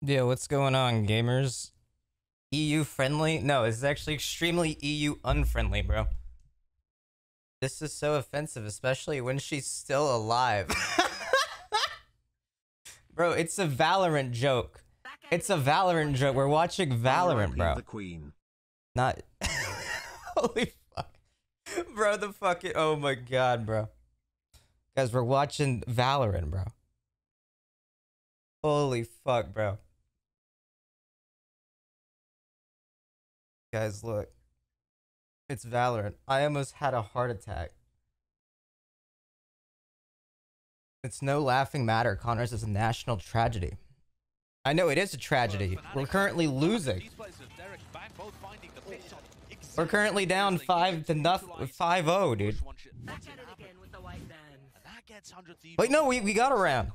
Yeah, what's going on, gamers? EU friendly? No, it's actually extremely EU unfriendly, bro. This is so offensive, especially when she's still alive. Bro, it's a Valorant joke. It's a Valorant joke. We're watching Valorant, bro. The Queen. Not. Holy fuck. Bro, the fucking. Oh my god, bro. Guys, we're watching Valorant, bro. Holy fuck, bro. Guys, look. It's Valorant. I almost had a heart attack. It's no laughing matter. Connor's is a national tragedy. I know it is a tragedy. We're currently losing. We're currently down 5-0, dude. Wait, no, we got a round.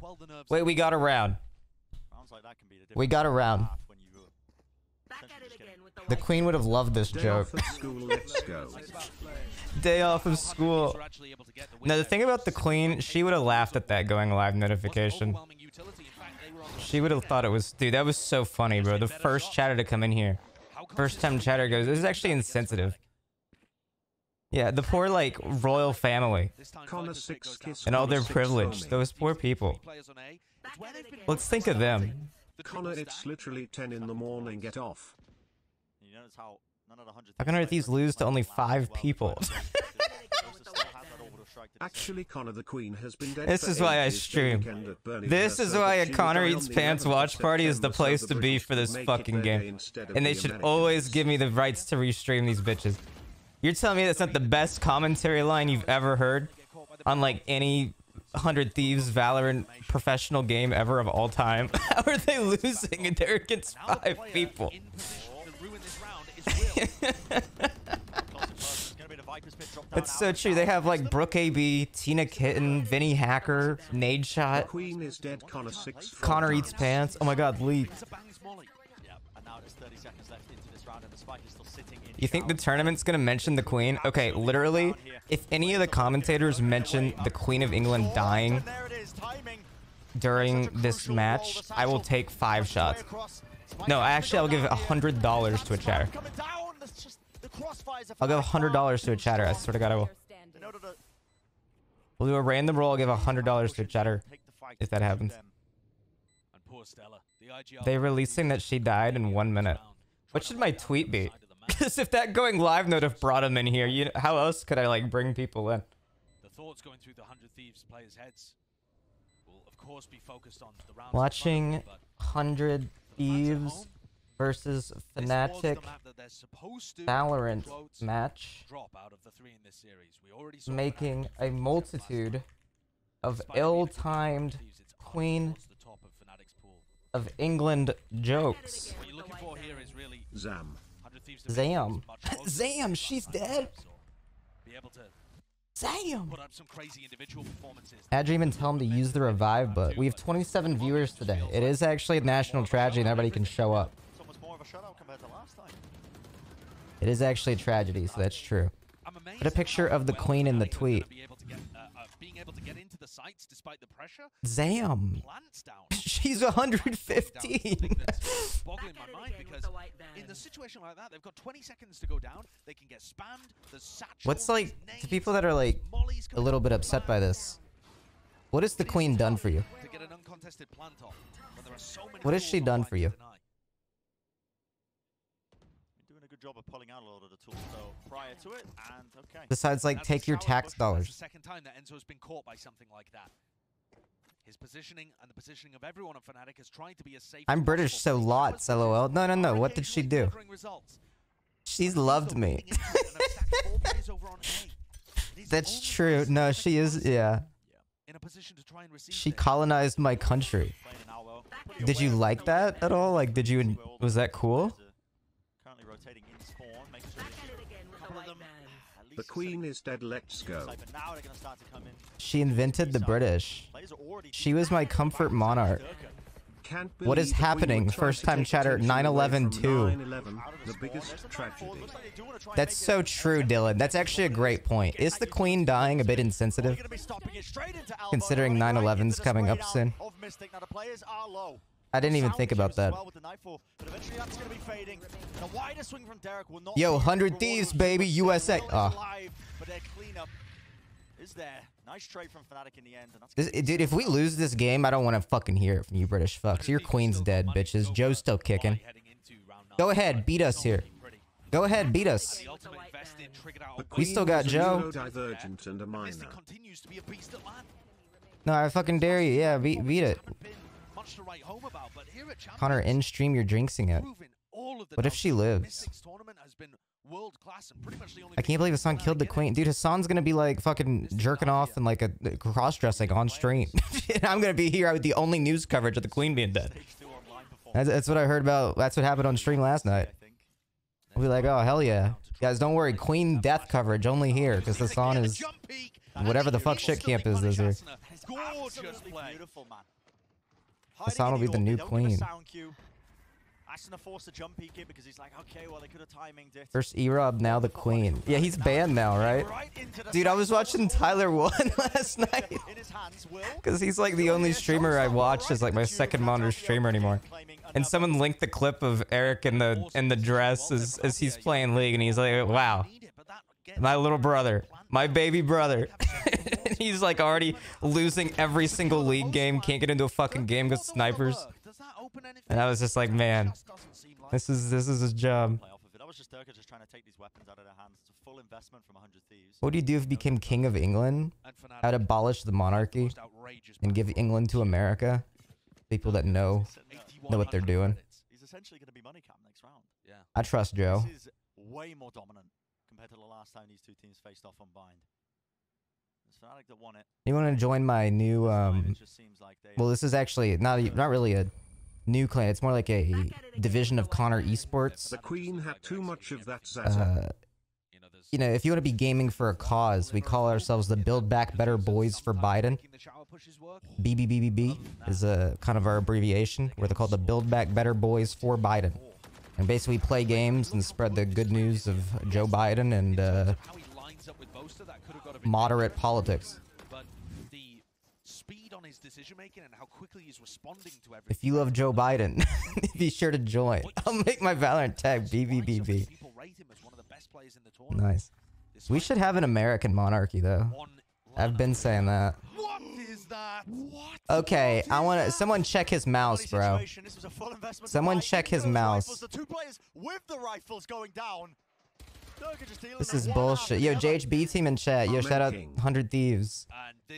Wait, we got a round. We got a round. The Queen would have loved this joke. Day off of school. No, the thing about the Queen, she would have laughed at that going live notification. She would have thought it was... Dude, that was so funny, bro. The first chatter to come in here. First time chatter goes, this is actually insensitive. Yeah, the poor, like, royal family. And all their privilege. Those poor people. Let's think of them. Connor, it's literally 10 in the morning, get off. How can these lose to only 5 people? Actually, Connor, the Queen has been dead. This is why I stream. This is why a Connor Eats Pants watch party is the place to be for this fucking game. And they should always give me the rights to restream these bitches. You're telling me that's not the best commentary line you've ever heard on like any 100 Thieves Valorant professional game ever of all time? How are they losing and they're against 5 people? That's so true. They have like Brooke AB, Tina Kitten, Vinny Hacker, Nade Shot, Queen is dead, Connor Eats Pants. Oh my god, Leap. You think the tournament's gonna mention the Queen? Okay, literally, if any of the commentators mention the Queen of England dying during this match, I will take 5 shots. No, actually, I'll give $100 to a chatter. I'll give $100 to a chatter. I swear to God, I will. We'll do a random roll. I'll give $100 to a chatter if that happens. They releasing that she died in 1 minute. What should my tweet be? Because if that going live note have brought him in here, you know, how else could I like bring people in? The thoughts going through the 100 Thieves players' heads will of course be focused on the rounds. Watching 100 Thieves versus Fnatic Valorant match, making a multitude of ill-timed Queen of England jokes. Zam. Zam. Zam, she's dead. Zam. I didn't even tell him to use the revive, but we have 27 viewers today. It is actually a national tragedy and everybody can show up. It is actually a tragedy, so that's true. Put a picture of the Queen in the tweet. Zam. She's 115. In the situation like that, they've got 20 seconds to go down. They can get spammed. What's like to people that are like a little bit upset by this? What has the Queen done for you? What has she done for you? Job of pulling out a lot of the tools though prior to it, and okay. Besides, like, take your tax dollars. Second time that Enzo's been caught by something like that. His positioning and the positioning of everyone on Fnatic is trying to be as safe. I'm British, so lots. LOL. No, no, no. What did she do? She's loved me. That's true. No, she is. Yeah. She colonized my country. Did you like that at all? Like, did you? Was that cool? The Queen is dead, let's go. She invented the British. She was my comfort monarch. What is happening? First time chatter 9/11/2. That's so true, Dylan. That's actually a great point. Is the Queen dying a bit insensitive? Considering 9/11's coming up soon. I didn't even think about that. Yo, 100 Thieves, baby, USA. Is there. Nice trade from Fnatic in the end. And This, dude, if we lose this game, I don't want to fucking hear it from you British fucks. Your queen's dead, bitches. Joe's still kicking. Go ahead, beat us here. Go ahead, beat us. We still got Joe. No, I fucking dare you. Yeah, beat it. Connor, in stream, you're jinxing it. What if she lives? I can't believe Hassan killed the queen. Dude, Hassan's gonna be like fucking jerking off and like a cross-dressing on stream. And I'm gonna be here with the only news coverage of the queen being dead. That's what I heard about. That's what happened on stream last night. I'll be like, oh, hell yeah. Guys, don't worry. Queen death coverage only here because Hassan is whatever the fuck shit camp is this year. Hassan will be the new queen. Asuna forced to jump peek it because he's like, okay, well, they could have timinged it. First E-Rob, now the queen. Yeah, he's banned now, right? Dude, I was watching Tyler 1 last night. Because he's like the only streamer I watch is like my second monitor streamer anymore. And someone linked the clip of Eric in the dress as he's playing League, and he's like, wow. My little brother. My baby brother. He's like already losing every single League game. Can't get into a fucking game with snipers. And I was just like, man, this is his job. That was just Durka just trying to take these weapons out of their hands. It's a full investment from 100 Thieves. What would you do if you became king of England? I'd abolish the monarchy and give England to America. People that know what they're doing. He's essentially going to be money cap next round. Yeah. I trust Joe. This is way more dominant compared to the last time these two teams faced off on Bind. It's Fnatic that won it. You want to join my new well, this is actually not really a new clan. It's more like a division of ConnorEatsPants. The queen had too much of that Zaza. You know, if you want to be gaming for a cause, we call ourselves the Build Back Better Boys for Biden. BBBBB is a kind of our abbreviation. We're called the Build Back Better Boys for Biden. And basically play games and spread the good news of Joe Biden and moderate politics. If you love Joe Biden, be sure to join. I'll make my Valorant tag BBBB. Nice. We should have an American monarchy, though. I've been saying that. What is that? What? Okay, I want to. Someone check his mouse, bro. Someone check his mouse. The two players with the rifles going down. This is bullshit. Yo, JHB team in chat. Yo, shout out 100 Thieves.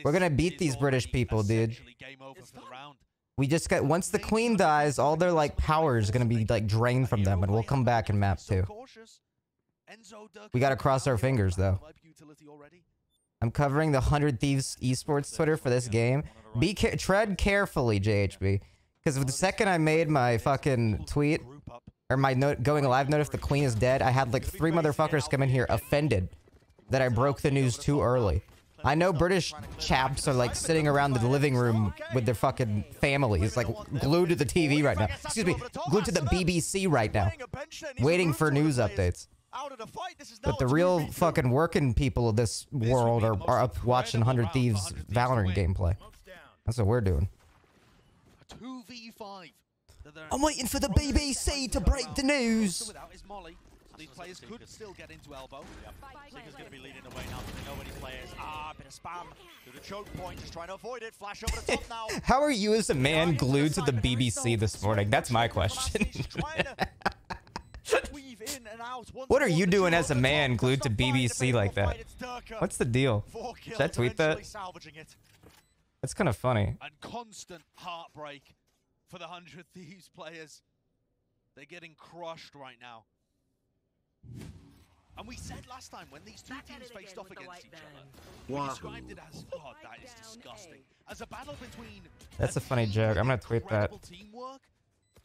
We're gonna beat these British people, dude. We just got, once the queen dies, all their like power is gonna be like drained from them, and we'll come back in map 2. We gotta cross our fingers though. I'm covering the 100 Thieves esports Twitter for this game. Tread carefully, JHB, because the second I made my fucking tweet or my going live note if the queen is dead, I had like 3 motherfuckers come in here offended that I broke the news too early. I know British chaps are like sitting around the living room with their fucking families, like glued to the TV right now. Excuse me, glued to the BBC right now, waiting for news updates. But the real fucking working people of this world are up watching 100 Thieves Valorant gameplay. That's what we're doing. 2v5. I'm waiting for the BBC to break the news. These players could still get into elbow. Seeker's going to be leading the way now. They know where these players are. Bit of spam to the choke point. Just trying to avoid it. Flash over the top now. How are you as a man glued to the BBC this morning? That's my question. What are you doing as a man glued to BBC like that? What's the deal? Should I tweet that? That's kind of funny. And constant heartbreak for the 100 Thieves players. They're getting crushed right now. And we said last time when these two teams faced off against each other, we described it as, oh, that is disgusting. As a battle between that's a funny joke. I'm gonna tweet that. Teamwork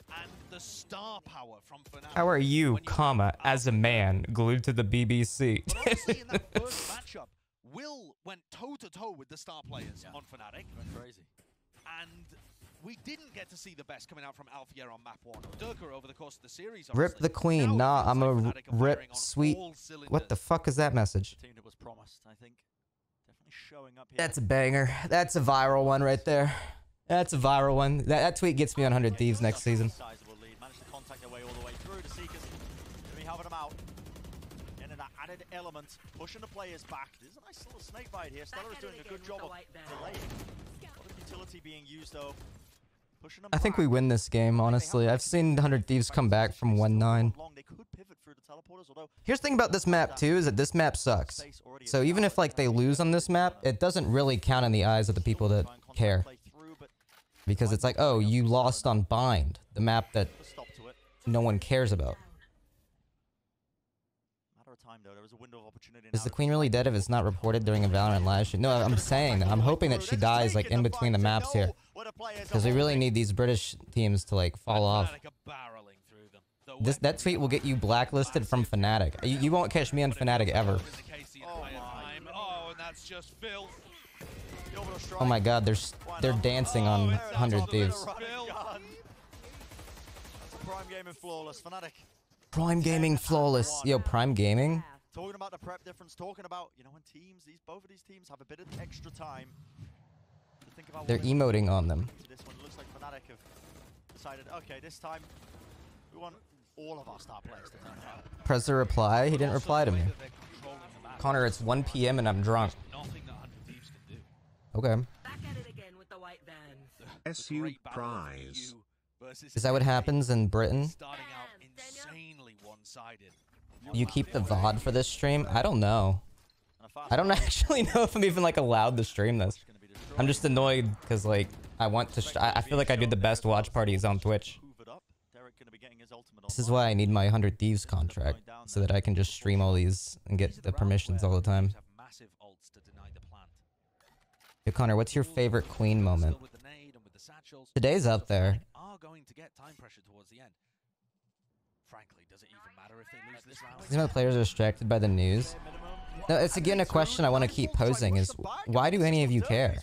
and the star power from Fnatic. How are you, comma, as a man glued to the BBC? But honestly, in that first matchup, Will went toe-to-toe with the star players on Fnatic. Crazy. And we didn't get to see the best coming out from Alfier on map 1. Durka over the course of the series. Rip the queen. Nah, I'm a rip sweet. What the fuck is that message? The team that was promised, I think. Definitely showing up here. That's a banger. That's a viral one right there. That's a viral one. That tweet gets me on 100 Thieves next season. Sizable lead. Managed to contact their way all the way through to Seekers. Gonna be having them out. And then that added element, pushing the players back. There's a nice little snake bite here. Stellar is doing a good job of delaying. A lot of utility being used though. Pushing them I think we back. win this game, honestly. I've seen 100 Thieves come back from 1-9. They could pivot through the teleporters, although Here's the thing about this map too, is that this map sucks. So even if like they lose on this map, it doesn't really count in the eyes of the people that care. Because it's like, oh, you lost on Bind, the map that no one cares about. Is the queen really dead if it's not reported during a Valorant live stream? No, I'm saying that. I'm hoping that she dies like in between the maps here. Because we really need these British teams to like fall off. That tweet will get you blacklisted from Fnatic. You won't catch me on Fnatic ever. Oh my god, they're dancing on 100 Thieves. Prime Gaming flawless, Fnatic. Prime Gaming flawless. Yo, Prime Gaming? Talking about the prep difference, talking about, you know, when both of these teams have a bit of extra time to think about. They're emoting on them. This one looks like Fnatic have decided, okay, this time we want all of our star players to turn out. Press the reply. He didn't reply to me. Connor, it's 1 PM and I'm drunk. Okay. SU prize. Is that what happens in Britain? You keep the VOD for this stream? I don't know. I don't actually know if I'm even like allowed to stream this. I'm just annoyed because like I want to. I feel like I do the best watch parties on Twitch. This is why I need my 100 Thieves contract so that I can just stream all these and get the permissions all the time. Hey Connor, what's your favorite Queen moment? Today's up there. You know the players are distracted by the news? No, it's again a question I want to keep posing is, why do any of you care?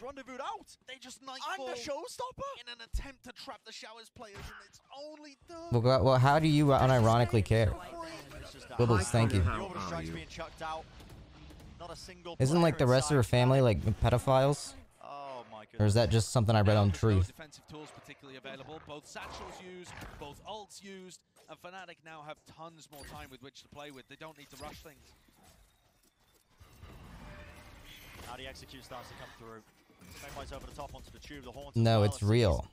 Well, how do you unironically care? Bubbles, thank you. Isn't like the rest of her family like pedophiles? Or is that just something I read on Truth? Defensive tools particularly available. Both satchels used, both ults used, and Fnatic now have tons more time with which to play with. They don't need to rush things. Now the execute starts to come through. Snakebite's over the top onto the tube. The horns. No, it's real.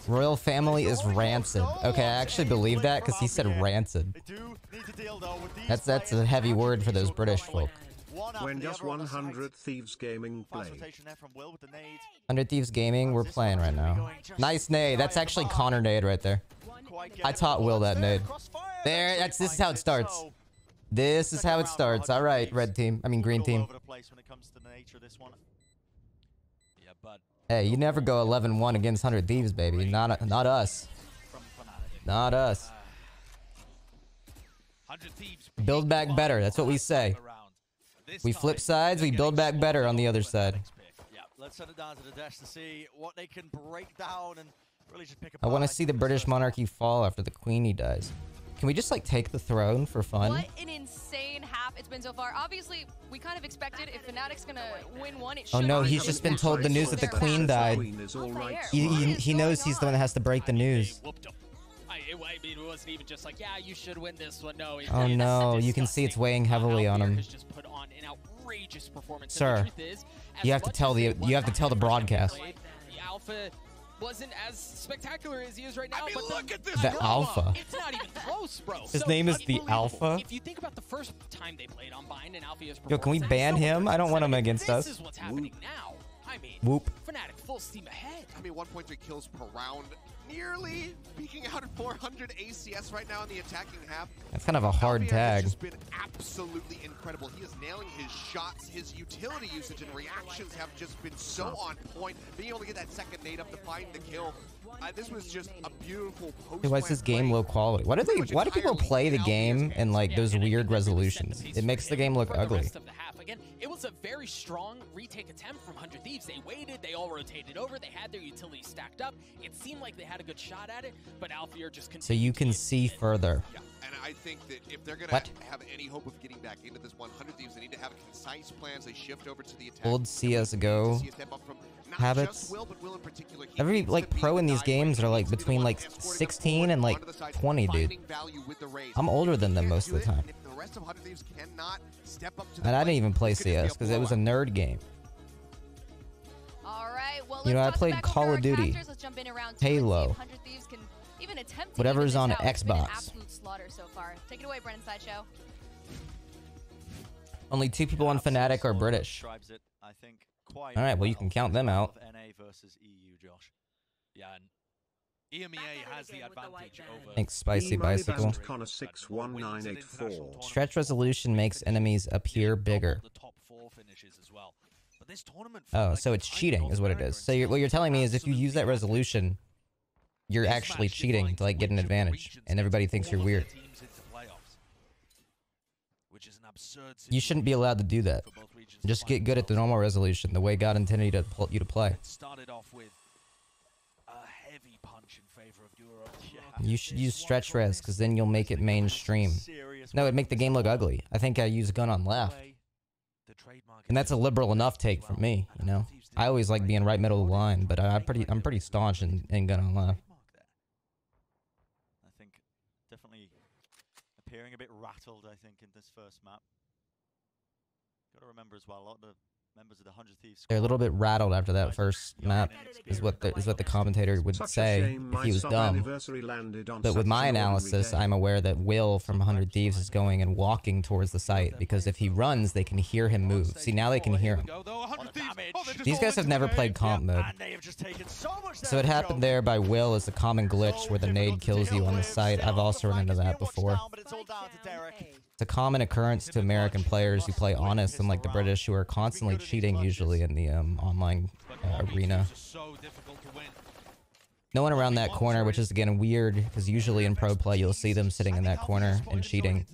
Royal family is rancid. Okay, I actually believe that because he said rancid. That's a heavy word for those British folk. When does 100 Thieves Gaming play? 100 Thieves Gaming, we're playing right now. Nice nade. That's actually Connor nade right there. I taught Will that nade. There, this is how it starts. This is how it starts. All right, red team. I mean green team. Hey, you never go 11-1 against 100 Thieves, baby. Not us. Not us. Build back better. That's what we say. We flip sides, we build back better on the other side. Yeah, let's send it down to the dash to see what they can break down and really just pick up. I want to see the British monarchy fall after the Queenie dies. Can we just like take the throne for fun? What an insane half it's been so far. Obviously, we kind of expected if Fnatic's gonna win one, it should. Oh no, he's just been told the news that the Queen died. He knows he's the one that has to break the news. I mean, it wasn't even just like, yeah, you should win this one. No. Oh no, you can see it's weighing heavily on him. Just put on an outrageous performance. Sir, you have to tell the broadcast. The Alpha wasn't as spectacular as he is right now. I mean, but look at this. The Alpha. It's not even close, bro. His name is the Alpha. If you think about the first time they played on Bind and Alpha's performance, Yo, can we ban him? I don't want him against us. This is what's happening now. I mean, Whoop. Fnatic full steam ahead. I mean, 1.3 kills per round. Nearly peaking out at 400 ACS right now in the attacking half. That's kind of a hard Alpha tag. has just been absolutely incredible. He is nailing his shots, his utility usage and reactions have just been so on point. Being able to get that second nade up to find the kill. This was just a beautiful post. Hey, why is this game low quality? Why do people play the game in like those weird resolutions? It makes the game look ugly. Again, it was a very strong retake attempt from 100 Thieves. They waited, they all rotated over, they had their utility stacked up. It seemed like they had a good shot at it, but Alpha just continued. So you can see further. Yeah, And I think that if they're going What? to have any hope of getting back into this 100 Thieves, they need to have a concise plan as they shift over to the attack. Old CSGO habits. Will, but Will in particular, Every like pro in these games are like between like 16 and like 20, dude. I'm older than them most of the time. And I didn't even play CS because it was a nerd game. All right, well, You know, I let's played toss it back Call over of to our Duty, casters. Let's jump in around two and see if Halo, 100 Thieves can even attempt to whatever's even on this out. It's been an Xbox. absolute slaughter so far. Take it away, Brennan Sideshow. Only 2 people on Fnatic are British. All right, well you can count them out. NA versus EU, Josh. Yeah, and EMEA has the advantage over. Thanks, Spicy Bicycle. Connor61984. Stretch resolution makes enemies appear bigger. The top 4 finishes as well. But this tournament Oh, so it's cheating is what it is. So what you're telling me is if you use that resolution, you're actually cheating to like get an advantage, and everybody thinks you're weird. You shouldn't be allowed to do that. Just get good at the normal resolution, the way God intended you to play. Started off with a heavy punch in favor of Europe. You should use stretch res, because then you'll make it mainstream. No, it'd make the game look ugly. I think I use gun on left. And that's a liberal enough take from me, you know? I always like being right middle of the line, but I'm pretty staunch in gun on left. I think definitely appearing a bit rattled, I think, in this first map. Got to remember as well, a lot of the members of the 100 Thieves They're a little bit rattled after that first map, is what the commentator would say if he was dumb. But with my analysis, I'm aware that Will from 100 Thieves is going and walking towards the site, because if he runs, they can hear him move. See, now they can hear him. These guys have never played comp mode. So what happened there by Will is a common glitch where the nade kills you on the site. I've also run into that before. It's a common occurrence to American players who play honest, and like the British, who are constantly cheating usually in the online arena. No one around that corner, which is again weird because usually in pro play you'll see them sitting in that corner and cheating.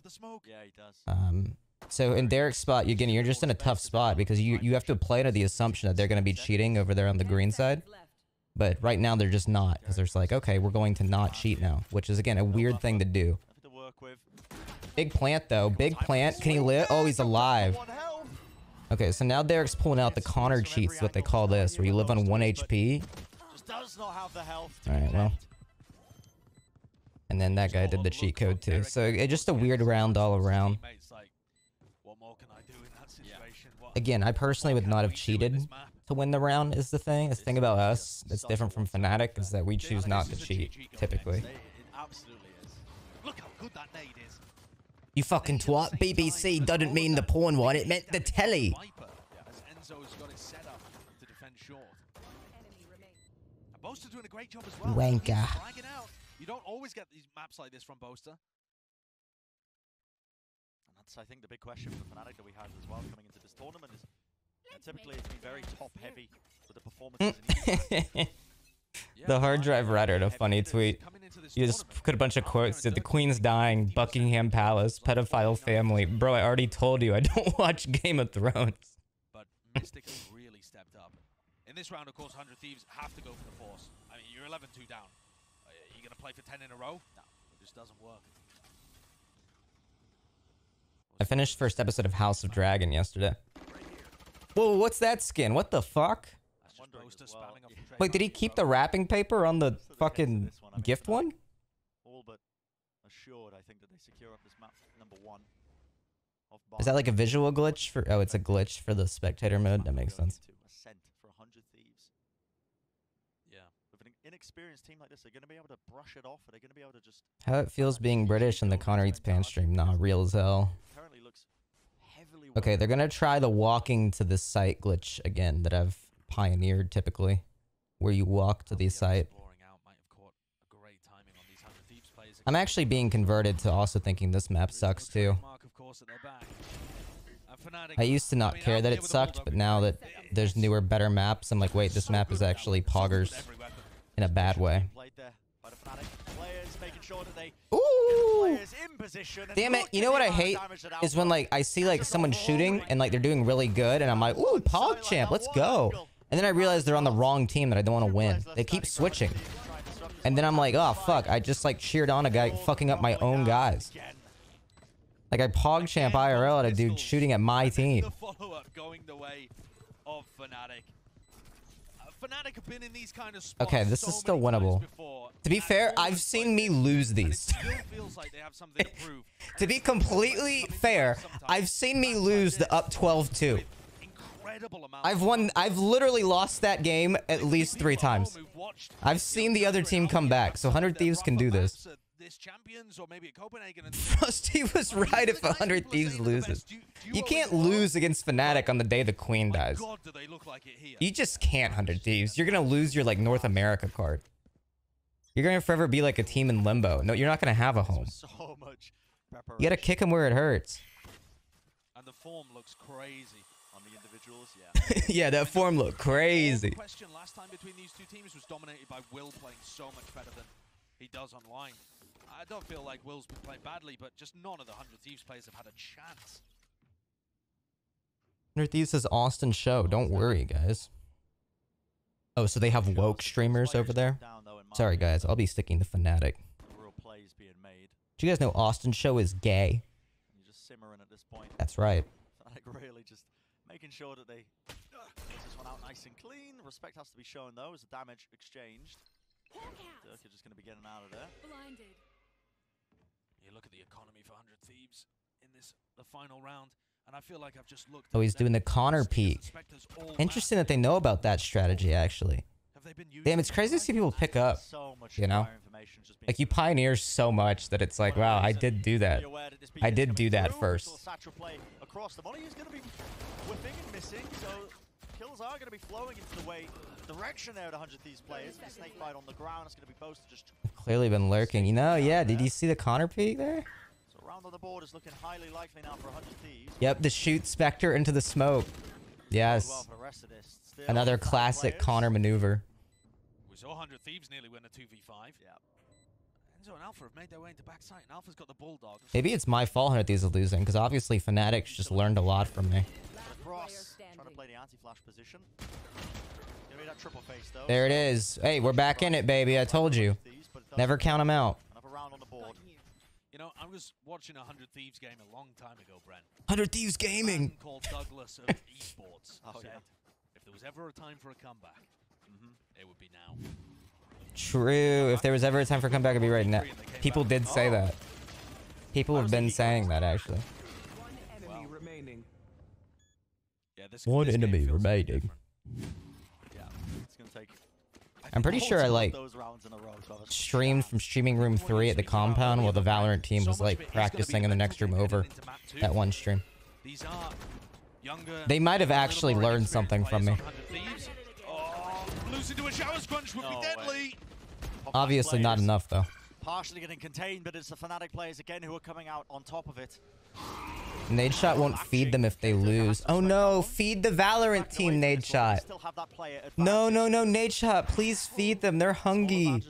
So in Derek's spot, again, you're just in a tough spot because you have to play under the assumption that they're going to be cheating over there on the green side. But right now they're just not, because they're just like, okay, we're going to not cheat now, which is again a weird thing to do. Big plant though, big plant. Can he live? Oh, he's alive. Okay, so now Derek's pulling out the Connor cheats, what they call this, where you live on 1 HP. Alright, well. And then that guy did the cheat code too. So it's just a weird round all around. Again, I personally would not have cheated to win the round is the thing. The thing about us that's different from Fnatic is that we choose not to cheat, typically. You fucking twat. BBC doesn't mean the porn one, it meant the telly. Wanker. You don't always get these maps like this from Boaster. And that's, I think, the big question for Fnatic that we had as well coming into this tournament is, typically it's been very top-heavy with the performances. The hard drive writer had a funny tweet. You just put a bunch of quotes. Did the Queen's dying, Buckingham Palace, pedophile family. Bro, I already told you I don't watch Game of Thrones. But Mystic has really stepped up. In this round, of course, 100 Thieves have to go for the force. I mean, you're 11-2 down. Are you going to play for 10 in a row? No, it just doesn't work. I finished first episode of House of Dragon yesterday. Whoa, what's that skin? What the fuck? Wait, did he keep the wrapping paper on the fucking gift one? All but assured, I think, that they secure up this map number 1. Is that like a visual glitch for? Oh, it's a glitch for the spectator mode. That makes sense. Ascent for 100 Thieves. Yeah, with an inexperienced team like this, they're going to be able to brush it off. Are they going to be able to just? How it feels being British in the ConnorEatsPants stream? Nah, real as hell. Currently looks heavily. Okay, they're gonna try the walking to the site glitch again that I've pioneered typically, where you walk to the site. I'm actually being converted to also thinking this map sucks too. I used to not care that it sucked, but now that there's newer, better maps, I'm like, wait, this map is actually poggers in a bad way. Ooh! Damn it, you know what I hate? Is when like I see like someone shooting and like they're doing really good and I'm like, ooh, PogChamp, let's go. And then I realize they're on the wrong team that I don't want to win. They keep switching. And then I'm like, oh, fuck. I just, like, cheered on a guy fucking up my own guys. Like, I PogChamp IRL at a dude shooting at my team. The follow-up going the way of Fnatic. Fnatic have been in these kind of spots Okay, this is still winnable. To be fair, I've seen me lose these. To be completely fair, I've seen me lose the up 12-2. I've literally lost that game at least 3 times. I've seen the other team come back, so 100 Thieves can do this. Frosty was right if 100 Thieves loses. You can't lose against Fnatic on the day the Queen dies. You just can't, 100 Thieves. You're gonna lose your, like, North America card. You're gonna forever be like a team in limbo. No, you're not gonna have a home. You gotta kick them where it hurts. And the form looks crazy on the individuals, yeah. Yeah, that form looked crazy. The question last time between these two teams was dominated by Will playing so much better than he does online. I don't feel like Will's been playing badly, but just none of the 100 Thieves players have had a chance. 100 Thieves says Austin show. Don't worry, guys. Oh, so they have woke streamers over there? Sorry, guys. I'll be sticking to Fnatic. Do you guys know Austin show is gay? That's right. Really just making sure that they get this one out nice and clean. Respect has to be shown, though, as the damage exchanged. Dirk is just going to be getting out of there. Blinded. You look at the economy for 100 Thieves in the final round, and I feel like I've just looked. Oh, he's doing the Connor peek. Interesting that they know about that strategy, actually. Damn, it's crazy to see people pick up, you know? Like, you pioneer so much that it's like, wow, I did do that. I did do that first. Across the money is going to be whipping and missing, so kills are going to be flowing into the way direction there to 100 Thieves players. The snake bite on the ground, it's going to be posted just clearly been lurking. You know, yeah, did you see the Connor peek there? So round on the board is looking highly likely now for 100 Thieves. Yep, the shoot Spectre into the smoke. Yes. Another classic Connor maneuver. We saw 100 Thieves nearly win a 2v5. Yeah. Enzo and Alpha have made their way into backside, and Alpha's got the Bulldog. Maybe it's my fault 100 Thieves are losing, because obviously Fnatic's just learned a lot from me. Cross, trying to play the anti-flash position. That triple face, though. There it is. Hey, we're back in it, baby. I told you. Never count them out. Another round on the board. You know, I was watching a 100 Thieves game a long time ago, Brent. 100 Thieves gaming. A man called Douglas of esports said, if there was ever a time for a comeback, it would be now. True. If there was ever a time for a comeback, it'd be right now. People did say that. People have been saying that, actually. One enemy remaining. Yeah, One enemy remaining. I'm pretty sure I, like, streamed from Streaming Room 3 at the compound while the Valorant team was, like, practicing in the next room over. That one stream. They might have actually learned something from me. Obviously not enough, though. Partially getting contained, but it's the Fnatic players again who are coming out on top of it. Nade Shot won't feed them if they lose. Oh no, feed the Valorant team, Nade Shot. No, no, no, Nade Shot, please feed them. They're hungry.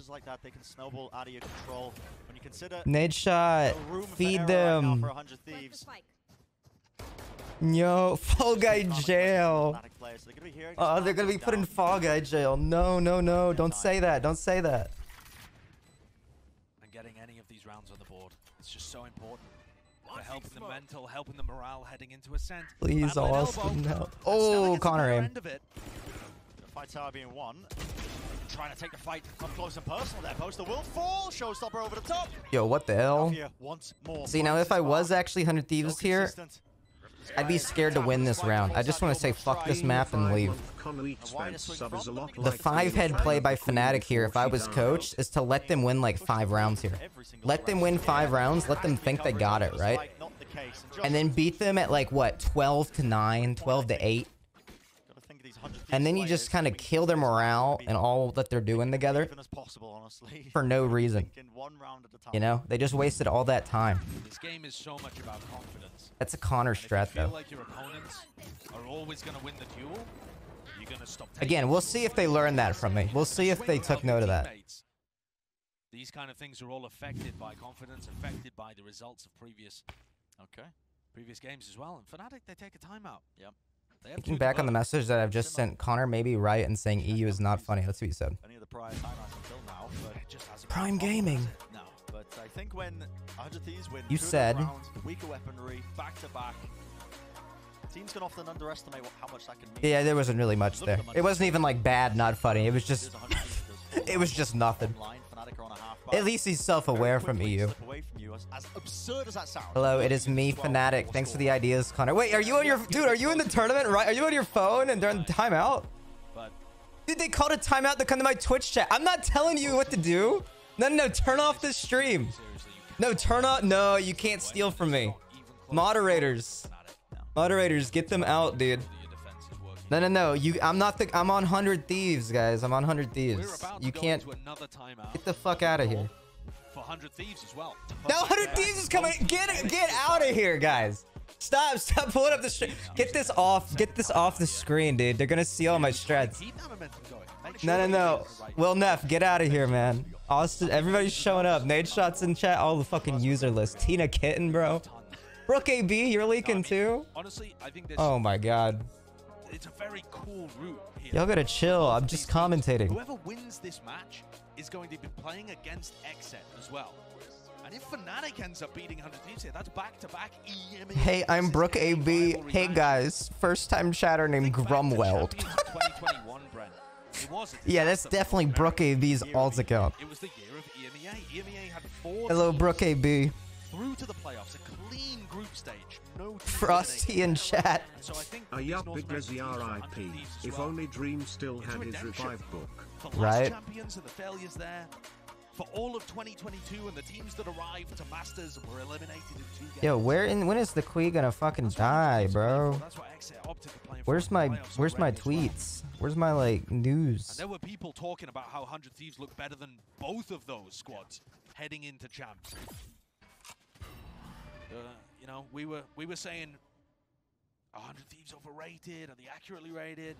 Nade Shot, feed them. Yo, Fall Guy jail. Oh, they're gonna be put in Fall Guy jail. No, no, no, don't say that. Don't say that. And getting any of these rounds on the board, it's just so important. For helping the mental, helping the morale heading into Ascent. Please, Austin, no. Oh, Connor aim. Fight tower being won. Trying to take the fight up close and personal there. Poster will fall. Showstopper over the top. Yo, what the hell? See, now if I was actually 100 Thieves here, I'd be scared to win this round. I just want to say fuck this map and leave. The 5-head play by Fnatic here, if I was coach, is to let them win like 5 rounds here. Let them win 5 rounds, let them think they got it, right? And then beat them at like, what, 12-9, 12-8? And then you just kind of kill their morale and all that they're doing together for no reason. You know, they just wasted all that time. This game is so much about confidence. That's a Connor strat, though. Like your opponents are always going to win the duel. You're going to stop. Again, we'll see if they learn that from me. We'll see if they took note of that. These kind of things are all affected by confidence, affected by the results of previous games as well. And Fnatic, they take a timeout. Yep. Looking back on the message that I've just sent, Connor may be right in saying EU is not funny. That's what you said. Any of the prior timelines until now, but it just hasn't Prime been Gaming. No, but I think when 100 Thieves win, You said. rounds, the weaker weaponry, back to back, teams can often underestimate how much that can mean. Yeah, there wasn't really much there. It wasn't even like bad, not funny. It was just, it was just nothing. At least he's self-aware from EU. As absurd as that sounds. Hello, it is me, Fnatic. Thanks for the ideas, Connor. Wait, are you on your... Dude, are you in the tournament, right? Are you on your phone and they're in the timeout? Dude, they called a timeout to come to my Twitch chat. I'm not telling you what to do. No, turn off this stream. No, turn off... No, you can't steal from me. Moderators. Moderators, get them out, dude. No. I'm not the... I'm on 100 Thieves, guys. I'm on 100 Thieves. You can't... Get the fuck out of here. For 100 Thieves as well. No, 100 Thieves is coming. Get out of here, guys. Stop pulling up the stream. Get this off the screen, dude. They're gonna see all my strats. No. Will Neff, get out of here, man. Austin, everybody's showing up. Nade shots in chat, all the fucking user list. Tina Kitten, bro. Brooke AB, you're leaking too? Honestly, I think oh my god. It's a very cool route here. Y'all gotta chill. I'm just commentating. Whoever wins this match is going to be playing against Exet as well. And if Fnatic ends up beating 100 Thieves here, that's back-to-back EMEA. Hey, I'm Brooke AB. Hey guys, first-time chatter named Grumweld. Yeah, that's definitely Brooke AB's alt account. It was the year of EMEA. EMEA had 4 Hello, Brooke AB. Through to the playoffs, a clean group stage. No Frosty in chat. So I think because the RIP. If only Dream still had his revive book. Right. Champions and the failures there. For all of 2022 and the teams that arrived to Masters were eliminated in 2 games. Yo, when is the Queen gonna fucking die, bro? Where's my tweets? Where's my like news? And there were people talking about how 100 Thieves look better than both of those squads heading into champs. You know, we were saying 100 Thieves overrated, are they accurately rated?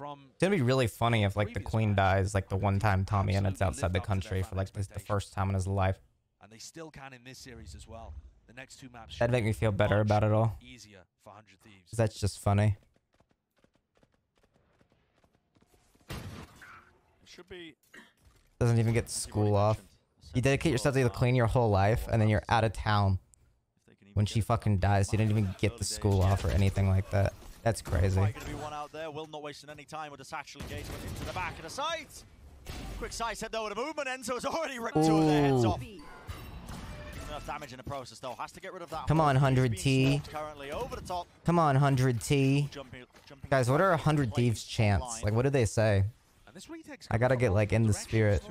It's gonna be really funny if like the Queen dies like the one time Tommy and it's outside the country for like the first time in his life. And they still can in this series as well. The next 2 maps that'd make me feel better about it all. Easier for 100 Thieves. That's just funny. Should be. Doesn't even get school off. You dedicate yourself to the Queen your whole life and then you're out of town when she fucking dies. You didn't even get the school off or anything like that. That's crazy. Gonna be one out there. Will not wasting any time with the satchel engagement into the back of the side. Quick side set though with a movement. Enzo has already ripped 2 of their heads off. Enough damage in the process though. Has to get rid of that. Come on, 100T. Currently over the top. Come on, 100T. Guys, what are 100 Thieves chants? Like, what do they say? I gotta get like in the spirit.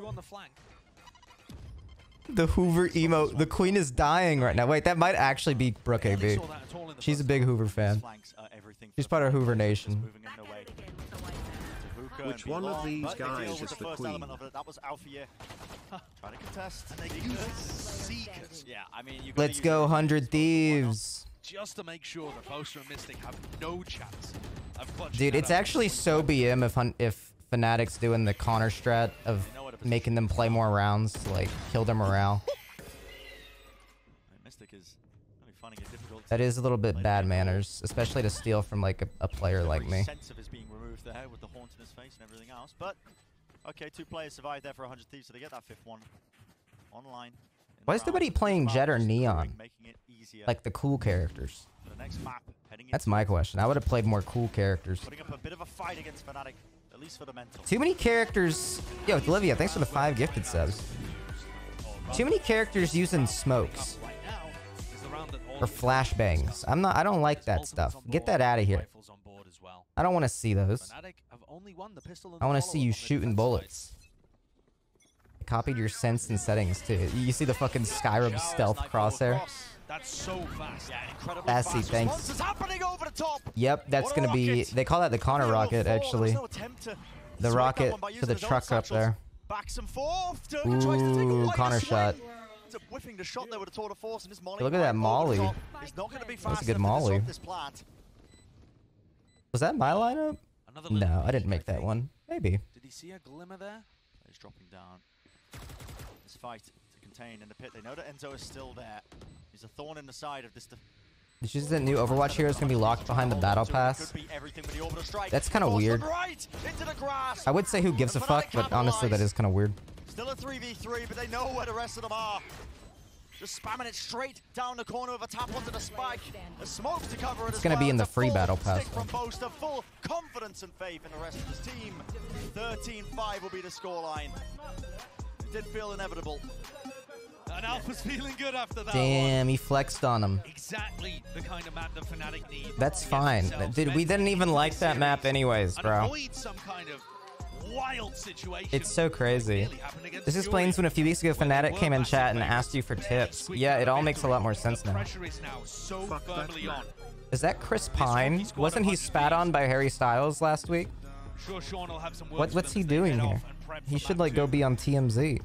The Hoover emote. The Queen is dying right now. Wait, that might actually be Brooke AB. She's a big Hoover fan. She's part of Hoover Nation. Which one of these guys is the Queen? That was Alfie. Trying to contest. Yeah, I mean, let's go 100 Thieves. Just to make sure that Boaster and Mystic have no chance of clutching. Dude, it's actually so BM if Fnatic's doing the Connor strat of making them play more rounds to like kill their morale. Mystic is finding it difficult. That is a little bit bad manners, especially to steal from like a player like me. Sense of his being removed there with the haunt in his face and everything else. But okay, 2 players survived there for 100 Thieves, so they get that 5th one online. Why is nobody playing Jet or Neon? Like the cool characters. That's my question. I would have played more cool characters. Putting up a bit of a fight against Fnatic, at least for the mental. Too many characters. Yo, Olivia, thanks for the 5 gifted subs. Too many characters using smokes. Or flashbangs. I don't like that stuff. Get that out of here. I don't want to see those. I want to see you shooting bullets. I copied your sense and settings too. You see the fucking Skyrim stealth crosshair? That's so fast. Yeah, incredible. Sassy, thanks. Happening over the top. Yep, that's gonna be. They call that the Connor rocket, actually. The rocket to the truck up there. Ooh, Connor shot. Whiffing the shot there with a tour de force and this molly. Look at that molly. That's a good molly. Was that my lineup? No, I didn't make that one. Maybe. Did he see a glimmer there? He's dropping down. This fight to contain in the pit. They know that Enzo is still there. He's a thorn in the side of this Did you see that new Overwatch hero is gonna be locked behind the battle pass? That's kind of weird. I would say who gives a fuck, but honestly, that is kind of weird. Still a 3v3, but they know where the rest of them are. Just spamming it straight down the corner of a tap onto the spike. A smoke to cover it. It's gonna be in the free battle pass. From Boaster, full confidence and faith in the rest of his team. 13-5 will be the scoreline. It did feel inevitable. And Alpha's feeling good after that. Damn, he flexed on him. Exactly the kind of map that Fnatic need. That's fine. We didn't even like that map anyways, bro. Avoid some kind of wild situation. It's so crazy. This explains when a few weeks ago Fnatic came in chat and asked you for tips. Yeah, it all makes a lot more sense now. Is that Chris Pine? Wasn't he spat on by Harry Styles last week? What's he doing here? He should like go be on TMZ.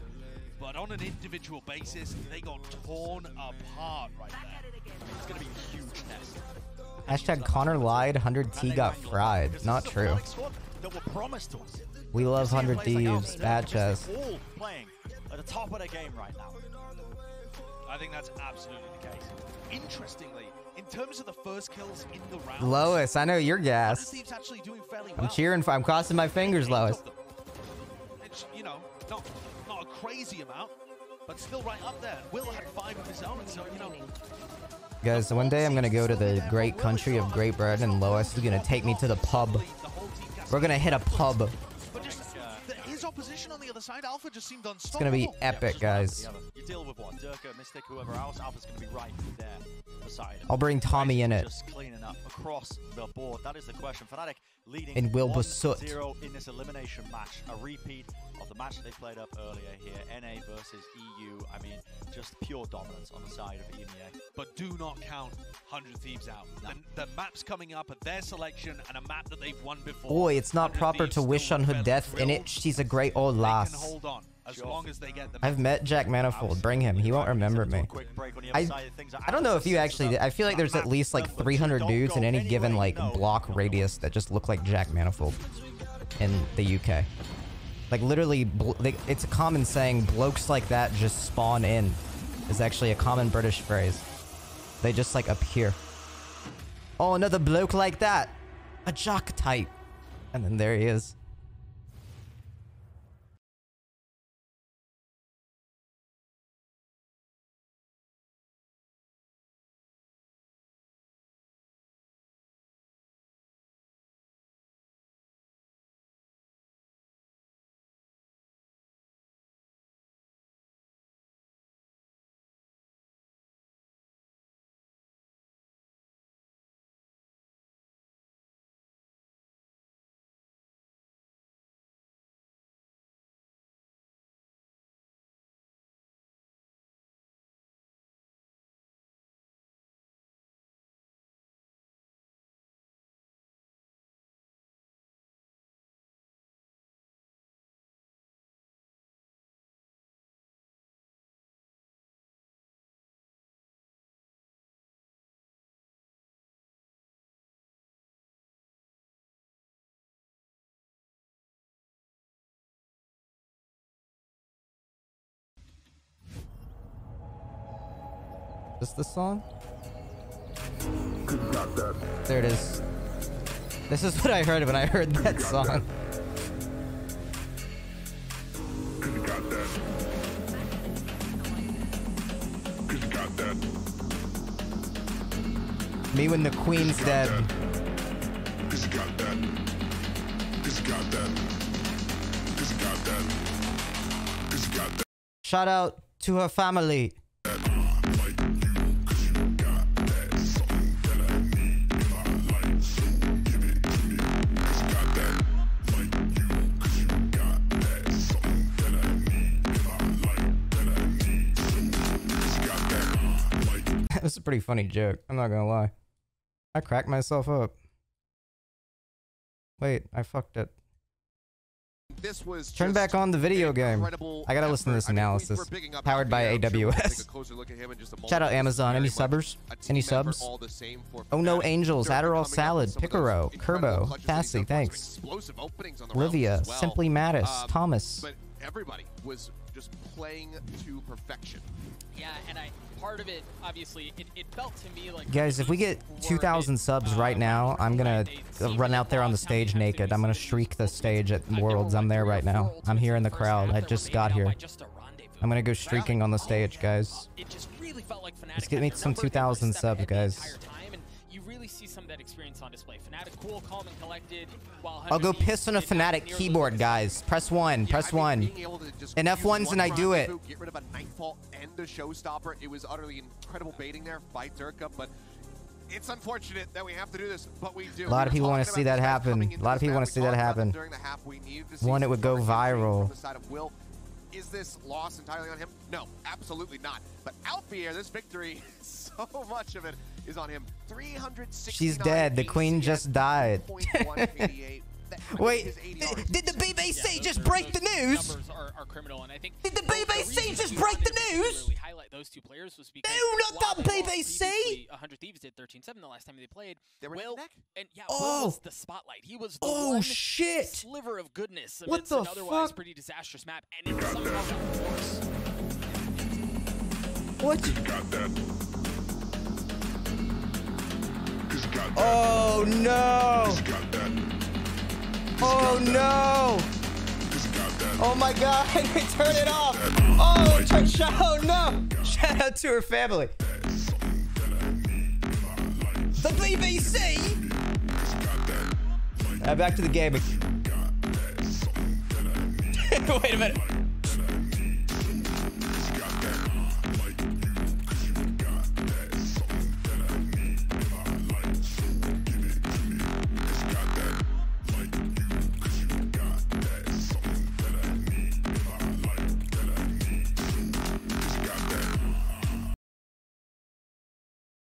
But on an individual basis, they got torn apart right there. It's going to be a huge test. Hashtag Connor lied, 100T got fried. Not true. We love 100 Thieves. Bad chess. All playing at the top of their game right now. I think that's absolutely the case. Interestingly, in terms of the first kills in the round, Lois, I know you're gassed. Thieves actually doing fairly well. I'm cheering for. I'm crossing my fingers, Lois. It's, you know, not a crazy amount, but still right up there. Will had 5 of his own, so you know. Guys, one day I'm gonna go to the great country of Great Britain, and Lois is gonna take me to the pub. We're gonna hit a pub. But just his opposition on the other side, Alpha just seemed unstoppable. It's gonna be epic, guys. You deal with what? Durka, Mystic, whoever else. Alpha's gonna be right there beside him. I'll bring Tommy in it. Just cleaning up across the board. That is the question. Fnatic leading in Wilbur-Soot 1-0 in this elimination match. A repeat of the match they played up earlier here. NA versus EU. I mean, just pure dominance on the side of EMEA. But do not count 100 Thieves out. No. The map's coming up at their selection and a map that they've won before. Boy, it's not proper to wish on her death in it. She's a great old lass. They can hold on as long as they get the I've met Jack Manifold. Bring him. He won't remember me. I don't know if you actually... I feel like there's at least like 300 dudes in any given like block radius that just look like Jack Manifold in the UK. Like literally, it's a common saying, blokes like that just spawn in. Is actually a common British phrase. They just like appear. Oh, another bloke like that. A jock type. And then there he is. Is this the song? There it is. This is what I heard when I heard that song. Me when the queen's dead. Shout out to her family. That's a pretty funny joke. I'm not gonna lie. I cracked myself up. Wait, I fucked it. This was Turn back on the video game. I gotta listen to this analysis. Powered by AWS. Shout out Amazon. Any subbers? Any subs? Oh no, Angels. Adderall Salad. Picaro. Kerbo. Cassie. Thanks. Livia. Simply Mattis. Thomas. But everybody was just playing to perfection. Yeah, and part of it, obviously, it felt to me like... Guys, if we get 2,000 subs right now, I'm gonna run out there on the stage naked. I'm gonna shriek the stage at Worlds. I'm there right now. I'm here in the crowd. I just got here. I'm gonna go streaking on the stage, guys. Let's get me some 2,000 subs, guys. You really see some of that experience on display. Fnatic cool, calm, and collected. I'll go piss on a Fnatic keyboard, guys. Press 1. Press 1. And F1s and I do it. Get rid of a Nightfall and a showstopper. It was utterly incredible baiting there by Durka, but it's unfortunate that we have to do this, but we do. A lot of people want to see that happen. A lot of people want to see that happen. One, it would go viral. Is this loss entirely on him? No, absolutely not. But Alfier, this victory, so much of it is on him. 360. She's dead. The queen just died. Wait, did the BBC just break the news? Numbers are criminal, and I think did the BBC just break the news? Really highlight those two players was because no, not the BBC. 100 Thieves did 13-7 the last time they played. They were Will, neck? and yeah, Will was the spotlight. He was the one shit! Sliver of goodness What amidst the an otherwise fuck? pretty disastrous map, and it somehow got worse. What? Oh no! Oh no! Oh my god, turn it off! Oh no! Shout out to her family. The BBC! Back to the gaming. Wait a minute.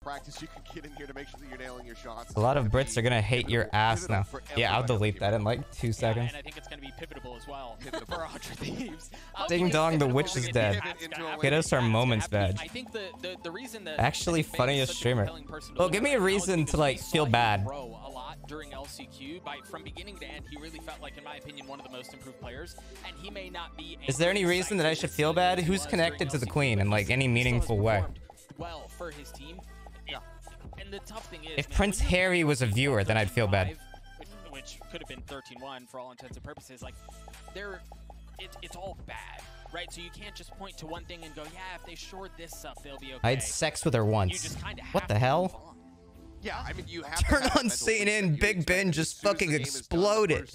Practice you can get in here to make sure that you're nailing your shots. A lot of Brits are gonna hate your ass now. Yeah, I'll delete that in like 2 seconds. And I think it's going to be pivotal as well for 100 Thieves. Ding dong, the witch is dead. Get us our moments badge. I think the reason that Actually, funniest streamer. Well, give me a reason to like feel bad. A lot during LCQ. From beginning to end, he really felt like, in my opinion, one of the most improved players. And he may not be. Is there any reason that I should feel bad? Who's connected to the queen in like any meaningful way? Well, for his team. And the tough thing is, If Prince Harry was a viewer, then I'd feel bad. Which could have been 13-1 for all intents and purposes. Like, it's all bad, right? So you can't just point to one thing and go, yeah, if they short this up, they'll be okay. I had sex with her once. What the hell? Yeah, I mean, you have Turn on CNN, Big Ben just fucking exploded.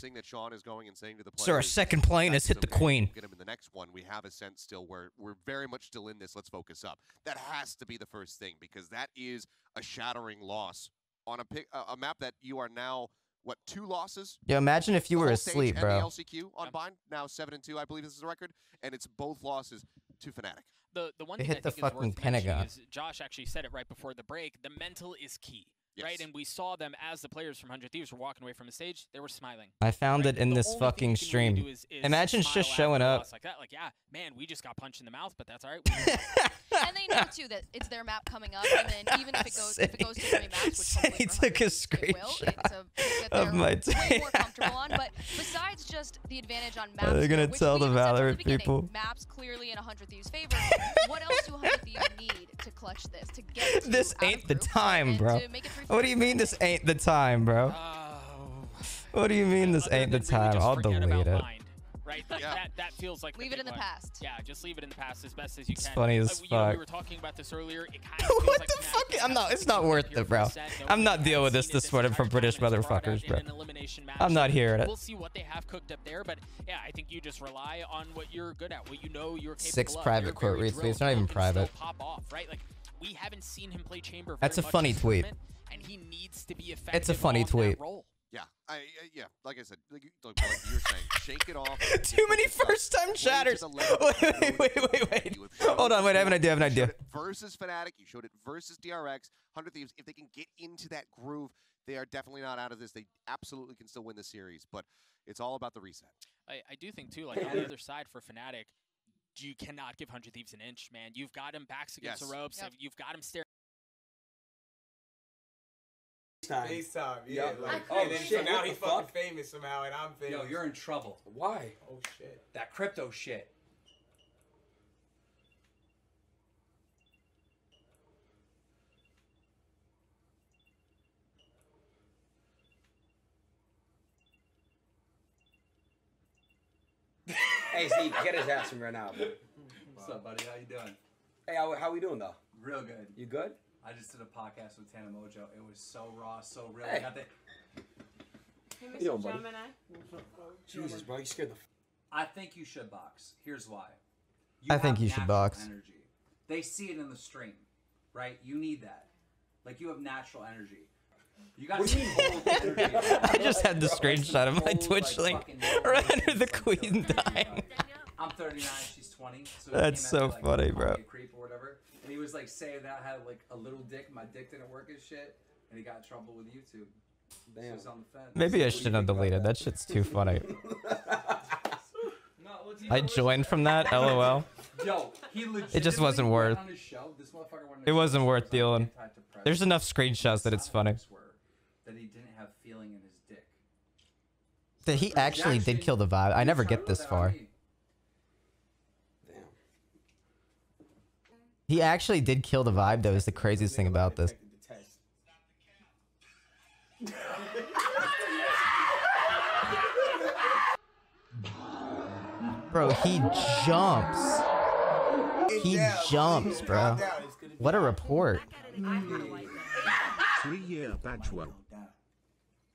Sir, our second plane has hit the queen. Get him in the next one. We have a sense still where we're very much still in this. Let's focus up. That has to be the first thing, because that is a shattering loss on a map that you are now, what, 2 losses? Yeah, imagine if you were asleep, bro. And the LCQ on Bind, now 7-2, I believe this is the record, and it's both losses to Fnatic. The one They thing hit I the think is fucking worth Pentagon. mentioning is Josh actually said it right before the break. The mental is key. Yes. Right, and we saw them as the players from 100 Thieves were walking away from the stage. They were smiling. I found it in The this only fucking thing you can really stream. do is Imagine smile just after showing a up. loss like that. Like, yeah, man, we just got punched in the mouth, but that's all right. And they know too that it's their map coming up, and then even if it goes to the rematch, which He hopefully took a it will, screenshot it's a pick that of they're my way more comfortable on. But besides just the advantage on maps, They're gonna which tell we the even said from Valorant beginning, people. maps clearly in 100 Thieves' favor. What else do 100 Thieves need to clutch this? To get This out of ain't the group time, and bro. to make it What do you mean this ain't the time, bro? What do you mean this ain't the time? I'll delete it. Right? Like that feels like leave it in the past. Yeah, just leave it in the past as best as you It's can. funny as You know, fuck. we were talking about this earlier. It kind of feels What like the fuck? I'm not. It's not worth it, bro. I'm not dealing with this morning from British motherfuckers, bro. I'm not here at it. We'll see what they have cooked up there, but yeah, I think you just rely on what you're good at, what you know you're capable 6 of. private You're quote very retweets. drilled. It's not even You can still private. Pop off, right? Like we haven't seen him play Chamber. That's very a much funny this tweet. tournament, and he needs to be effective. It's a funny on that tweet. role. Yeah, yeah, like I said, like you're saying, shake it off. Too many first-time chatters. Wait. Hold on, wait, I have an idea. You showed it versus Fnatic, you showed it versus DRX, 100 Thieves. If they can get into that groove, they are definitely not out of this. They absolutely can still win the series, but it's all about the reset. I do think too, like on the other side for Fnatic, you cannot give 100 Thieves an inch, man. You've got him backs against the ropes. Yep. You've got him staring. FaceTime, yeah. Yep. Like, Oh, and then shit, so now what he's the fucking fuck? famous somehow, and I'm famous. Yo, you're in trouble. Why? Oh shit. That crypto shit. Hey, Steve, get his ass from right now, bro. What's up, buddy? How you doing? Hey, how we doing, though? Real good. You good? I just did a podcast with Tana Mojo. It was so raw, so real. Hey. Got the... Hey, You know, Mr. buddy. Gemini. Jesus, bro, you scared the... I think you should box. Here's why. I think have you should natural box. Energy. They see it in the stream, right? You need that. Like, you have natural energy. You got to hold energy. I just had the screenshot of my Twitch link right under the queen dying. I'm 39, she's 20. So That's so funny, bro. A creep or whatever. And he was like saying that I had like a little dick. My dick didn't work as shit. And he got in trouble with YouTube. Damn. So he's on the fence. Maybe I shouldn't have deleted. That shit's too funny. I joined from that, lol. Yo, he It just wasn't worth. on his show. This motherfucker went on his It wasn't show, worth was dealing. antidepressant. There's enough screenshots that it's funny. That he didn't have feeling in his dick. That he actually did kill the vibe. I never get this far. Damn. He actually did kill the vibe, though, is the craziest thing about this. Bro, he jumps. He jumps, bro. What a report. 3-year badge well.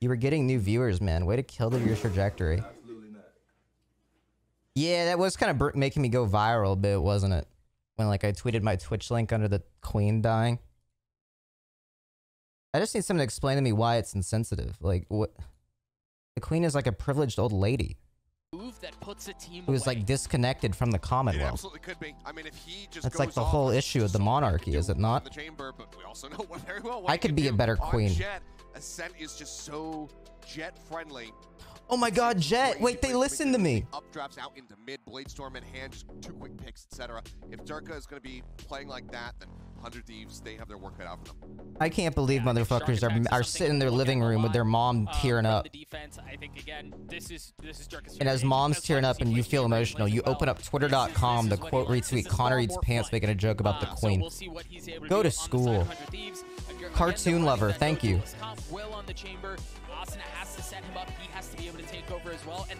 You were getting new viewers, man. Way to kill the viewer trajectory. Yeah, that was kind of making me go viral a bit, wasn't it? When, like, I tweeted my Twitch link under the queen dying. I just need someone to explain to me why it's insensitive. Like, what? The queen is like a privileged old lady Move that puts a team who is, like, disconnected from the It Commonwealth. absolutely could be. I mean, if he just That's goes like the off whole like issue of the so many monarchy, could is do it not? in the chamber, but we also know very well what I he could can be a do better on queen. Jet. Ascent is just so jet friendly. Oh my god, Jet! Wait, they listened to me! Updrafts out into mid, Bladestorm in hand, just 2 quick picks, etc. If Durka is going to be playing like that, then 100 Thieves, they have their work cut out for them. I can't believe motherfuckers are sitting in their living room with their mom tearing up. The defense, I think, again, this is Jerk's And as mom's tearing up and you feel emotional, you open up twitter.com to quote retweet ConnorEatsPants making a joke about the queen. Go to school. Cartoon lover, thank you.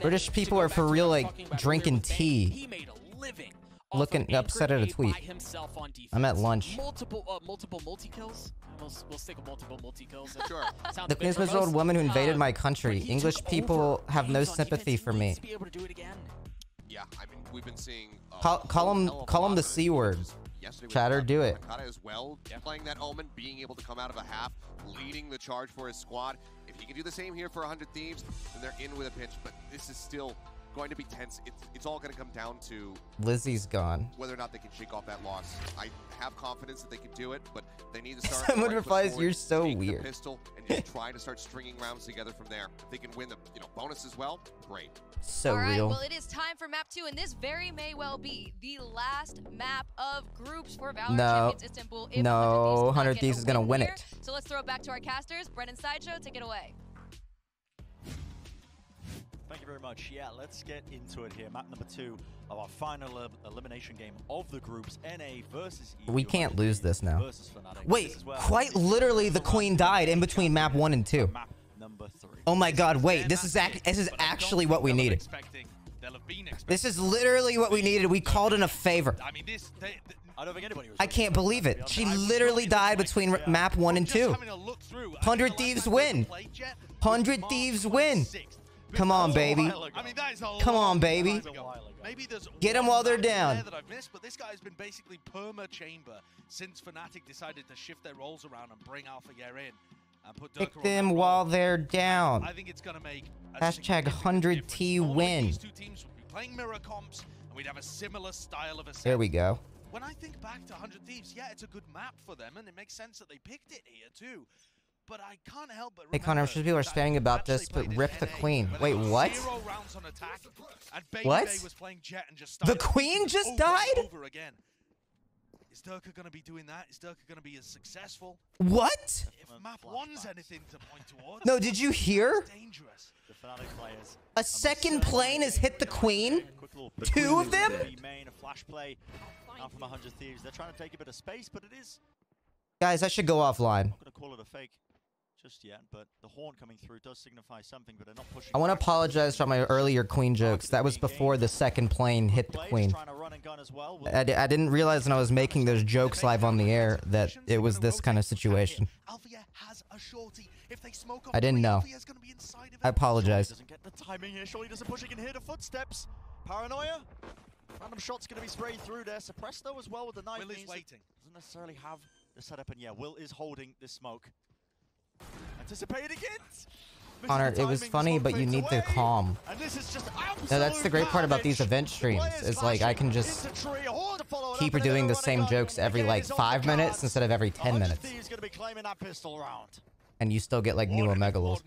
British people are for real, like, drinking tea. Looking upset at a tweet. I'm at lunch. Multiple multi-kills. We'll stick with multiple multi-kills. Sure. The queen's most old woman who invaded my country. English people have no sympathy for me. Yeah, I mean, we've been seeing... Call him the C word. Chatter, do it. Makata as well, playing that Omen, being able to come out of a half, leading the charge for his squad. If he can do the same here for 100 Thieves, then they're in with a pinch, but this is still going to be tense. It's all going to come down to Lizzie's gone. whether or not they can shake off that loss. I have confidence that they can do it, but they need to start. Someone right foot replies, forward, "You're so take the weird." Pistol and just try to start stringing rounds together from there. If they can win the bonus as well, great. So All right, real. well, it is time for map 2, and this very may well be the last map of groups for Valorant No. Champions Istanbul. If No, 100 100 Thieves is gonna win here. it. So let's throw it back to our casters. Brennan Sideshow, take it away. Thank you very much. Yeah, let's get into it here. Map number 2 of our final elimination game of the groups, NA versus EU. We can't lose this now. versus Fnatic. Wait, This is where quite literally the queen died in between map 1 and 2. map number 3. Oh my god, wait, this is actually what we needed. This is literally what we needed. We called in a favor. I mean, I don't think anybody was I can't believe it. She literally died between map 1 and 2. 100 Thieves win. 100 Thieves win. Come on, baby. Come on, baby. Get them while they're down. That I've missed, but this guy's been basically perma chamber since Fnatic decided to shift their roles around and bring Alpha Gear in and put Pick Durka on them that while role. they're down. I think it's going to make a Hashtag significant 100T difference. All of win. These two teams would be playing mirror comps, and we'd have a similar style of ascent. There we go. When I think back to 100 Thieves, yeah, it's a good map for them, and it makes sense that they picked it here too. But I can't help but Hey Connor, I'm sure people are spamming about this, but rip the queen. Wait, what? What? The queen just died? Over again. Is Durka going to be doing that? Is Durka going to be as successful? What? If map 1's anything to point towards, No, did you hear? it's dangerous. The Fnatic players. A second plane has hit the queen? Quick little 2 of them? main, a flash play out from 100 Thieves. They're trying to take a bit of space, but it is Guys, I should go offline. not going to call it a fake. just yet, but the horn coming through does signify something, but they're not pushing. I want to apologize for my earlier queen jokes. That was before the second plane hit the queen. I didn't realize when I was making those jokes live on the air that it was this kind of situation. I didn't know. I apologize. Doesn't get the timing here. Surely doesn't push. He can hear the footsteps. Paranoia. Random shots going to be sprayed through there. Suppressed though as well with the knife. Will is waiting. Doesn't necessarily have the setup, and yeah, Will is holding this smoke. Anticipating it. Connor, it was funny, but you need to calm. No, that's the great part about these event streams, is like I can just keep doing the same jokes every like 5 minutes instead of every 10 minutes. And you still get like new Omega lulls.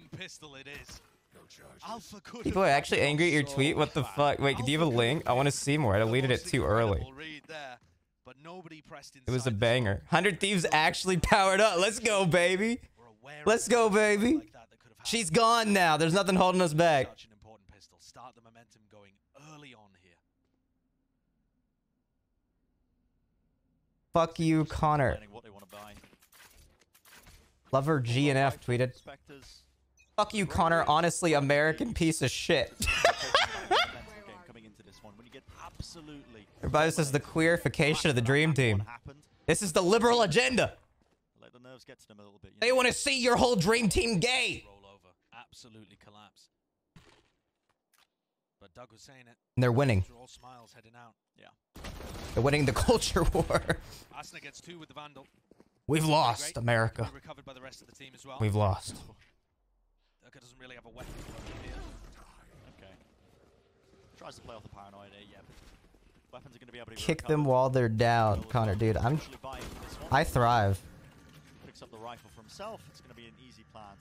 People are actually angry at your tweet? What the fuck? Wait, do you have a link? I want to see more. I deleted it too early. It was a banger. 100 Thieves actually powered up. Let's go, baby. Let's go, baby. She's gone now. There's nothing holding us back. Such an important pistol. Start the momentum going early on here. Fuck you, Connor. Lover GNF tweeted. Fuck you, Connor. Honestly, American piece of shit. Everybody says the queerification of the dream team. This is the liberal agenda. They want to see your whole dream team gay. Absolutely collapse. But Doug was saying it. And they're winning. All smiles heading out. Yeah. They're winning the culture war. Asna gets 2 with the Vandal. We've lost, America. Recovered by the rest of the team as well. We've lost. Durka doesn't really have a weapon here. Okay. Tries to play off the paranoia there, yeah. Weapons are going to be able to kick them while they're down, Connor, dude. I thrive. Picks up the rifle for himself. It's going to be an easy plant.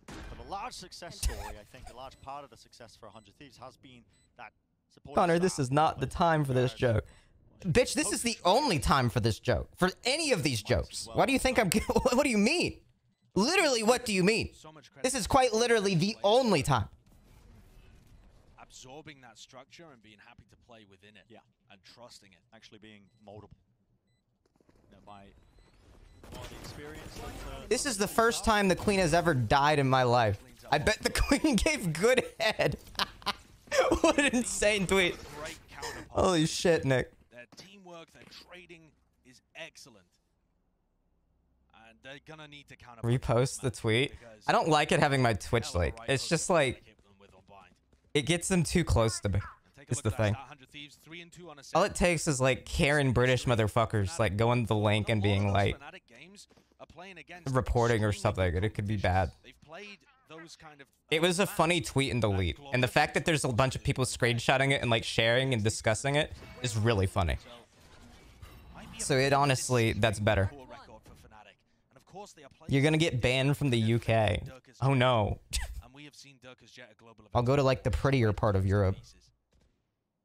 But a large success story, I think, a large part of the success for 100 Thieves has been that support. Connor, this is not the time for this joke. Bitch, this is the only time for this joke. For any of these jokes. Why do you think I'm... What do you mean? Literally, what do you mean? This is quite literally the only time. Absorbing that structure and being happy to play within it. Yeah. And trusting it. Actually being moldable. You know, by the experience. This is the first time the queen has ever died in my life. I bet the queen gave good head. What an insane tweet. Holy shit, Nick. Their teamwork, their trading is excellent. And they're gonna need to counter Repost the tweet. I don't like it having my Twitch link. It's just like it gets them too close to me. It's the thing. All it takes is like Karen British motherfuckers like going to the link and being like reporting or something, and it could be bad. It was a funny tweet and delete, and the fact that there's a bunch of people screenshotting it and like sharing and discussing it is really funny. So it honestly, that's better. You're gonna get banned from the UK. Oh no. I'll go to like the prettier part of Europe.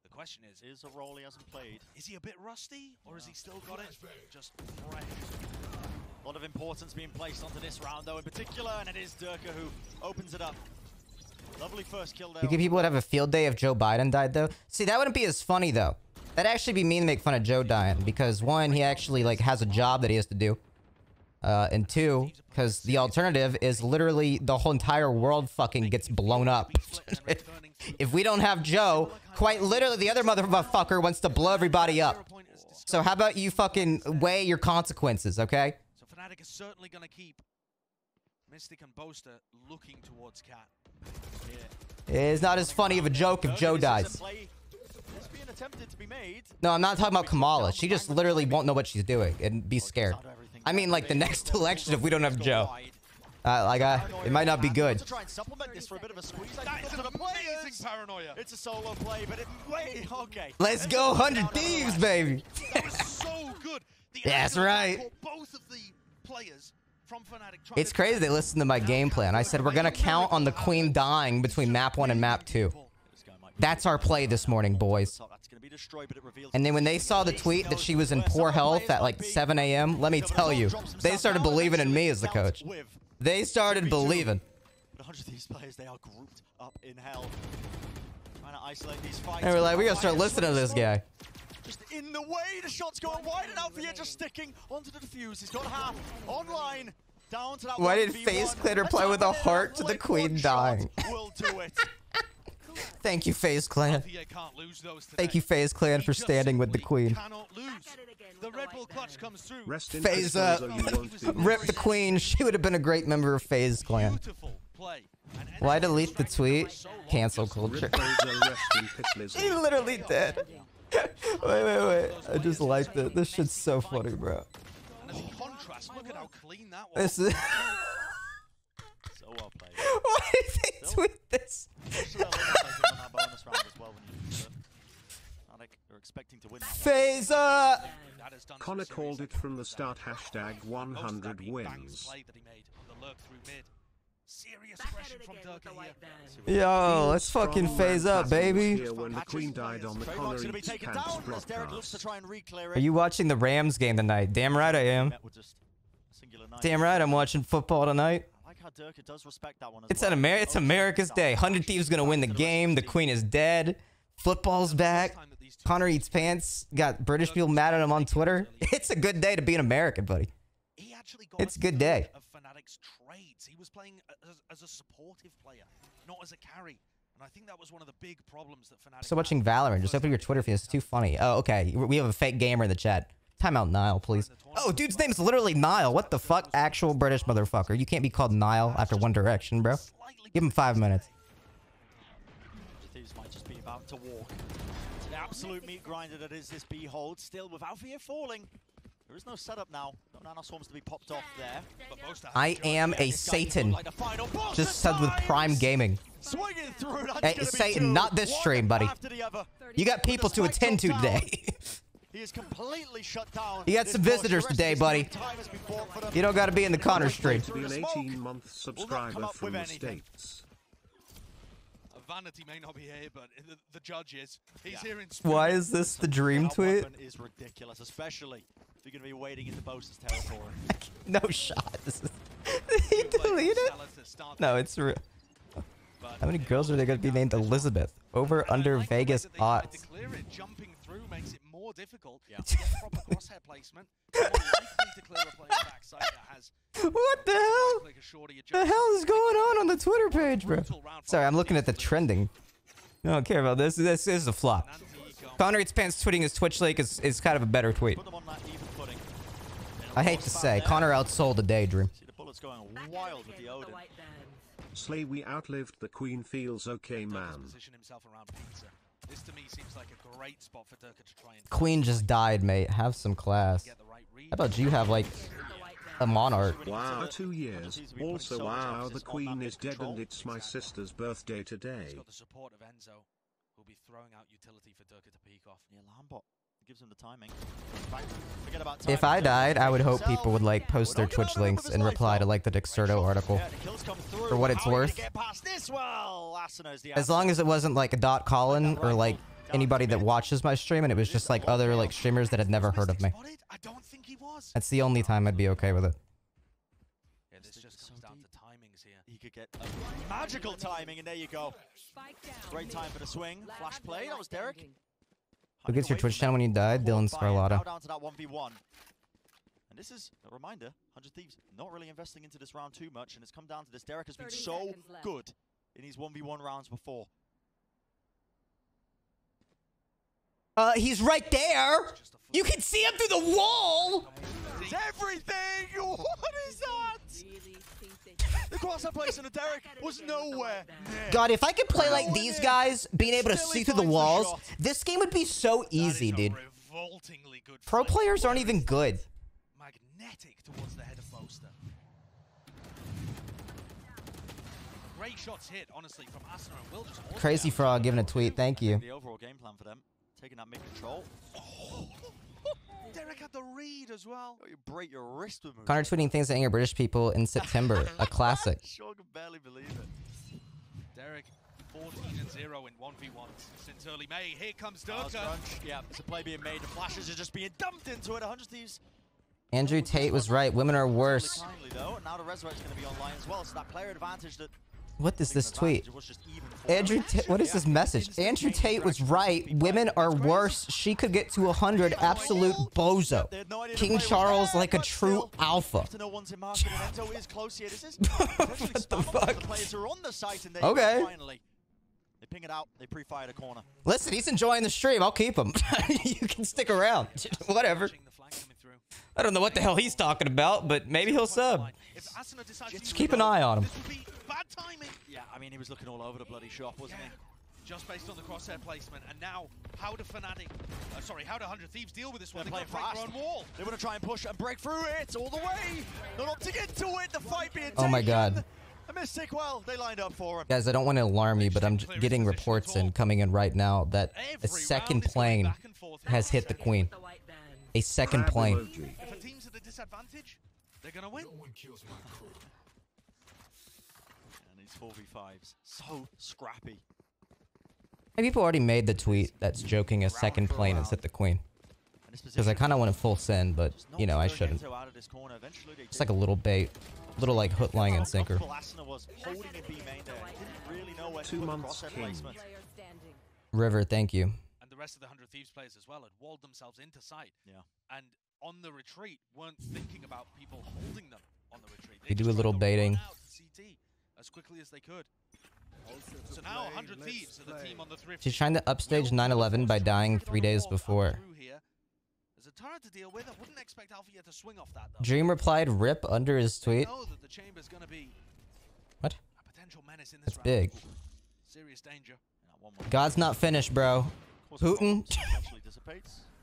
The question is a role he hasn't played. Is he a bit rusty, or has he still got it? Just fresh. A lot of importance being placed onto this round, though, in particular, and it is Durka who opens it up. Lovely first kill there. You think people would have a field day if Joe Biden died, though? See, that wouldn't be as funny, though. That'd actually be mean to make fun of Joe dying, because one, he actually like has a job that he has to do. And two, because the alternative is literally the whole entire world fucking gets blown up. If we don't have Joe, quite literally the other motherfucker wants to blow everybody up. So how about you fucking weigh your consequences, okay? So Fnatic is certainly going to keep Mystic and Boaster looking towards Cat. It's not as funny of a joke if Joe dies. No, I'm not talking about Kamala. She just literally won't know what she's doing and be scared. I mean, like, the next election if we don't have Joe. It might not be good. Try and supplement this for a bit of a squeeze. Amazing paranoia. It's a solo play, but okay. Let's go, 100 Thieves, baby. That was so good. Yeah, that's right. Both of the players from Fnatic. It's crazy they listened to my game plan. I said we're gonna count on the queen dying between map 1 and map 2. That's our play this morning, boys. And then when they saw the tweet that she was in poor health at like 7 a.m., let me tell you, they started believing in me as the coach. They started believing. But 100 of these players, they are grouped up in hell. Trying to isolate these fights. And we're like, we gotta start listening to this guy. Just in the way, the shot's going wide and out for you, just sticking onto the defuse. He's got half online. Down to that Why did 1v1. FaZe Clan reply Let's with a have heart to the lick queen one shot. dying? We'll do it. Thank you, FaZe Clan. can't lose those today. Thank you, FaZe Clan, for standing with the queen. Cannot lose. The Red Bull clutch comes through. Rest in FaZe, peace, Lozo, you won't be rip the queen. She would have been a great member of FaZe Clan. Beautiful play. And Why delete the tweet? Cancel culture. Rip Lozo, rest in peace, He Lizzo. literally did. Wait. I just liked it. This shit's so funny, bro. And as a contrast, look at how clean that was. This is... So well played. Why did they tweet this? FaZe Connor called it from the start. Hashtag 100 wins. Serious aggression from Durka here. Yo, let's fucking FaZe up, baby. Here when the queen died on the ConnorEatsPants broadcast. Are you watching the Rams game tonight? Damn right I am. Damn right I'm watching football tonight. It's it's America's day. 100 Thieves gonna win the game. The queen is dead. Football's back. Connor Eats Pants got British people mad at him on Twitter. It's a good day to be an American, buddy. It's a good day. Of Fnatic's trades. He was playing as a supportive player, not as a carry. And I think that was one of the big problems that Fnatic So watching Valorant. Just open your Twitter feed. It's too funny. Oh, okay. We have a fake gamer in the chat. Time out, Nile, please. Oh, dude's name's literally Nile. What the fuck? Actual British motherfucker. You can't be called Nile after One Direction, bro. Give him 5 minutes. Thieves might just be about to walk to the absolute meat grinder that is this B hold. Still without fear falling. There is no setup now. No nanoswarms to be popped off there. I am a Satan. Just said with Prime Gaming. Swinging through. Hey, Satan, not this stream, buddy. You got people to attend to today. He is completely shut down. You got some visitors today, buddy. You don't got to be in the Connor stream. To be an 18-month subscriber from the States. Vanity may not be here, but the judge is. He's here in Why is this the dream tweet? That is ridiculous, especially if you're going to be waiting in the Bosa's territory. No shot. This is... He deleted it? No, it's real. How many girls are they going to be named Elizabeth? Over, under, Vegas, odds. Jumping through makes it more difficult to get proper crosshair placement. More likely to clear a player's backside that has What the hell? The hell is going on the Twitter page, bro? Sorry, I'm looking at the trending. I don't care about this. This is a flop. ConnorEatsPants tweeting his Twitch link is kind of a better tweet. I hate to say, Connor outsold a daydream. See the bullets going wild with the Odin. Slay, we outlived the queen. Feels okay, man. This to me seems like a great spot for Durka to try and Queen just died, mate. Have some class. How about you have like a monarch? Wow, 2 years. Also, wow, the queen is dead and it's my sister's birthday today. He's got the support of Enzo, who'll be throwing out utility for Durka to peek off. Yeah, Lambot gives him the timing. Forget about timing. If I died, I would hope people would like post their Twitch links and reply to like the Dexerto article. For what it's worth. As long as it wasn't like a .Colin or like anybody that watches my stream and it was just like other like streamers that had never heard of me. I don't think he was. That's the only time I'd be okay with it. Yeah, this just comes down to timings here. He could get magical timing, and there you go. Great time for the swing. Flash play. That was Derek. Who gets your Twitch channel when you died? Dylan Scarlata. Now down to that 1v1. And this is a reminder, 100 Thieves not really investing into this round too much, and it's come down to this. Derek has been so good in these 1v1 rounds before. He's right there. You can see him through the wall. It's everything. What is that? The cross-up place in the Derek was nowhere. God, if I could play like these guys, being able to see through the walls, this game would be so easy, dude. Pro players aren't even good. Magnetic towards the head of Boaster. Great shots hit, honestly, from Asner and Will. Crazy Frog giving a tweet. Thank you. The overall game plan for them, taking that mid-control. Derek had the read as well. You break your wrist with Connor tweeting things that anger British people in September. A classic. Sure can barely believe it. Derek 14-0 in 1v1s since early May. Here comes Durka. Yeah, it's a play being made. The flashes are just being dumped into it. 100 Thieves. Andrew Tate was right. Women are worse. Kindly, though. Now the Resurrect's going to be online as well. So that player advantage that What is this tweet? Andrew, what is this message? Andrew Tate was right. Women are worse. She could get to 100. Absolute bozo. King Charles like a true alpha. What the fuck? Okay. They ping it out. They pre-fired a corner. Listen, he's enjoying the stream. I'll keep him. You can stick around. Whatever. I don't know what the hell he's talking about, but maybe he'll sub. Just keep an eye on him. Bad timing. Yeah, I mean, he was looking all over the bloody shop, wasn't he? Just based on the crosshair placement, and now how do Fnatic, how do 100 Thieves deal with this one? They're They playing got fast. their own wall. They want to try and push and break through it all the way. They're opting into it. The fight being taken. Oh my god. A Mystic, well, they lined up for him. Guys, I don't want to alarm you, but I'm getting reports in coming in right now that a second plane has hit the Queen. A second plane. If a team's at a disadvantage, they're gonna win. And these 4v5s, so scrappy. Hey, people already made the tweet that's joking a second plane has hit the Queen. Because I kind of want a full send, but, you know, I shouldn't. It's like a little bait. Little, like, hook, line, and sinker. 2 months king. River, thank you. And the rest of the 100 Thieves players as well had walled themselves into sight. Yeah. And on the retreat, weren't thinking about people holding them on the retreat. We do a little baiting. As quickly as they could. So now 100 Thieves are the team on the thrift. She's trying to upstage 9/11 by dying 3 days before. There's a turret to deal with. I wouldn't expect Althea to swing off that though. Dream replied rip under his tweet. Know that the chamber's gonna be what? A potential menace in this That's big. Serious danger. God's not finished, bro. Putin.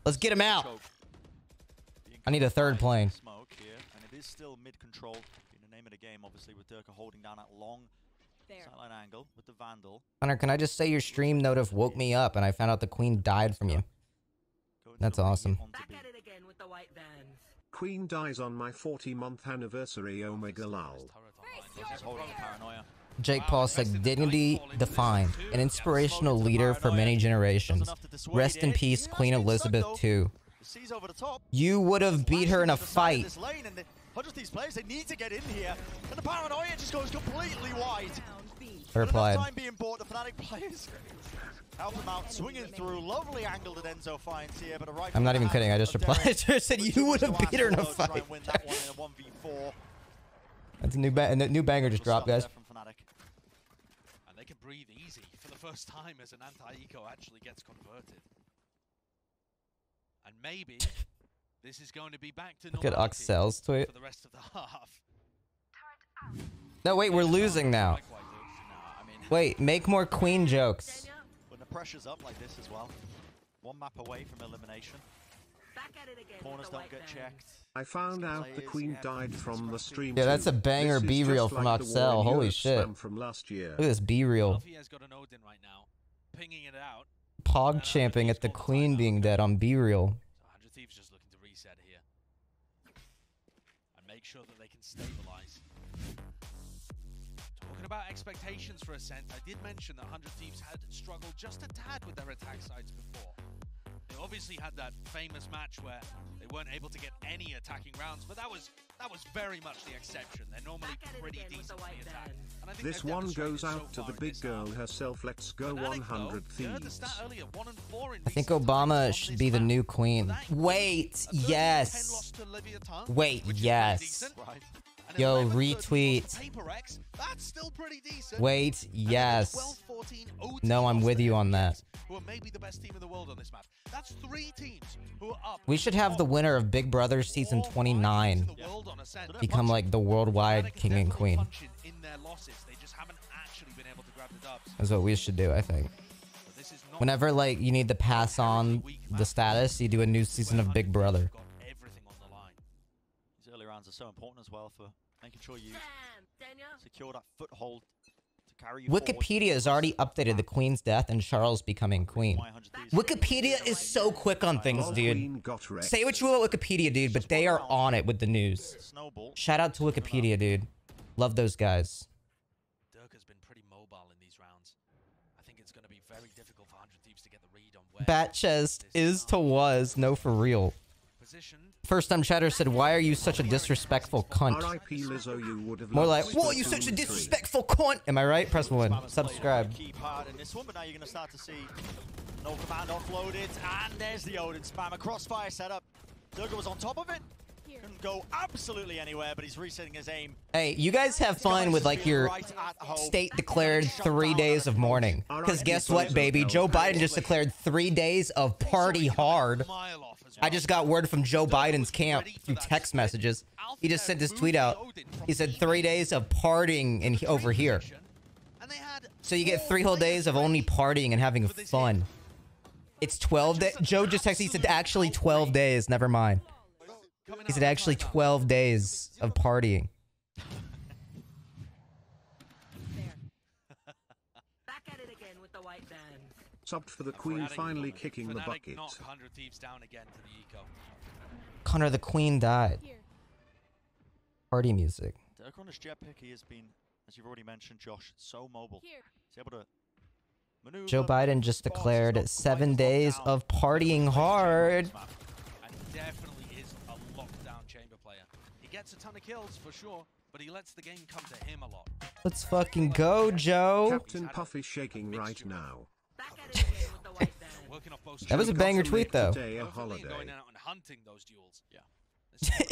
Let's get him out. I need a third plane. Smoke here, and it is still mid-control. Being the name of the game, obviously, with Durka holding down that long sideline angle with the Vandal. Connor, can I just say your stream notif woke me up and I found out the Queen died from you. That's awesome. Back at it again with the white vans. Queen dies on my 40-month anniversary. Omega lol. Jake Paul said, dignity defined, an inspirational leader for many generations. Rest in peace, Queen Elizabeth II. You would have beat her in a fight. 100 Thieves players, they need to get in here, and the paranoia just goes completely wide. I replied. Time being bought, the Fnatic players help him out, swinging through. Lovely angle that Enzo finds here, but a right. I'm not even kidding. I just replied to her, said you would have beat her in a fight. That's a new banger just dropped, guys. And they can breathe easy for the first time as an anti-eco actually gets converted. And maybe this is going to be back to Look at Oxcel's tweet. for the rest of the half. No, wait, we're losing now. Wait, make more Queen jokes. When the pressure's up like this as well, one map away from elimination. Corners don't get checked. I found out the Queen died from the stream. Yeah, that's a banger B-reel from Oxcel. Holy shit. From last year. Look at this B-reel. Pog champing at the Queen being dead on B-reel. 100 Thieves just looking to reset here. And make sure that they can stabilize. Talking about expectations for Ascent, I did mention that 100 Thieves had struggled just a tad with their attack sides before. They obviously had that famous match where they weren't able to get any attacking rounds, but that was very much the exception. They're normally pretty decent in the attack. And I think this one goes out to the big girl herself. Let's go 100 Thieves. I think Obama should be the new Queen. Wait, yes. Wait, yes. Yo, retweet. Wait, yes. No, I'm with you on that. Who are maybe the best team in the world on this map. That's 3 teams who are up. We should have the winner of Big Brother season 29 become like the worldwide king and queen. That's what we should do, I think. Whenever like you need to pass on the status, you do a new season of Big Brother. These early rounds are so important as well for making sure you secure that foothold. Wikipedia has already updated the Queen's death and Charles becoming queen. Wikipedia is so quick on things, dude. Say what you will about Wikipedia, dude, but they are on it with the news. Shout out to Wikipedia, dude. Love those guys. Durka's been pretty mobile in these rounds. I think it's going to be very difficult for 100 Thieves to get the read on where Bat chest is to was, no for real. Positioned First time chatter said, why are you such a disrespectful cunt? R.I.P. Lizzo, you would have More like, loved whoa, you such a disrespectful cunt. Am I right? Press 1. Subscribe. Keep hard in this one, but now you're going to start to see no command offloaded, and there's the Odin spam. A crossfire setup. Durga was on top of it. Couldn't go absolutely anywhere, but he's resetting his aim. Hey, you guys have fun with like your state declared 3 days of mourning. Because guess what, baby? Joe Biden just declared 3 days of party hard. I just got word from Joe Biden's camp through text messages. He just sent this tweet out. He said 3 days of partying over here. So you get 3 whole days of only partying and having fun. It's 12 days. Joe just texted. He said actually 12 days. Never mind. He said actually 12 days of partying. Back at it again with the white van. Subbed for the Queen finally kicking the bucket. Connor, the Queen died. Party music. Dirk on his jet pick, he has been, as you've already mentioned, Josh, so mobile. He's able to maneuver. Joe Biden just declared 7 days of partying hard. And definitely is a lockdown chamber player. He gets a ton of kills for sure, but he lets the game come to him a lot. Let's fucking go, Joe. Captain Puff is shaking right now. Back at it again with the white van. That was a banger tweet, though. Today a holiday. Going out and hunting those duels. Yeah.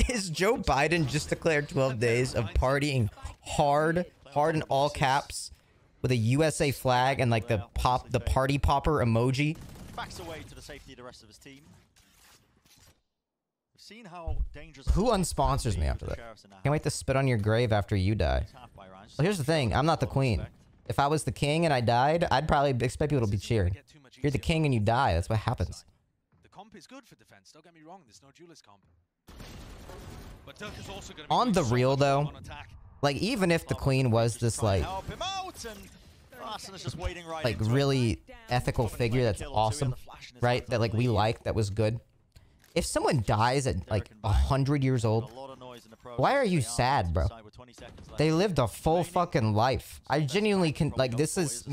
Is Joe Biden just declared 12 days of partying hard in all caps, with a USA flag and like the party popper emoji? Backs away to the safety of the rest of his team. We've seen how dangerous. Who unsponsors me after that? Can't wait to spit on your grave after you die. Well, here's the thing. I'm not the queen. If I was the king and I died, I'd probably expect people to be cheering. You're the king and you die. That's what happens. The comp is good for defense. Don't get me wrong. There's no duelist comp. But Dirk is also going to On the real though, like even if the queen was this like really ethical figure that's awesome, right? That like we like, that was good. If someone dies at like 100 years old, why are you sad, bro? They lived a full fucking life. I genuinely can, like, this is...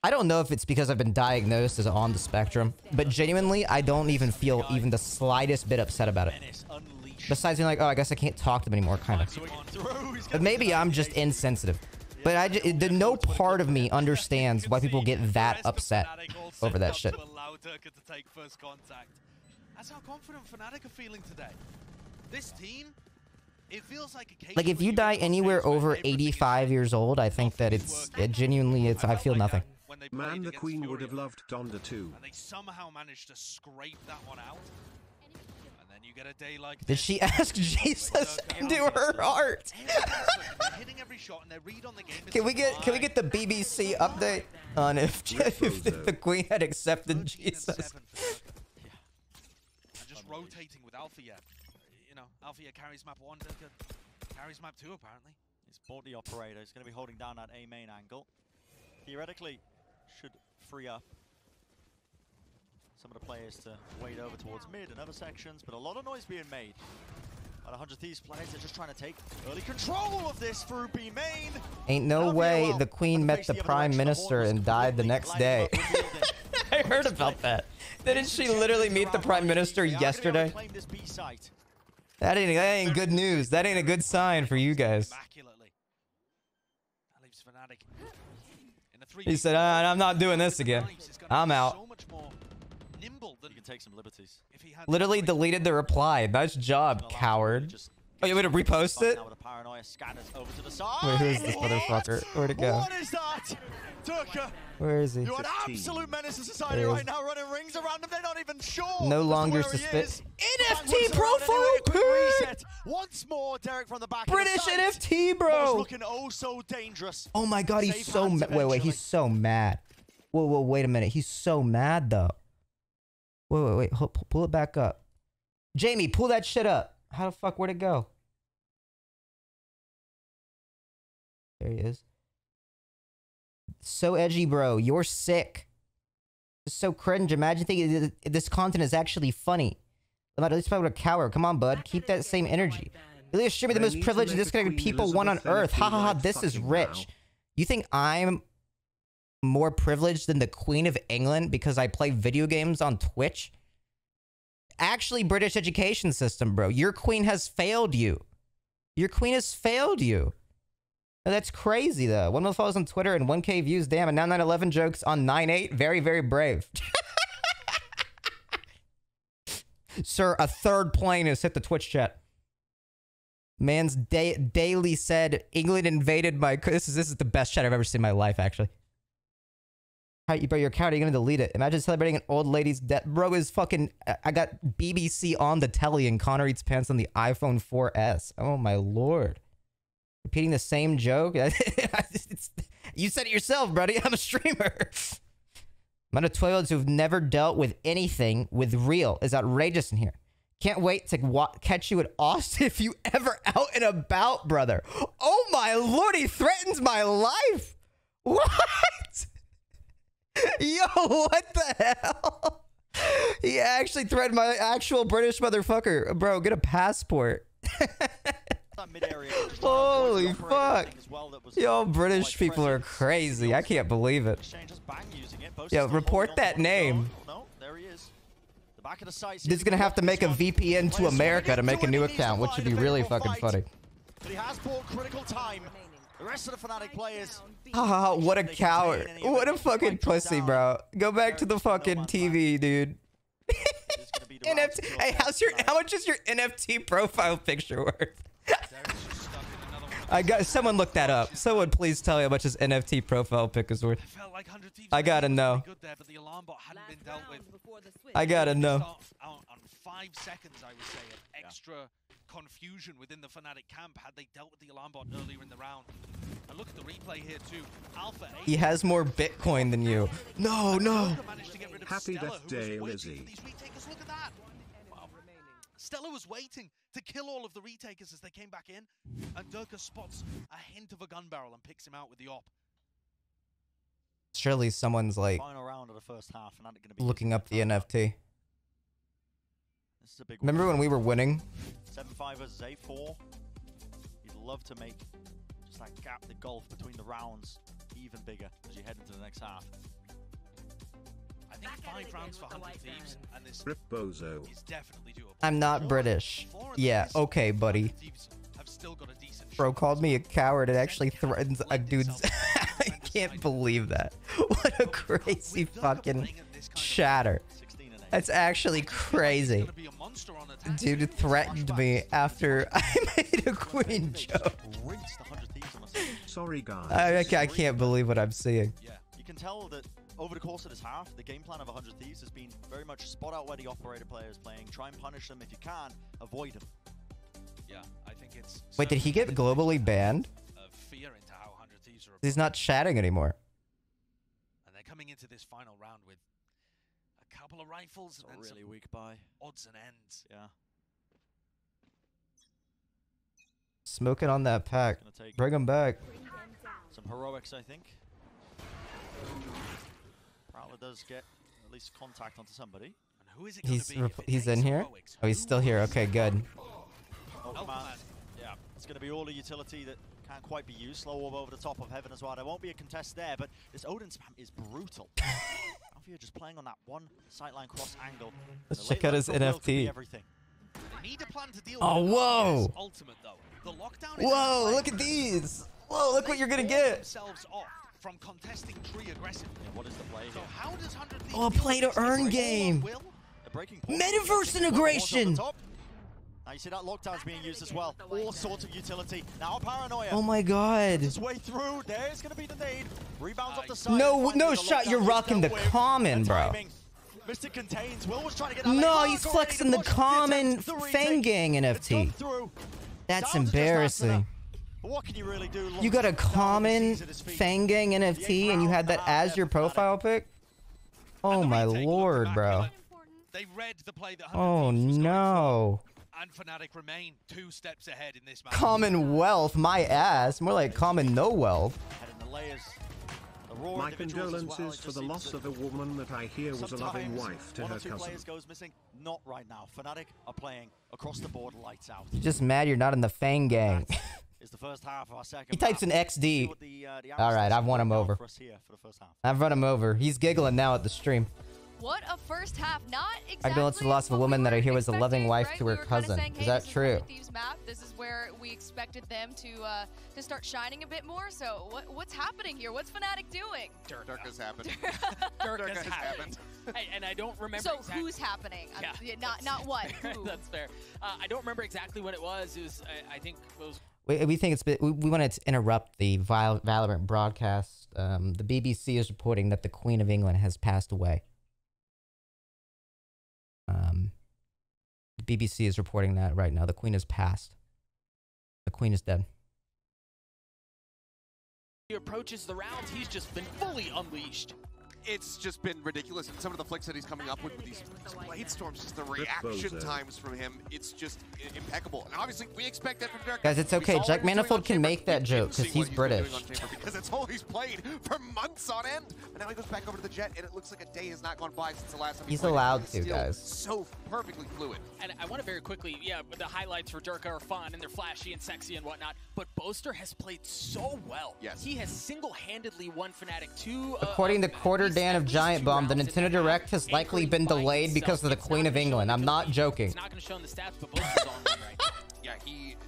I don't know if it's because I've been diagnosed as on the spectrum, but genuinely, I don't even feel even the slightest bit upset about it. Besides being like, oh, I guess I can't talk to them anymore, kind of. But maybe I'm just insensitive. But no part of me understands why people get that upset over that shit. That's how confident Fnatic are feeling today. This team, it feels like a case like if you die anywhere over 85 years old, I think that I feel nothing. Man, the Queen would have loved Donda too. And they somehow managed to scrape that one out. And then you get a day like Did she ask Jesus into her heart? hitting every shot and their read on the game. Can we get the BBC update on if the Queen had accepted Jesus? Just rotating with Althea. You know, Althea carries map 1, carries map 2 apparently. He's bought the operator. He's going to be holding down that A main angle. Theoretically, should free up some of the players to wade over towards mid and other sections, but a lot of noise being made. About 100 Thieves players are just trying to take early control of this through B main. Ain't no way the Queen met the Prime Minister and died the next day. I heard about that. Didn't she literally meet the Prime Minister yesterday? That ain't good news. That ain't a good sign for you guys. He said, I'm not doing this again. I'm out. You can take some liberties. Literally deleted the reply. Nice job, coward. Oh, you want me to repost it? Wait, who is this motherfucker? Where'd it go? What is that? Turka. Where is he? You're an absolute menace to society right now, running rings around them. They're not even sure. No longer suspicious. NFT profile pic. Once more, Derek from the back. British NFT, bro. Looking oh so dangerous. Oh my god, he's so mad. Wait, he's so mad. Whoa, wait a minute. He's so mad though. Wait. Pull it back up. Jamie, pull that shit up. How the fuck, where'd it go? There he is. So edgy, bro. You're sick. It's so cringe. Imagine thinking this content is actually funny. At least about a coward. Come on, bud. Keep that same energy. Ilya should be the most privileged and disconnected people one on earth. Ha ha ha. This is rich. You think I'm more privileged than the Queen of England because I play video games on Twitch? actually British education system, bro. Your queen has failed you. Your queen has failed you. Now, that's crazy, though. 1 million followers on Twitter and 1K views. Damn, and now 9/11 jokes on 9/8. Very, very brave. Sir, a third plane has hit the Twitch chat. Man's daily said, England invaded my... This is the best chat I've ever seen in my life, actually. Bro, your account, are you going to delete it? Imagine celebrating an old lady's death. Bro, is fucking... I got BBC on the telly and Connor Eats Pants on the iPhone 4S. Oh, my lord. Repeating the same joke? You said it yourself, buddy. I'm a streamer. Amount of 12-year-olds who've never dealt with anything with real is outrageous in here. Can't wait to catch you at Austin if you ever out and about, brother. Oh, my lord. He threatens my life. What? Yo, what the hell? He actually threatened my actual British motherfucker. Bro, get a passport. Holy fuck. Yo, British people are crazy. I can't believe it. Yo, report that name. This is gonna have to make a VPN to America to make a new account, which would be really fucking funny. But he has bought critical time. The rest of the Fnatic players. Haha, what a coward. What a fucking pussy, bro. Go back to the fucking TV, dude. NFT. Hey, how much is your NFT profile picture worth? Someone look that up. Someone please tell me how much his NFT profile pic is worth. I gotta know. I gotta know. On 5 seconds, I would say, of extra confusion within the Fnatic camp had they dealt with the alarm bot earlier in the round. And look at the replay here too. Alpha He has more Bitcoin than you. No, no. Happy birthday, Lizzie. Look at that. Wow. Stella was waiting to kill all of the retakers as they came back in, and Durka spots a hint of a gun barrel and picks him out with the op. Surely someone's like Final round of the first half, Fnatic gonna be looking up the NFT. This is a big Remember when we were winning? 7-5 versus 8-4. You'd love to make just that gap, the gulf between the rounds, even bigger as you head into the next half. I think 5 rounds for 100 Thieves, and this Rip Bozo. is definitely doable. I'm not British. Yeah, okay, buddy. Bro called me a coward and actually threatens a dude's... I can't believe that. What a crazy fucking chatter. That's actually crazy. Dude threatened me after I made a queen joke. Sorry, guys. I can't believe what I'm seeing. Yeah, you can tell that over the course of this half, the game plan of 100 Thieves has been very much spot out where the operator player is playing, try and punish them if you can, avoid them. Yeah, I think it's... Wait, did he get globally banned? Fear into how 100 Thieves are... He's not chatting anymore. And they're coming into this final round with a couple of rifles and then really weak buy. Odds and ends. Yeah. Smoking on that pack. Bring him back. Some heroics, I think. Prowler does get at least contact onto somebody. And who is it He's in here? Oh, he's still here. Okay, good. Yeah, it's going to be all the utility that can't quite be used. Slow orb over the top of Heaven as well. There won't be a contest there, but this Odin spam is brutal. Alfia just playing on that one sightline cross angle. Let's check out his NFT. Oh, whoa! Ultimate, though. The lockdown whoa, look at these! Whoa, look what you're gonna get! Themselves off from contesting tree aggressively. Yeah, what is the play so how does 100 Oh, a play to earn game! Metaverse integration! Now you see that lockdown's being used as well. All sorts of utility. Now Paranoia. Oh my god. His way through. There's gonna be the nade. Rebounds off the side. No shot. You're rocking the common, bro. Mystic contains. Will was trying to get that. No, he's flexing the common Fang Gang NFT. That's embarrassing. But what can you really do? You got a common Fang Gang NFT and you had that as your profile pic? Oh my lord, bro. They read the play that oh no. And Fnatic remain 2 steps ahead in this match. Commonwealth, my ass. More like common no wealth. My condolences for the loss of a woman that I hear was a loving wife to her cousin. Players goes missing. Not right now. Fnatic are playing across the board, lights out. You're just mad you're not in the Fang Gang. Is the first half of our second. He types in XD. All right, I've won him over. I've run him over. He's giggling now at the stream. What a first half. Not exactly. I acknowledge the loss of a woman that I hear was a loving wife to her We were kinda cousin. saying, Is hey, that this true? Is Thieves map. This is where we expected them to start shining a bit more. So what's happening here? What's Fnatic doing? Dirk has happened. Dirk has happened. And I don't remember. So exactly. who's happening? Yeah. Not what. Who? That's fair. I don't remember exactly what it was. It was I think it was. We think it's been, we wanted to interrupt the Valorant broadcast. The BBC is reporting that the Queen of England has passed away. The BBC is reporting that right now. The Queen has passed. The Queen is dead. He approaches the rounds. He's just been fully unleashed. It's just been ridiculous, and some of the flicks that he's coming up with these blade storms, just the reaction times from him, it's just impeccable. And obviously, we expect that from Dirk. Guys, it's okay. Jack Manifold can make that joke because he's British. Because it's all he's played for months on end. But now he goes back over to the Jet, and it looks like a day has not gone by since the last time He's played. allowed He's to, still guys. So perfectly fluid. And I want to very quickly, the highlights for Dirk are fun and they're flashy and sexy and whatnot, but Boaster has played so well. Yes. He has single-handedly won Fnatic to... According to Quarter Dan of Giant Bomb, the Nintendo Direct has likely been delayed because of the Queen of England. I'm not joking. It's not going to show in the stats, but Boaster's on one right now. Yeah,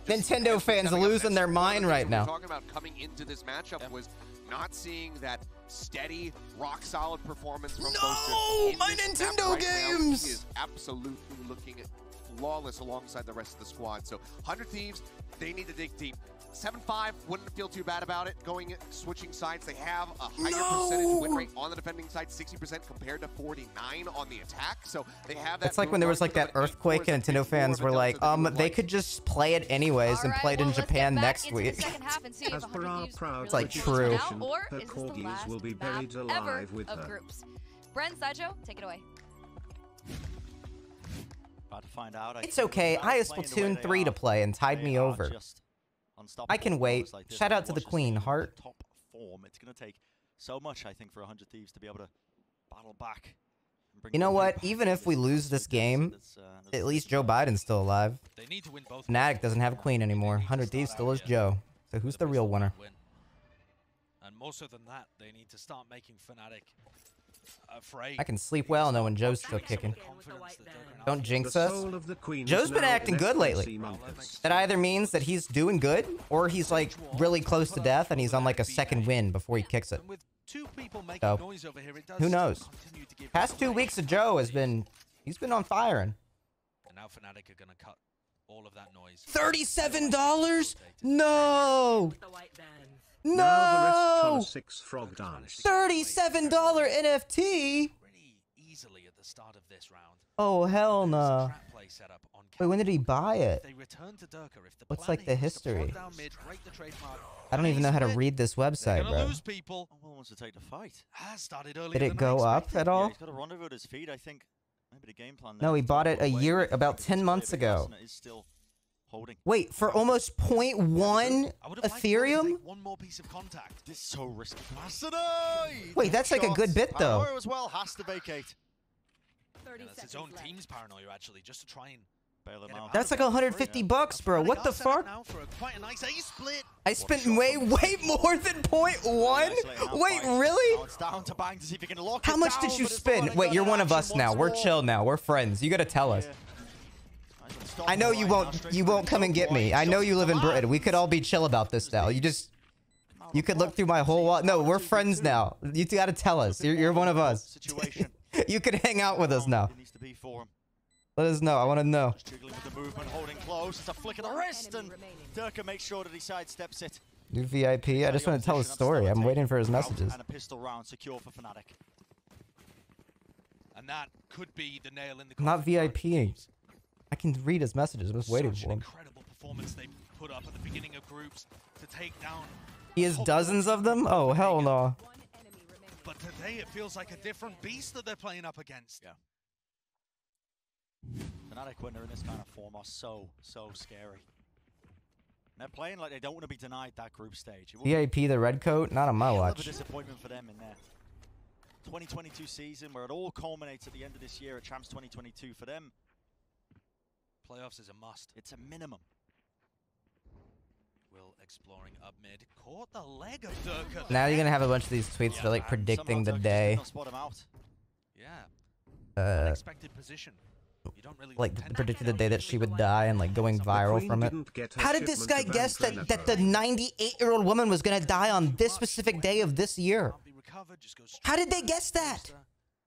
Nintendo fans are losing their mind right now. Talking about coming into this matchup was not seeing that steady, rock-solid performance from Boaster. No, my Nintendo games! He is absolutely looking flawless alongside the rest of the squad. So 100 Thieves, they need to dig deep. 7-5, wouldn't feel too bad about it. Switching sides, they have a higher percentage win rate on the defending side, 60% compared to 49 on the attack. So they have that. It's like when there was like that earthquake and Nintendo fans were like, they could just play it anyways and play it in Japan next week. As per our proud It's like true. Or her is this the corgis last will be map buried ever alive with of her. groups? Bren, Sideshow, take it away. About to find out. It's okay. I have Splatoon 3 to play and tied me over. I can wait. Shout out to the Queen, Heart. Top form. It's going to take so much, I think, for 100 Thieves to be able to battle back. You know what? Even if we lose this game, at least Joe Biden's still alive. They need to win both. Fnatic doesn't have a Queen anymore. 100 Thieves still is Joe. So who's the real winner? And more so than that, they need to start making Fnatic afraid. I can sleep well knowing Joe's still kicking. Don't jinx us. Joe's been acting good lately. That either means that he's doing good, or he's like really close to death and he's on like a second win before he kicks it. So, who knows? Past 2 weeks of Joe he's been on fire. And now Fnatic are going to cut all of that noise. $37? No! Now No! the rest frog dance. $37 NFT? Easily at the start of this round. Oh, hell no. Wait, when did he buy it? What's like the history? I don't even know how to read this website, bro. People. Well, wants to take the fight. Did it go up at all? Yeah, he's got a rendezvous at his feet, I think. Maybe the game plan. No, he bought it about 10 months ago. Wait, for almost 0.1 Ethereum? One more piece of contact. This is so risky. Wait, that's like a good bit though. As well has to vacate. That's his own team's paranoia actually, just to try and bail him out. That's like 150 bucks, bro. What the fuck? I spent way more than 0.1? Wait, really? How much did you spend? Wait, you're one of us now. We're chill now. We're friends. You gotta tell us. I know you won't come and get me. I know you live in Britain. We could all be chill about this now. You could look through my whole wall. No, we're friends now. You gotta tell us. You're one of us. You can hang out with us now. Let us know. I want to know. Jiggling with the movement, holding close. It's a flick of the wrist, and Durka makes sure that he sidesteps it. New VIP. I just want to tell his story. I'm waiting for his messages. And a pistol round secure for Fnatic. And that could be the nail in the I'm not VIPing. I can read his messages. I'm just waiting for him. Incredible performance they put up at the beginning of groups to take down. He has dozens of them? Oh, hell no. But today it feels like a different beast that they're playing up against. Yeah. Fnatic, when they're in this kind of form, are so scary. They're playing like they don't want to be denied that group stage. VIP, the red coat? Not on my watch. A disappointment for them in there. 2022 season, where it all culminates at the end of this year at Champs 2022 for them. Playoffs is a must. It's a minimum. Will exploring up mid. Caught the leg of Durka. Now you're going to have a bunch of these tweets that are like predicting the day. Yeah. unexpected position. You don't really like tend to predicted the get day that she would die and like going viral from it. How did this guy guess that the 98-year-old woman was gonna die on this specific day of this year? How did they guess that?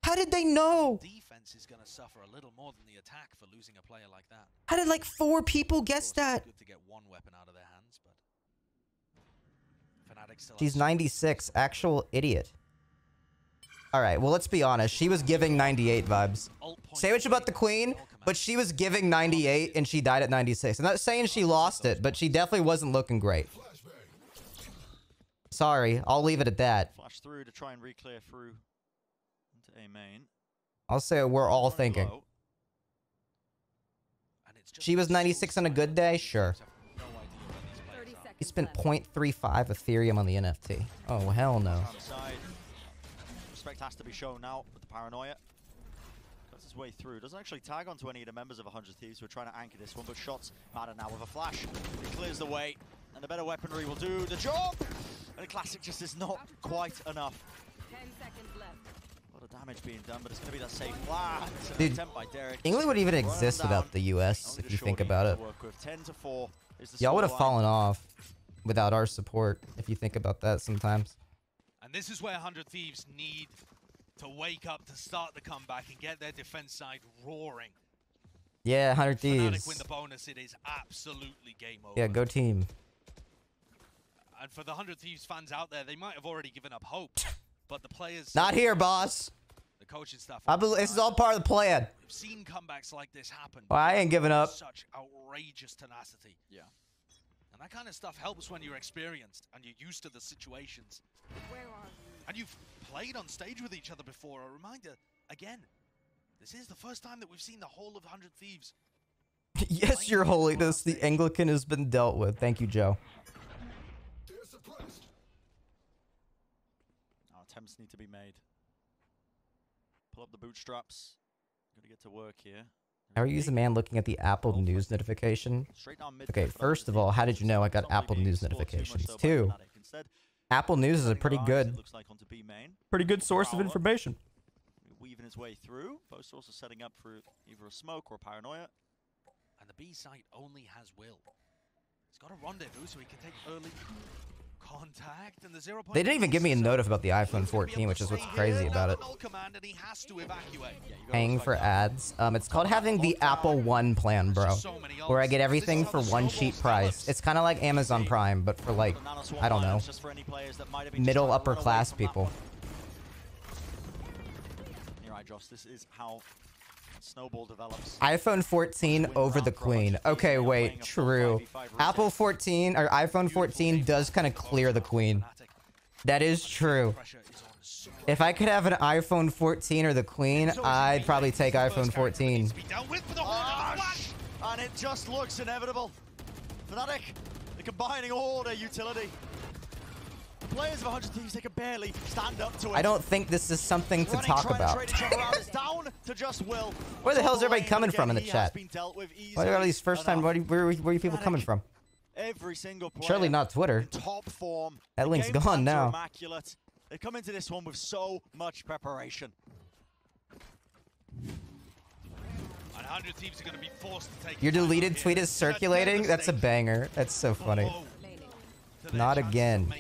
How did they know? Defense is gonna suffer a little more than the attack for losing a player like that. How did like 4 people guess that? Good to get one weapon out of their hands, but Fnatic still She's 96, actual idiot. All right, well, let's be honest. She was giving 98 vibes. Say what you about the queen, but she was giving 98 and she died at 96. I'm not saying she lost it, but she definitely wasn't looking great. Sorry, I'll leave it at that. Flash through to try and re-clear through into A main. I'll say we're all thinking. She was 96 on a good day? Sure. He spent 0.35 Ethereum on the NFT. Oh, hell no. Respect has to be shown now with the paranoia. Cuts his way through. Doesn't actually tag onto any of the members of 100 Thieves who are trying to anchor this one, but shots matter now with a flash. He clears the way, and the better weaponry will do the job. And a classic just is not quite enough. 10 seconds left. A lot of damage being done, but it's going to be that safe flash. Dude, England would even exist without the US, if you think about it. 10 to 4 is the Y'all would have scoreline. fallen off without our support, if you think about that sometimes. And this is where 100 Thieves need to wake up to start the comeback and get their defense side roaring. Yeah, 100 Fnatic Thieves. win the bonus, it is absolutely game over. Yeah, go team. And for the 100 Thieves fans out there, they might have already given up hope, but the players... Not here, boss. The coaching staff... I believe this is all part of the plan. We've seen comebacks like this happen. Well, I ain't giving up. Such outrageous tenacity. Yeah. And that kind of stuff helps when you're experienced and you're used to the situations. Where are you? And you've played on stage with each other before. A reminder, again, this is the first time that we've seen the whole of 100 Thieves. Yes, Your Holiness, the Anglican has been dealt with. Thank you, Joe. Attempts need to be made. Pull up the bootstraps. Gotta get to work here. How are you as a man looking at the Apple News notification? Okay, first of all, how did you know I got Apple News notifications? 2, Apple News is a pretty good source of information. Weaving his way through. Both also setting up for either a smoke or a paranoia. And the B site only has Will. He's got a rendezvous so he can take early contact. And the 0. They didn't even give me a notice about the iPhone 14, which is what's crazy about it. Paying for ads. It's called having the Apple One plan, bro. Where I get everything for one cheap price. It's kind of like Amazon Prime, but for like, I don't know, middle upper class people. You're right, Josh. This is how snowball develops. iPhone 14 over the Queen. Okay, wait, true. Apple 14 or iPhone 14 does kind of clear the Queen. That is true. If I could have an iPhone 14 or the Queen, I'd probably take iPhone 14. And it just looks inevitable. Fnatic, they're combining all their utility. The players of 100 Thieves, they can barely stand up to it. I don't think this is something to talk about. Where the hell is everybody coming from in the chat? Why are these first time? Where are you people coming from? Every single player Surely not Twitter. Top form. That link's gone now. Immaculate. They come into this one with so much preparation. 100 Thieves are going to be forced to take. Your deleted tweet is circulating? That's a banger. That's so funny. Not again.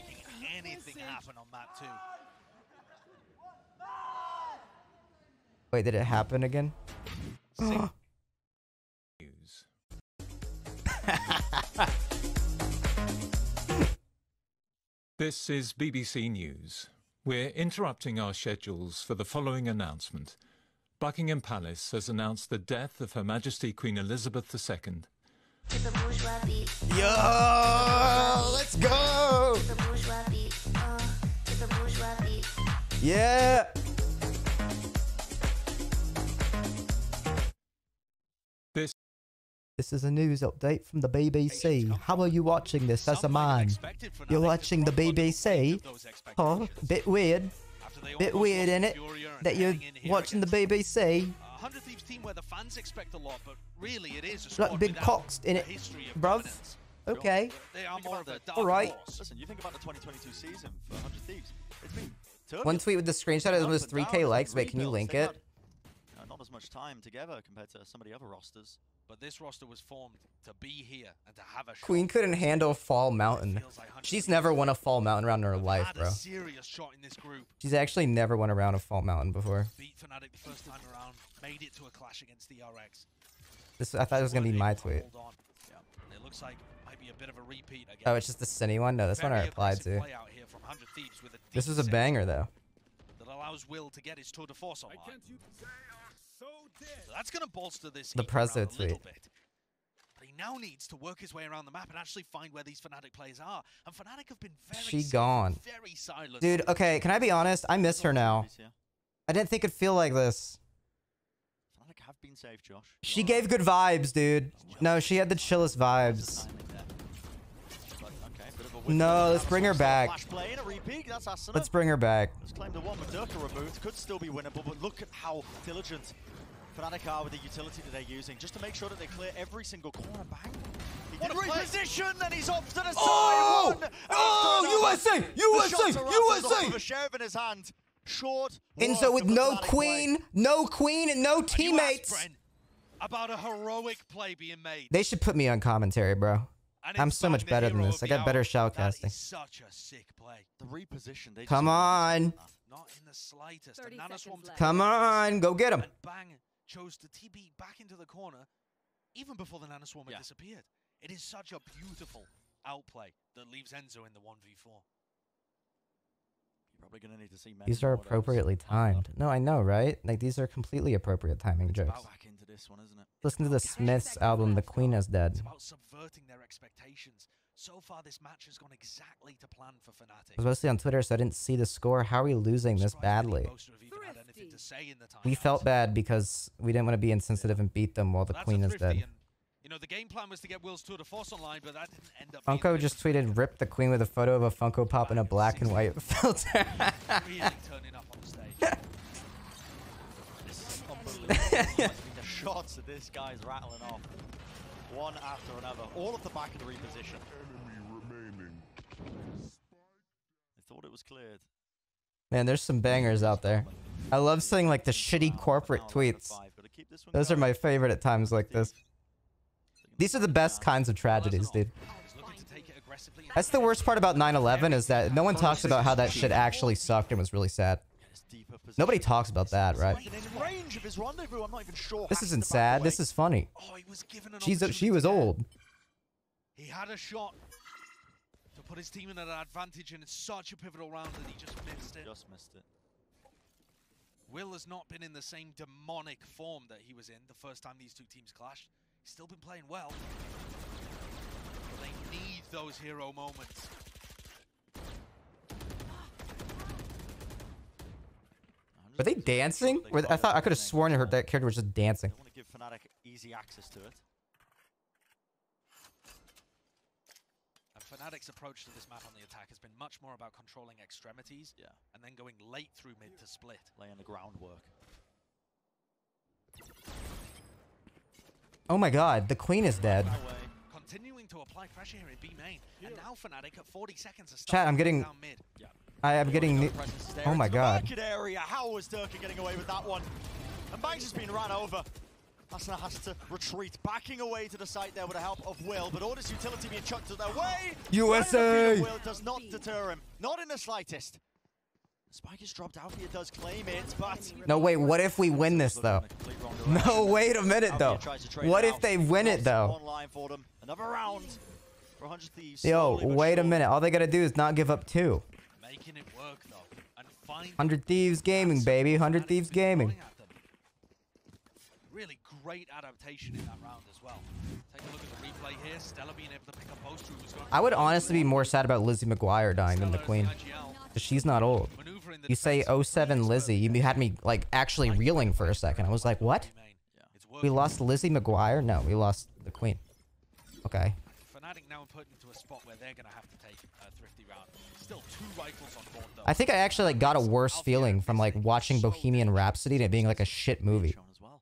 Wait, did it happen again? This is BBC News. We're interrupting our schedules for the following announcement. Buckingham Palace has announced the death of Her Majesty Queen Elizabeth II. Yo, let's go! Yeah! This is a news update from the BBC. How are you watching this as a man? You're watching the BBC? Oh, bit weird. Bit weird, innit? That you're watching the BBC? 100 Thieves team where the fans expect a lot, but really it is a Like big cocks in it, bruv. Okay. They are more the dark Alright. horse. Listen, you think about the 2022 season for 100 Thieves. It's been turbulent. One tweet with the screenshot is almost 3K likes. Wait, can you link it? as much time together compared to some of the other rosters. But this roster was formed to be here and to have a shot. Queen couldn't handle Fall Mountain. She's never won a Fall Mountain round in her life, Had bro. a serious shot in this group. She's actually never won a round of Fall Mountain before. Beat Fnatic the first time around, made it to a clash against the RX. I thought it was gonna be my tweet. Hold on. Yeah. And it looks like might be a bit of a repeat again. Oh, it's just the Cine one? No, that's one I replied to. This is a banger, though. That allows Will to get his tour de force online. So that's going to bolster this The Prezzo tweet. bit. But he now needs to work his way around the map and actually find where these Fnatic players are. And Fnatic have been very very silent. Dude, okay, can I be honest? I miss her now. I didn't think it'd feel like this. Fnatic have been safe, Josh. She gave good vibes, dude. No, she had the chillest vibes. No, let's bring her back. Let's bring her back. Let's claim the one with Durka removed. Could still be winnable, but look at how diligent Fnatic are with the utility that they're using, just to make sure that they clear every single corner. Bang. What a reposition, then he's off to the side. Oh! Oh, USA! USA! USA! With a sheriff in his hand. Short. And so with no queen, and no teammates. About a heroic play being made. They should put me on commentary, bro. I'm so much better than this. I got better shoutcasting. Such a sick play. The reposition. They Come on. Not in the slightest. Come on, go get him. And Bang chose to TB back into the corner even before the Nanoswarm had disappeared. It is such a beautiful outplay that leaves Enzo in the 1v4. You're probably going to need to see These are appropriately timed. No, I know, right? Like, these are completely appropriate timing jokes. Back into this one, isn't it? Listen to the Smiths album, The Queen is Dead. It's about subverting their expectations. So far, this match has gone exactly to plan for Fnatic. I was mostly on Twitter, so I didn't see the score. How are we losing this badly? We felt bad because we didn't want to be insensitive and beat them while the Queen is dead. You know, the game plan was to get Will's tour de force online, but that didn't end up. Funko just tweeted, "Rip the Queen" with a photo of a Funko Pop in a black and white filter. Really turning up on the stage. This is unbelievable. The shots that this guy's rattling off, one after another, all of the back of the reposition. Enemy remaining. I thought it was cleared. Man, there's some bangers out there. I love seeing like the shitty corporate tweets. Those are my favorite at times like this. These are the best kinds of tragedies, dude. That's the worst part about 9/11 is that no one talks about how that shit actually sucked and was really sad. Nobody talks about that, right? This isn't sad. This is funny. She was old. He had a shot to put his team in an advantage, and it's such a pivotal round that he just missed it. Will has not been in the same demonic form that he was in the first time these two teams clashed. He's still been playing well, but they need those hero moments. Were they dancing? I thought I could have sworn that character was just dancing. I want to give Fnatic easy access to it. And Fnatic's approach to this map on the attack has been much more about controlling extremities, and then going late through mid to split, laying the groundwork. Oh my god, the Queen is dead. Continuing to apply pressure here in B main, and now Fnatic at 40 seconds of Chat, I'm getting... down mid. I am getting... Oh my god. Area. How was Durka getting away with that one? And Banks has been run over. Asna has to retreat, backing away to the site there with the help of Will, but all this utility being chucked to their way. USA! Will does not deter him, not in the slightest. Spike is dropped out here, does claim it, but... No, wait, what if we win this, though? No, wait a minute, though. What if they win it, though? Another round for 100 Thieves. Yo, wait a minute. All they gotta do is not give up 2. Making it work, though, and find 100 Thieves Gaming, baby. 100 Thieves Gaming. Really great adaptation in that round as well. Take a look at the replay here. Stella being able to pick up both troops. I would honestly be more sad about Lizzie McGuire dying than the Queen. Because she's not old. You say 07 Lizzie, you had me like actually reeling for a second. I was like, what? We lost Lizzie McGuire? No, we lost the Queen. Okay. Fnatic now put into a spot where they're going to have to take a thrifty round. Still 2 rifles on board though. I think I actually like got a worse feeling from like watching Bohemian Rhapsody and it being like a shit movie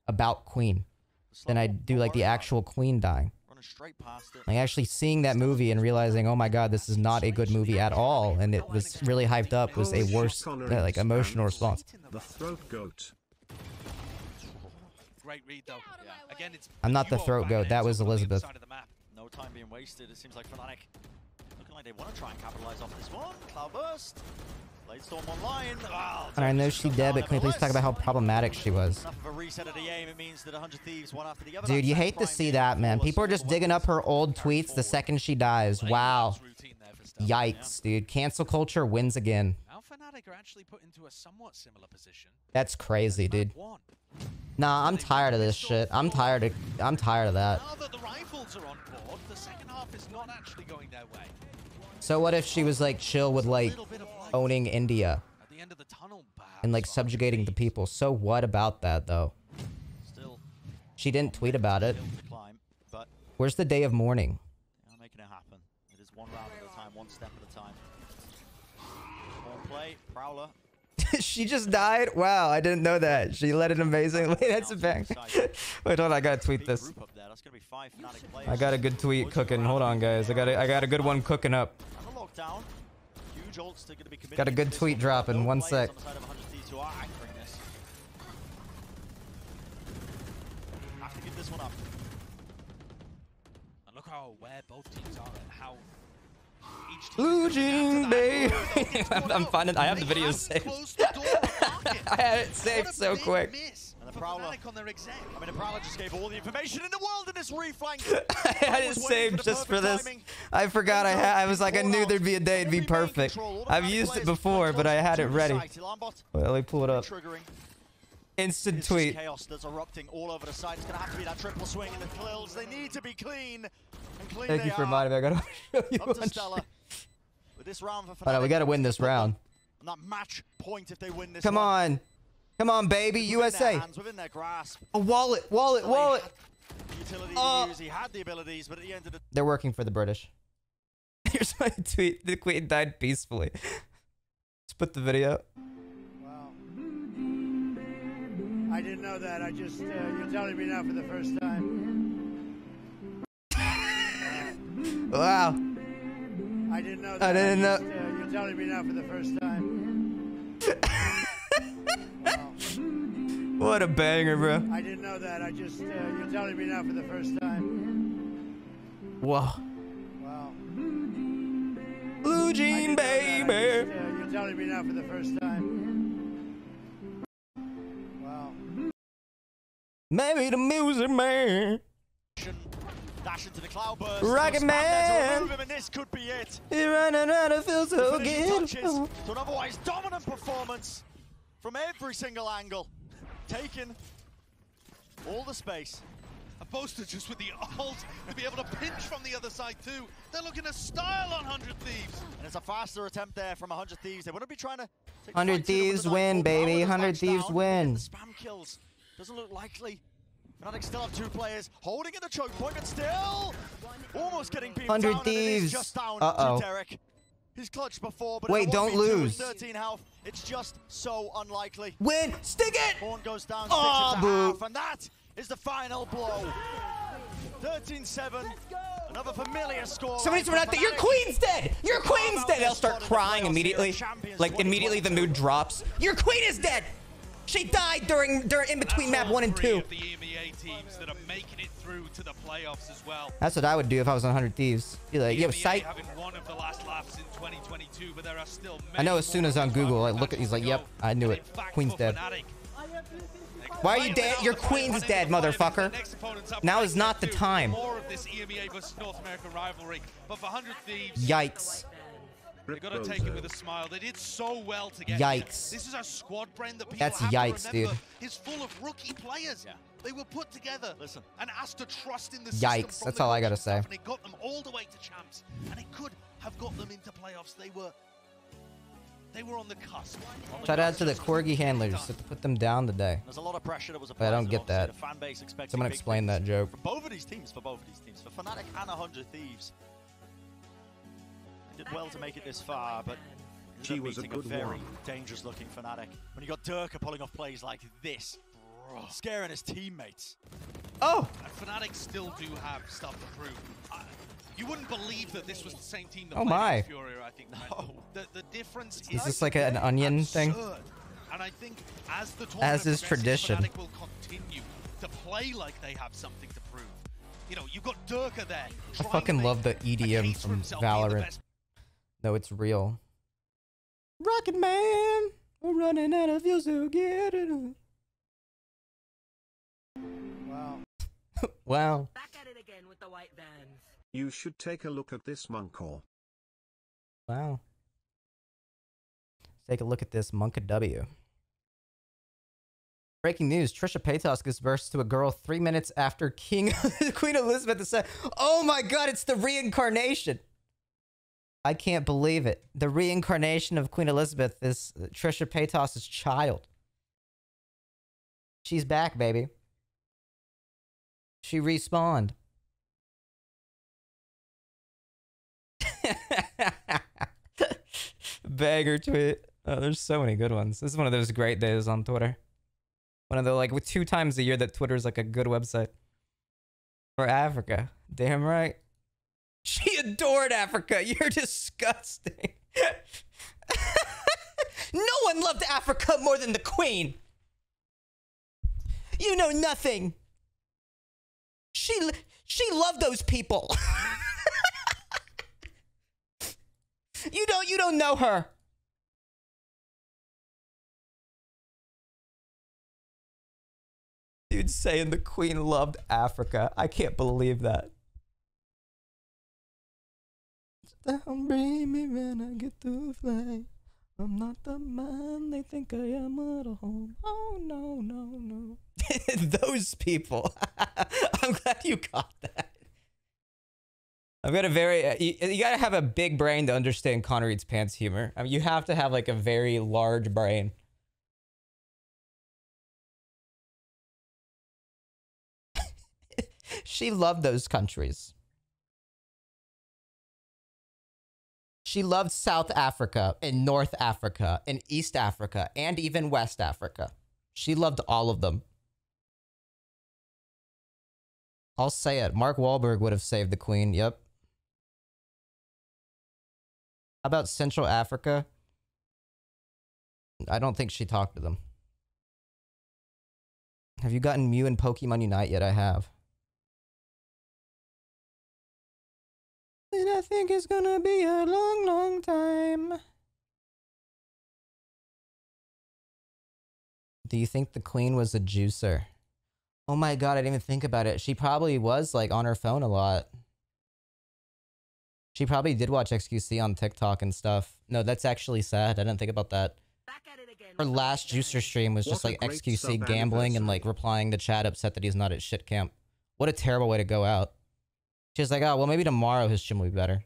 about Queen than I do like the actual Queen dying. Like actually seeing that movie and realizing, oh my god, this is not a good movie at all, and it was really hyped up, was a worse like emotional response. The throat goat. great read, though. Yeah. Again, it's I'm not the throat goat. That was Elizabeth. No time being wasted. It seems like Fnatic looking like they want to try and capitalize off this one. Cloudburst. Bladestorm online. Oh, And I know she dead, but can we please talk about how problematic she was? Enough of a reset of the game. It means that 100 Thieves, one after the other. Dude, you hate to see that, man. People are just digging up her old tweets the second she dies. Wow. Yikes, dude. Cancel culture wins again. Now Fnatic are actually put into a somewhat similar position. That's crazy, dude. Nah, I'm tired of this shit. I'm tired of that. Now that the rifles are on board, the second half is not actually going their way. So what if she was like chill with like owning India At the end of the tunnel, and like subjugating the people? So what about that though? Still, she didn't tweet about it. climb, but Where's the day of mourning? they are making it happen. It is one round at a time, one step at a time. One play, Prowler. She just died? Wow, I didn't know that. She led it amazing. Wait, that's a bang. Wait, hold on, I gotta tweet this. I got a good tweet cooking. Hold on, guys. I got a good one cooking up. Got a good tweet dropping. 1 sec. And look how aware both teams are and how Losing, babe. I'm finding. I have the video saved. I had it saved so quick. And the Prowler, the Prowler just gave all the information in the world in this reflank. I had it saved just for this. I forgot I was like, I knew there'd be a day it'd be perfect. I've used it before, but I had it ready. Wait, let me pull it up. Instant tweet. Chaos that's erupting all over the side. It's gonna have to be that triple swing and the kills. They need to be clean. And clean Thank you for reminding me. I gotta show you up to one Stella. shit. With this round for Oh, no, we gotta win this round. And that match point if they win this Come on. Come on, baby. USA. Within their grasp. A wallet. Utility to use. He had the abilities, but at the end of the They're working for the British. Here's my tweet. The queen died peacefully. Let's put the video. Wow. I didn't know that. I just, you're telling me now for the first time. Wow. I didn't know that. I didn't know. You're telling me now for the first time. What a banger, bro. I didn't know that. I just, you're telling me now for the first time. Whoa. Wow. Blue Jean, baby. You're telling me now for the first time. Wow. Maybe the music man. dash into the Cloudburst. Rocket Man. And this could be it. You're running around, it feels so good. To an otherwise dominant performance from every single angle. Taking all the space. A poster just with the ult to be able to pinch from the other side too. They're looking to style on 100 Thieves. And it's a faster attempt there from 100 Thieves. They want to be trying to take 100 Thieves win, baby. 100 Thieves win. The spam kills doesn't look likely. Fnatic still have two players holding at the choke point, but still almost getting beamed 100 down. Thieves. And it is just down Uh-oh. to Derek. He's clutched before, but wait, don't lose. 13 health. It's just so unlikely. Win. Stick it. Horn goes down. Oh, boo. Half, and that is the final blow. 13-7. Another familiar score. Somebody's running out there. Your queen's dead. Your queen's dead. They'll start crying immediately. Like immediately the mood drops. Your queen is dead. She died during in between map 1 and 2. Of the EMEA teams that are making it through to the playoffs as well. That's what I would do if I was on 100 Thieves. Be like, yo, sight. Having one of the last laps in 2022, but there are still I know as soon as on Google, I look at, he's like, yep, I knew it. Queen's dead. Why are you dead? Your queen's dead, motherfucker. Now is not the time. More of this EMEA versus North American rivalry, but for 100 Thieves. Yikes. They got to take it with a smile. They did so well to get Yikes. This is a squad brain that people That's have yikes, to remember. dude. It's full of rookie players. Yeah. They were put together and asked to trust in the Yikes. system. That's all I gotta say. And it got them all the way to champs, and it could have got them into playoffs. They were on the cusp. Shout out to the Corgi handlers to put them down today. There's a lot of pressure that was But I don't get that. The fan base expecting Someone big explain things that joke. For both of these teams, for Fnatic and 100 Thieves. They did well to make it this far, but She was a good very one. dangerous looking Fnatic. When you got Durka pulling off plays like this, scaring his teammates. Oh! And Fnatic still do have stuff to prove. You wouldn't believe that this was the same team that Oh played my. against Fury, I think. No. The difference Is this like an onion thing? And I think as the As is tournament progresses, tradition. Fnatic will continue to play like they have something to prove. You know, you've got Durka there. I fucking love the EDM from Valorant. No, it's real. Rocket Man, we're running out of fuels to get it. Wow. Wow. Back at it again with the white vans. You should take a look at this monkor. Wow. Take a look at this Monka W. Breaking news, Trisha Paytas gives birth to a girl 3 minutes after Queen Elizabeth II. Oh my god, it's the reincarnation. I can't believe it. The reincarnation of Queen Elizabeth is Trisha Paytas' child. She's back, baby. She respawned. Bagger tweet. Oh, there's so many good ones. This is one of those great days on Twitter. One of the, like, 2 times a year that Twitter's like a good website. For Africa. Damn right. She adored Africa. You're disgusting. No one loved Africa more than the Queen. You know nothing. She loved those people. You don't know her. Dude saying the Queen loved Africa. I can't believe that. Down, bring me when I get to fly. I'm not the man they think I am at home. Oh, no, no, no. Those people. I'm glad you got that. I've got a very... you gotta have a big brain to understand ConnorEatsPants humor. I mean, you have to have, like, a very large brain. She loved those countries. She loved South Africa and North Africa and East Africa and even West Africa. She loved all of them. I'll say it. Mark Wahlberg would have saved the Queen. Yep. How about Central Africa? I don't think she talked to them. Have you gotten Mew and Pokemon Unite yet? I have. And I think it's gonna be a long, long time. Do you think the Queen was a juicer? Oh my god, I didn't even think about it. She probably was, like, on her phone a lot. She probably did watch XQC on TikTok and stuff. No, that's actually sad. I didn't think about that. Her last juicer stream was just, like, XQC gambling and, like, replying to chat upset that he's not at shit camp. What a terrible way to go out. She's like, oh, well, maybe tomorrow his stream will be better.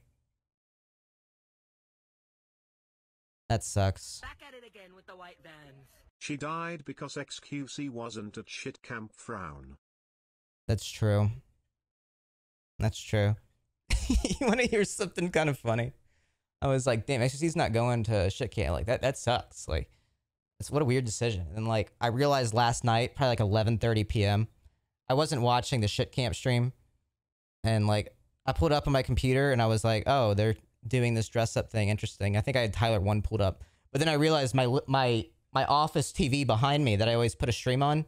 That sucks. Back at it again with the white vans. She died because XQC wasn't at shit camp frown. That's true. That's true. You want to hear something kind of funny? I was like, damn, XQC's not going to shit camp. Like, that sucks. Like, it's what a weird decision. And, like, I realized last night, probably like 11:30 p.m., I wasn't watching the shit camp stream. And, like, I pulled it up on my computer and I was like, oh, they're doing this dress up thing. Interesting. I think I had Tyler 1 pulled up. But then I realized my office TV behind me that I always put a stream on,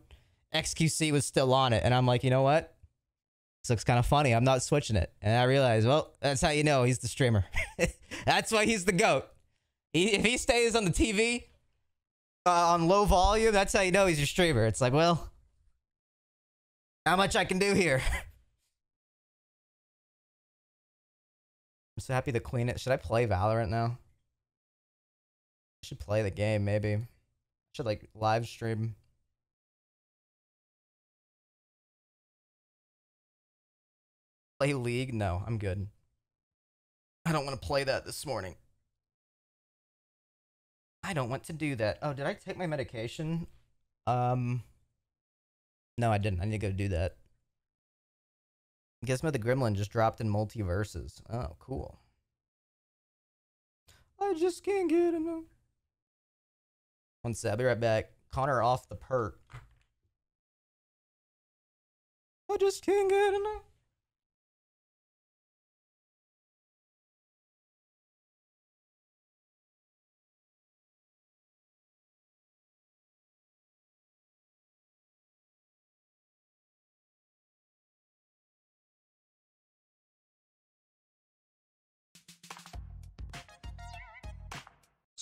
XQC was still on it. And I'm like, you know what? This looks kind of funny. I'm not switching it. And I realized, well, that's how you know he's the streamer. That's why he's the GOAT. If he stays on the TV on low volume, that's how you know he's your streamer. It's like, well, how much I can do here. I'm so happy the Queen... Should I play Valorant now? I should play the game, maybe. I should, like, live stream. Play League? No, I'm good. I don't want to play that this morning. I don't want to do that. Oh, did I take my medication? No, I didn't. I need to go do that. Gizmo the Gremlin just dropped in Multiverses. Oh, cool. I just can't get enough. One sec, I'll be right back. Connor off the perk. I just can't get enough.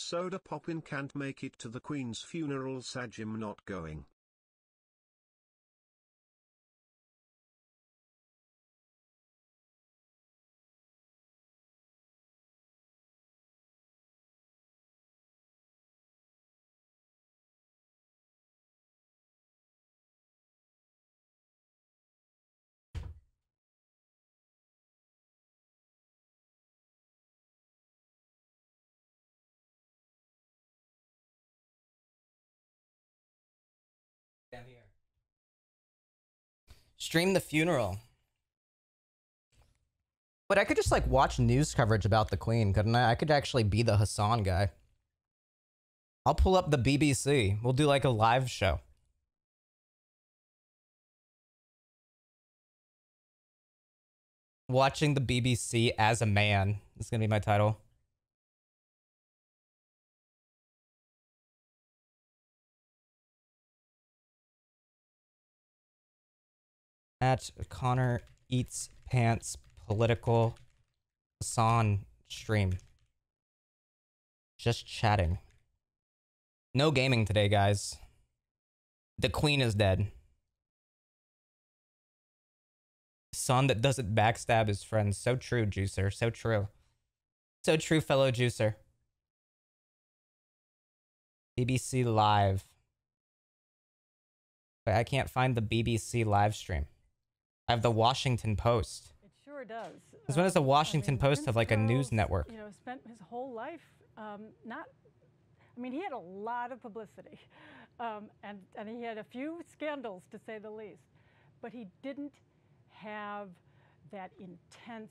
Soda Poppin can't make it to the Queen's funeral. Sajim not going. Stream the funeral. But I could just like watch news coverage about the Queen, couldn't I? I could actually be the Hassan guy. I'll pull up the BBC. We'll do like a live show. Watching the BBC as a man. That's gonna be my title. At ConnorEatsPants political Hassan stream. Just chatting. No gaming today, guys. The Queen is dead. Son that doesn't backstab his friends. So true, Juicer. So true. So true, fellow Juicer. BBC Live. Wait, I can't find the BBC live stream. I have the Washington Post. It sure does. Because when does the Washington Post have like a news network? You know, spent his whole life he had a lot of publicity, and he had a few scandals to say the least, but he didn't have that intense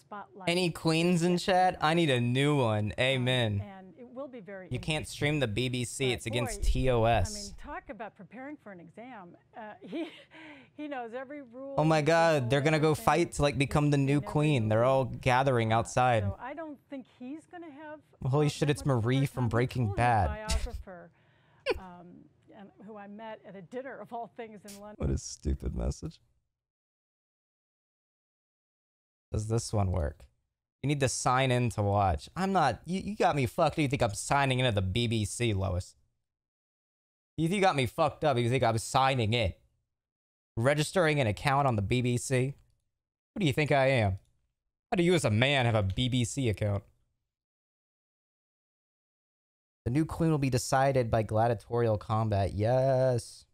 spotlight. Any queens in chat? I need a new one. Amen. And it will be very. You can't stream the BBC. It's against boy, TOS. I mean, talk about preparing for an exam. He knows every rule. Oh my God, they're gonna go fight to like become the new queen. They're all gathering outside. So I don't think he's gonna have. Holy shit, it's Marie from Breaking Bad. Biographer, and who I met at a dinner of all things in London. What a stupid message. Does this one work? You need to sign in to watch. I'm not. You got me fucked. You think I'm signing into the BBC, Lois? You got me fucked up. You think I'm signing in? Registering an account on the BBC? Who do you think I am? How do you as a man have a BBC account? The new queen will be decided by gladiatorial combat. Yes.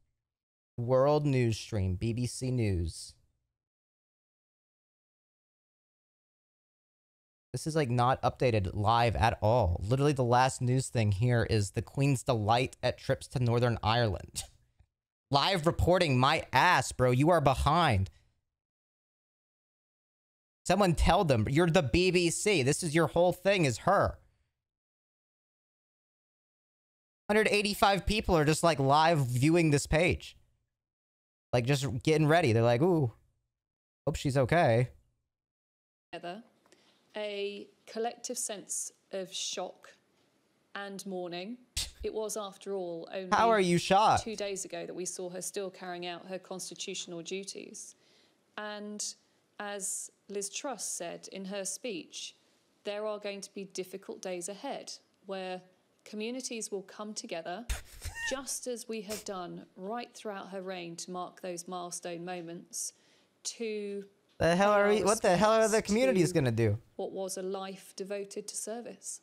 World news stream. BBC News. This is like not updated live at all. Literally the last news thing here is the Queen's delight at trips to Northern Ireland. Live reporting my ass, bro. You are behind. Someone tell them you're the BBC. This is your whole thing is her. 185 people are just like live viewing this page. Like just getting ready. They're like, ooh, hope she's okay. Together, a collective sense of shock and mourning. It was, after all, only How are you shocked? 2 days ago that we saw her still carrying out her constitutional duties. And as Liz Truss said in her speech, there are going to be difficult days ahead where communities will come together, just as we have done right throughout her reign to mark those milestone moments, to The hell are we, what the hell are the communities gonna do? what was a life devoted to service.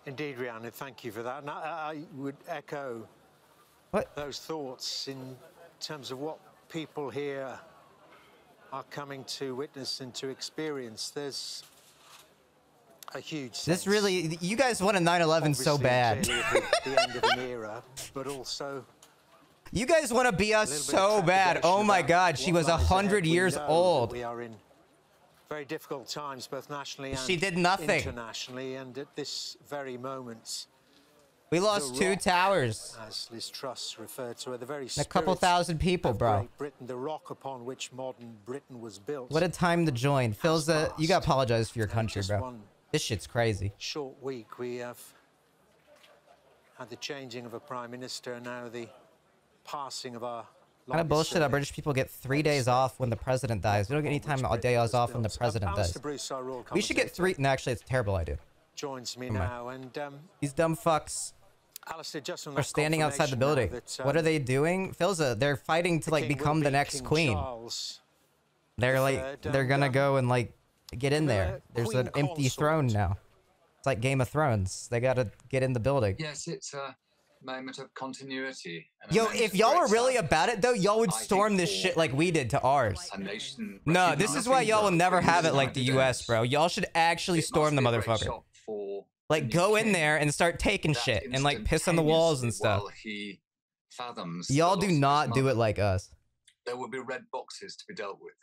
Indeed, Rihanna, thank you for that. And I would echo those thoughts in terms of what people here are coming to witness and to experience. There's a huge sense. This really, you guys want a 9/11 so bad. The end of an era, but also You guys want to be us so bad. Oh my God, she was 100 years old. We are in very difficult times, both nationally and She did nothing. internationally, and at this very moment, We lost 2 towers. as Liz Truss referred to it, the very A couple thousand people, bro. Great Britain, the rock upon which modern Britain was built. What a time to join. Phil's you gotta apologize for your country, just bro. one This shit's crazy. short week, we have had the changing of a prime minister, and now the passing of our Kind of bullshit that British people get 3 days off when the president dies. We don't get any time days off when the president dies. We should get 3. No, actually, it's a terrible idea. joins me now, and these dumb fucks Alistair, just on are standing outside the building. What are they doing? Philza, they're fighting to like become the next queen. They're like, they're gonna go and like get in there. There's an empty throne now. It's like Game of Thrones. They gotta get in the building. Yes, it's a moment of continuity. Yo, if y'all were really about it though, y'all would storm this shit like we did to ours. No, this is why y'all will never have it like the US, bro. Y'all should actually storm the motherfucker. Like, go in there and start taking shit and like piss on the walls and stuff. Y'all do not do it like us. There will be red boxes to be dealt with.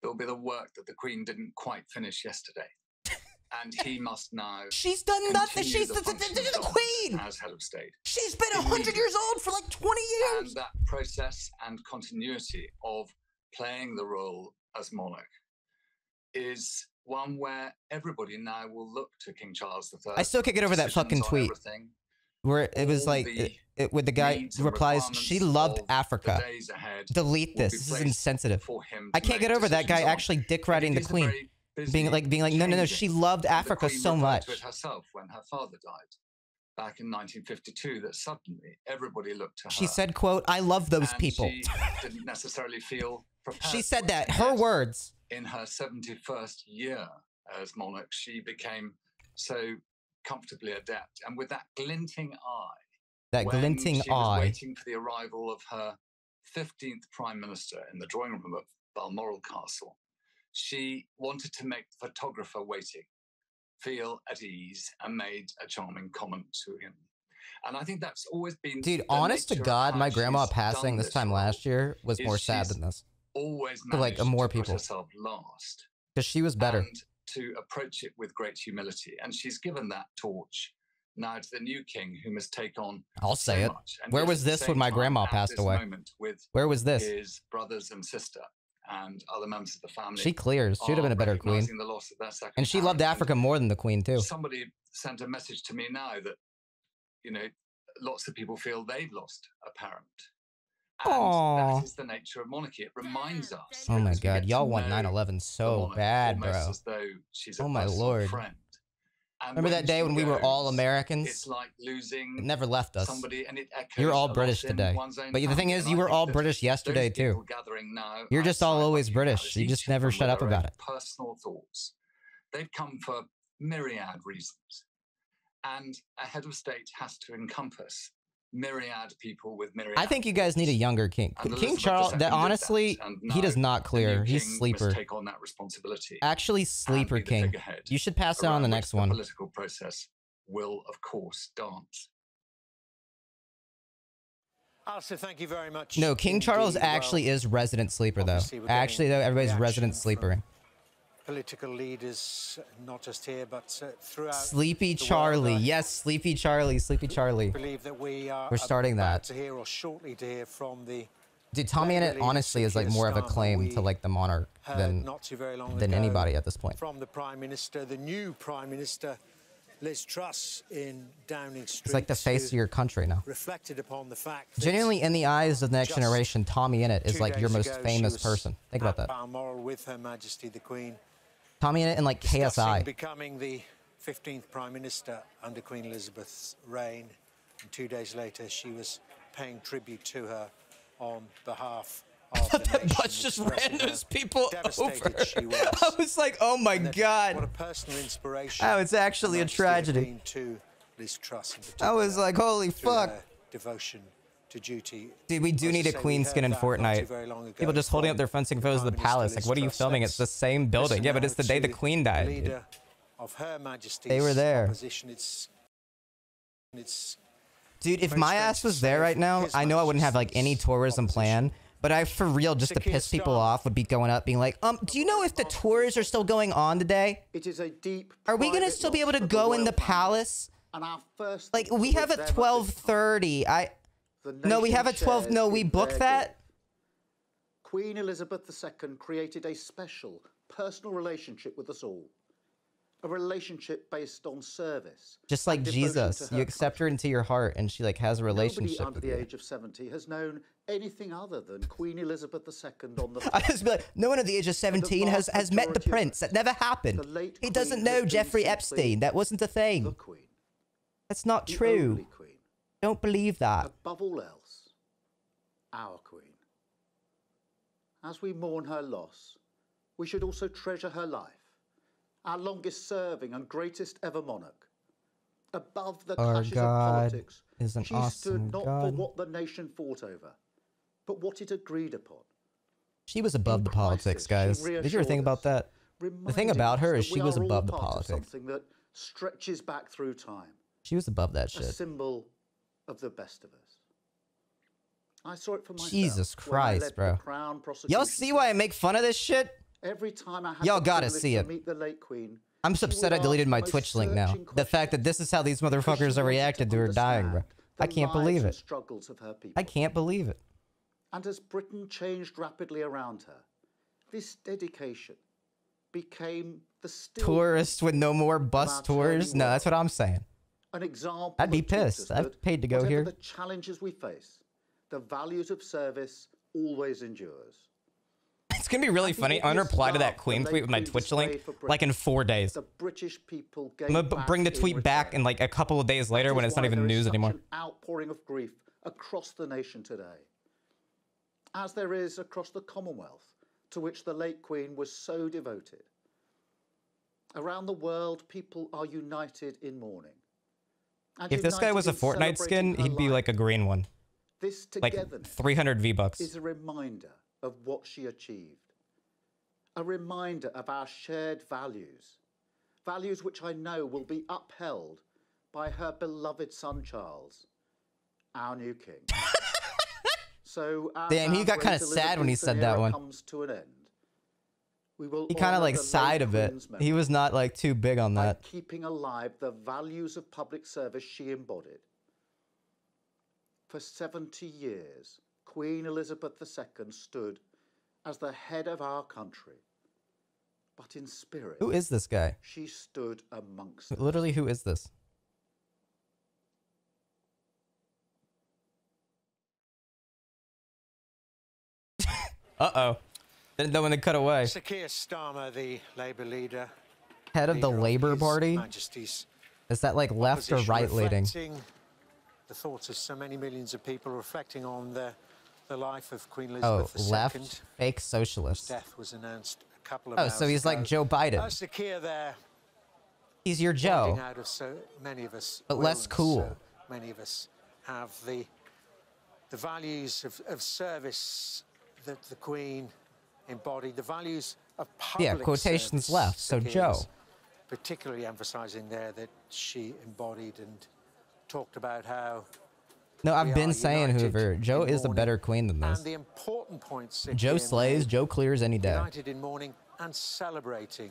There will be the work that the Queen didn't quite finish yesterday. And he must now. She's done nothing. She's the queen. As head of state. She's been 100 years old for like 20 years. And that process and continuity of playing the role as monarch is one where everybody now will look to King Charles III. I still can't get over that fucking tweet where it was like, with the guy replies, "She loved Africa. Delete this. This is insensitive." I can't get over that guy actually dick riding the queen. Being like, no, she loved Africa so much. Herself when her father died back in 1952, that suddenly everybody looked to her. She said, "quote I love those people." She didn't necessarily feel prepared. She said that. Her words. In her 71st year as monarch, she became so comfortably adept, and with that glinting eye. That glinting she eye. Was waiting for the arrival of her 15th prime minister in the drawing room of Balmoral Castle. She wanted to make the photographer waiting feel at ease and made a charming comment to him. And I think that's always been... Dude, honest to God, my grandma passing this time last year was more sad than this. Always for like more people. Last. Because she was better. And to approach it with great humility. And she's given that torch now to the new king, who must take on I'll say it. Where was this when my grandma passed away? Where was this? His brothers and sister and other members of the family. She clears. She would have been a better queen. The loss of their second and she loved Africa more than the queen too. Somebody sent a message to me now that, you know, lots of people feel they've lost a parent. And that is the nature of monarchy. It reminds us. Oh my God, y'all want 9/11 so bad, bro. Oh my Lord. Remember that day when we were all Americans? It's like losing. It never left us. Somebody, and it echoes You're all British today. But the thing is, you were all British yesterday too. You're just all always British. You just never shut up about it. Personal thoughts. They've come for myriad reasons. And a head of state has to encompass myriad people with myriad. I think you guys need a younger king. King Charles, that honestly, he does not clear. He's sleeper. Take on that responsibility. Actually, sleeper king. You should pass it on the next one. The political process will, of course, dance. Alistair, thank you very much. No, King Charles actually is resident sleeper, though. Actually, though, everybody's resident sleeper. Political leaders, not just here, but throughout. Sleepy Charlie, yes, Sleepy Charlie, Sleepy Charlie. Believe that we're starting that. To hear or shortly to hear from the. Dude, Tommy in it honestly is like more of a claim to like the monarch than anybody at this point. From the Prime Minister, the new Prime Minister, Liz Truss in Downing Street. It's like the face of your country now. Reflected upon the fact. Genuinely, in the eyes of the next generation, Tommy in it is like your most famous person. Think about that. Balmoral with Her Majesty the Queen. Tommy in it and like KSI. Becoming the 15th Prime Minister under Queen Elizabeth's reign. And 2 days later, she was paying tribute to her on behalf of the nation. That bus just ran those people over. I was like, oh my God. What a personal inspiration. Oh, it's actually a tragedy. To Liz Truss I was like, holy fuck. Devotion to duty. Dude, we do need a queen skin in Fortnite. People just holding up their fencing photos of the palace. Like, what are you filming? It's the same building. Yeah, but it's the day the queen died. Leader of Her Majesty's they were there. Dude, if my ass was there right now, I know I wouldn't have like any tourism plan. But I, for real, just to piss people off, would be going up being like, do you know if the tours are still going on today? It is a deep. Are we gonna still be able to go in the palace? And our first. Like, we have at 12:30. No, we have a 12. No, we booked that. Queen Elizabeth II created a special, personal relationship with us all. a relationship based on service. Just like Jesus, you accept her into your heart, and she like has a relationship Nobody under with the you. age of 70 has known anything other than Queen Elizabeth II on the. I just be like, no one at the age of 17 has met the prince. That never happened. He doesn't know Jeffrey Epstein. That wasn't a thing. That's not true. Don't believe that. Above all else, our Queen. As we mourn her loss, we should also treasure her life, our longest serving and greatest ever monarch. Above the Our clashes God of politics, is an she awesome stood not for God. what the nation fought over, but what it agreed upon. She was above the politics, guys. Did you ever think about that? The thing about her is she was above the politics. Something that stretches back through time. She was above that A shit. symbol of the best of us. I saw it for myself. Jesus when I Christ, led bro. the Crown prosecution. Y'all see why I make fun of this shit? Every time I had Y'all the gotta privilege see to it. meet the late Queen, I'm so upset I deleted my Twitch link now. The fact that this is how these motherfuckers are reacted to her dying, bro. I can't believe it. struggles of her people. I can't believe it. And as Britain changed rapidly around her, this dedication became the still Tourists with no more bus tours? No, that's what I'm saying. an example. I'd be that taught us pissed. I've that paid to go whatever here. the challenges we face, the values of service always endures. It's gonna be really funny. I'm gonna reply to that Queen tweet with my Twitch link like in 4 days. The British people gave I'm gonna back bring the in tweet back return. in like a couple of days later That when is it's not why even there is news such anymore. an outpouring of grief across the nation today, as there is across the Commonwealth, to which the late Queen was so devoted. Around the world, people are united in mourning. And If this guy united was a in Fortnite skin, celebrating her he'd be life. like a green one. This Like togetherness 300 V-Bucks. is a reminder of what she achieved. A reminder of our shared values. Values which I know will be upheld by her beloved son Charles, our new king. So as Damn, he our got great kinda sad when he said Elizabethan that era one. comes to an end, we will He kind of honour like the late sighed a bit. Queen's He memory was not like too big on by that. keeping alive the values of public service she embodied. For 70 years, Queen Elizabeth II stood as the head of our country. But in spirit, Who is this guy? she stood amongst us. Literally, who is this? Uh-oh. Didn't know when they cut away. Sir Keir Starmer, the Labour leader. Head of the leader Labour His Party? Majesty's Is that like left or opposition, right leading? reflecting the thoughts of so many millions of people, reflecting on the life of Queen Oh, Elizabeth II. left? Fake socialist. Death was announced a couple of Oh, hours so he's like ago. Joe Biden. Sir Keir there, He's your finding Joe. out of so many of us, But will, less and cool. so many of us have the values of service that the Queen embodied, the values of public Yeah, quotations service. left, so Sir Keir Joe. was particularly emphasizing there that she embodied and talked about how No, I've we been are saying, united Hoover, Joe in is a mourning. better queen than this. And the important point Sir Joe Keir slays, made, Joe clears any day. united in mourning and celebrating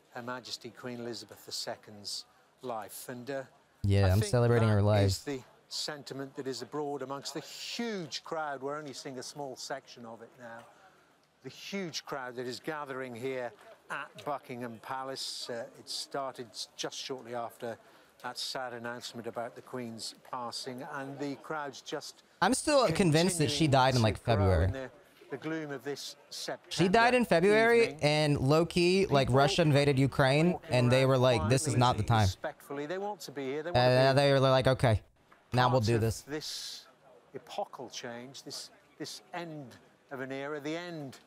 Her Majesty Queen Elizabeth II's life. And Yeah, I I'm think celebrating her that life. is the sentiment that is abroad amongst the huge crowd. We're only seeing a small section of it now. The huge crowd that is gathering here at Buckingham Palace. It started just shortly after that sad announcement about the Queen's passing, and the crowd's just I'm still convinced that she died in like February. the gloom of this September. She died in February, evening. and low-key, like, Russia invaded Ukraine, and they were like, this is not the time. Respectfully, they want to be here. They want to be They were like, okay, now we'll part do of this. This epochal change, this end of an era, the end,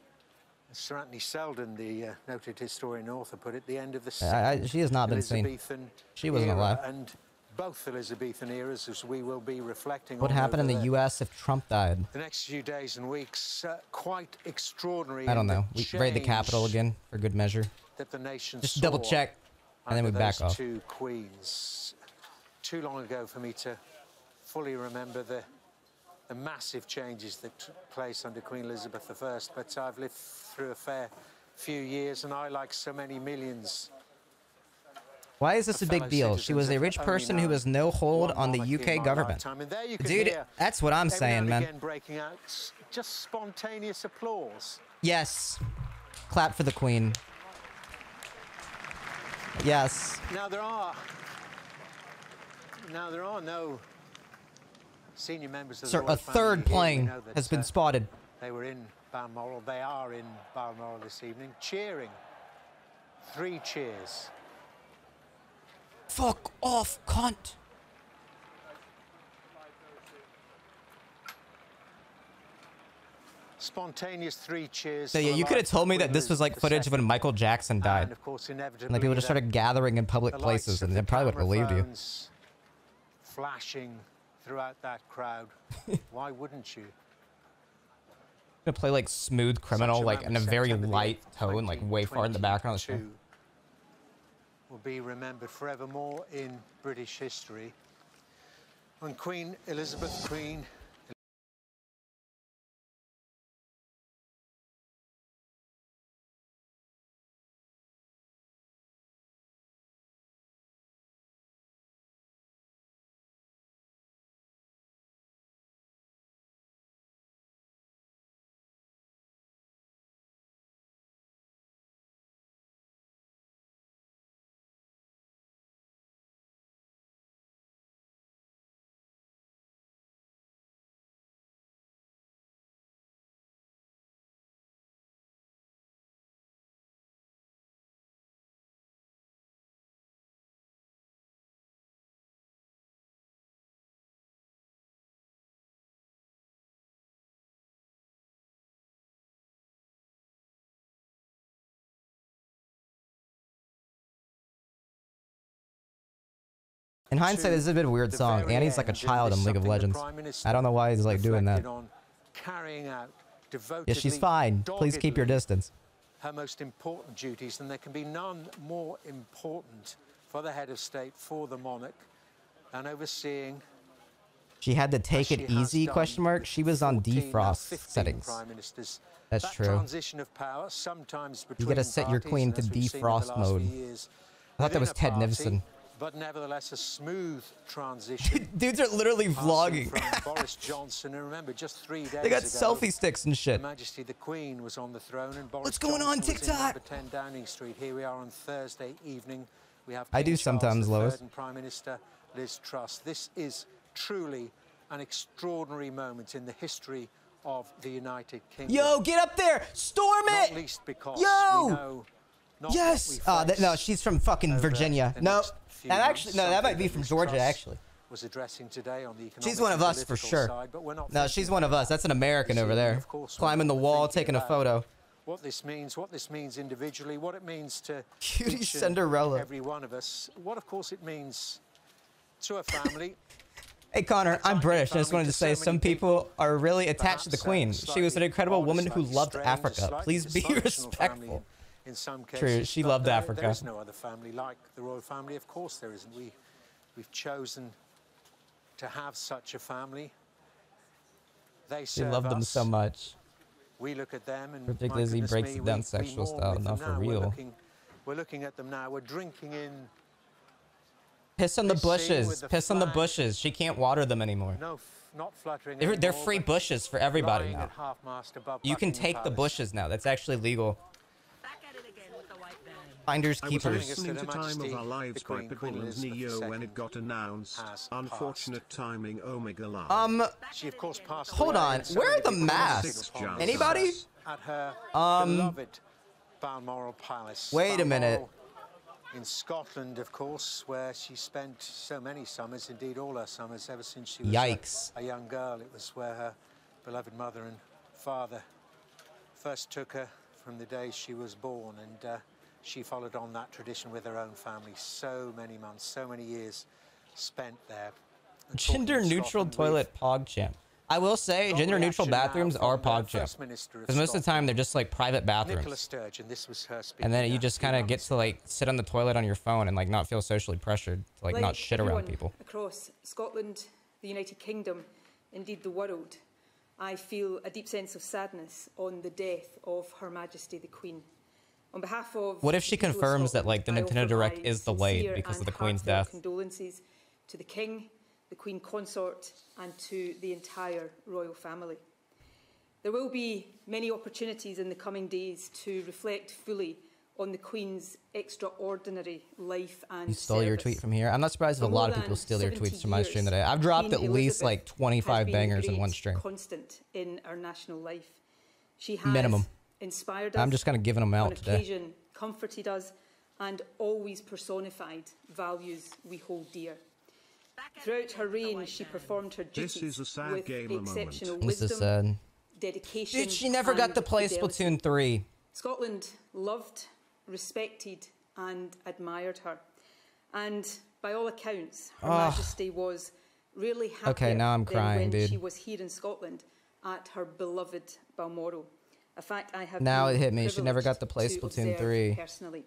as Sir Anthony Selden, the noted historian and author, put it, the end of the second She has not been seen. Elizabethan She wasn't era, alive. and both Elizabethan eras, as we will be reflecting What on happened in over the U.S. if Trump died? the next few days and weeks, quite extraordinary. I don't in the know. We raid the Capitol change again for good measure. that the nation Just double saw check, and then we under back those off. two queens. Too long ago for me to fully remember the massive changes that took place under Queen Elizabeth I, but I've lived through a fair few years, and I, like so many millions, Why is this a big deal? She was a rich person who has no hold on the UK government. Dude, that's what I'm saying, man. again breaking out just spontaneous applause. Yes. Clap for the Queen. Yes. Now there are no senior members of the Sir, royal a third family here. plane We know that, has been spotted. They were in Balmoral. They are in Balmoral this evening, cheering. 3 cheers. Fuck off, cunt. Spontaneous 3 cheers. So yeah, you could have told me that this was like footage of when Michael Jackson died. And of course, inevitably, Like people just started gathering in public places, and they probably would have believed you. Flashing throughout that crowd. Why wouldn't you? Gonna play like Smooth Criminal, like in a very light tone, like way far in the background of the screen. Will be remembered forevermore in British history. When Queen Elizabeth, Queen In hindsight, this is a bit of a weird song. Annie's like a child in League of Legends. I don't know why he's like doing that. Yeah, she's fine. Please keep your distance. Her most important duties, and there can be none more important for the head of state, for the monarch, than overseeing. She had to take it easy, question mark. She was on defrost settings. That's true. Transition of power, sometimes You gotta set your queen to defrost mode. I thought that was Ted Nivison. But nevertheless, a smooth transition. Dudes are literally vlogging. From Boris Johnson, and remember, just 3 days ago, they got selfie sticks and shit. Her Majesty the Queen was on the throne, and Boris What's going Johnson on TikTok? Was in number 10 Downing Street. Here we are on Thursday evening. We have I King do sometimes, Charles III Lois. and Prime Minister Liz Truss. This is truly an extraordinary moment in the history of the United Kingdom. Yo, get up there! Storm it! Not least because Yo! we know not yes! No, she's from fucking Virginia. No, that actually, no, that might be from Georgia, actually. Was addressing today on the economic She's one of us for sure. Side, but we're not no, she's one of us. That's an American over there. Climbing the wall, taking a photo. What this means individually, what it means to Cutie Cinderella. Every one of us, what of course it means to a family. Hey Connor, I'm British. I just wanted to say some people are really attached to the Queen. She was an incredible woman who loved Africa. Please be respectful. In some cases, true, she loved Africa. There is no other family like the royal family. Of course there isn't. We've chosen to have such a family. They she loved them so much. We look at them and particularly as he breaks it down sexual style, not for real. We're looking at them now. We're drinking in. Piss on the bushes. Piss on the bushes. She can't water them anymore. No, not fluttering. They're free bushes for everybody now. You can take the bushes now. That's actually legal. Finders keepers. I was listening to Time of Our Lives by Pitbull and Neo when it got announced. Unfortunate timing, Omega Live. She of course passed hold on. Where are the masks? Anybody? At her beloved Balmoral Palace. Wait a minute. In Scotland, of course, where she spent so many summers, indeed all her summers, ever since she was a young girl. It was where her beloved mother and father first took her from the day she was born, and she followed on that tradition with her own family. So many months, so many years spent there. Gender-neutral toilet PogChamp. I will say, gender-neutral bathrooms are PogChamp. Because most of the time, they're just like private bathrooms. And then you just kind of get to like sit on the toilet on your phone and like not feel socially pressured to like not shit around people. Across Scotland, the United Kingdom, indeed the world, I feel a deep sense of sadness on the death of Her Majesty the Queen. On behalf of what if she confirms that like the Nintendo Direct is delayed because of the Queen's death? Condolences to the King, the Queen Consort, and to the entire royal family. There will be many opportunities in the coming days to reflect fully on the Queen's extraordinary life and You stole your tweet from here. I'm not surprised if a lot of people steal your tweets from my stream today. I've dropped at least like 25 bangers in one stream. Constant in our national life. She has Minimum. Inspired us. I'm just kind of giving them out today. On occasion, comforted us, and always personified values we hold dear. Throughout her reign, she performed her duties This is a sad with gamer exceptional moment. This is wisdom, sad. dedication. Dude, she never got to play fidelity. Splatoon 3. Scotland loved, respected, and admired her. And by all accounts, Her Majesty was really happier Okay, now I'm crying, than when dude. she was here in Scotland at her beloved Balmoral. A fact I have Now been it hit me. She never got to play privileged Splatoon observe 3. Personally.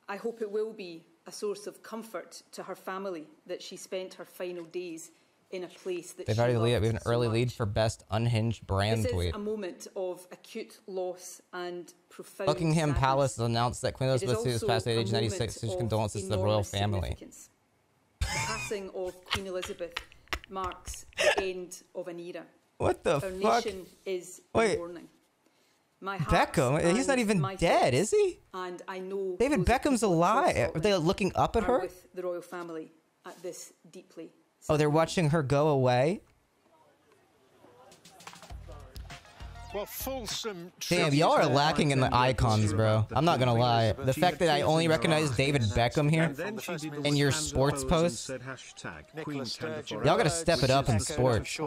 I hope it will be a source of comfort to her family that she spent her final days in a place that They've she already loved we have an so early much. lead for best unhinged brand This tweet. is a moment of acute loss and profound Buckingham sadness. Palace has announced that Queen It is Elizabeth II has also passed at a age 96. moment His of condolences to the royal enormous family. significance. The passing of Queen Elizabeth marks the end of an era. What the Our fuck? nation is Wait. in mourning. My heart Beckham? He's not and even my dead, thoughts, is he? And I know David those Beckham's people across alive. Are Scotland they looking up at are her? with the royal family at this deeply. Oh, they're watching her go away? Well, fulsome Damn, y'all are lacking in the icons, bro. I'm not gonna lie. The fact that I only recognize David Beckham here in your sports posts, y'all gotta step it up in sports.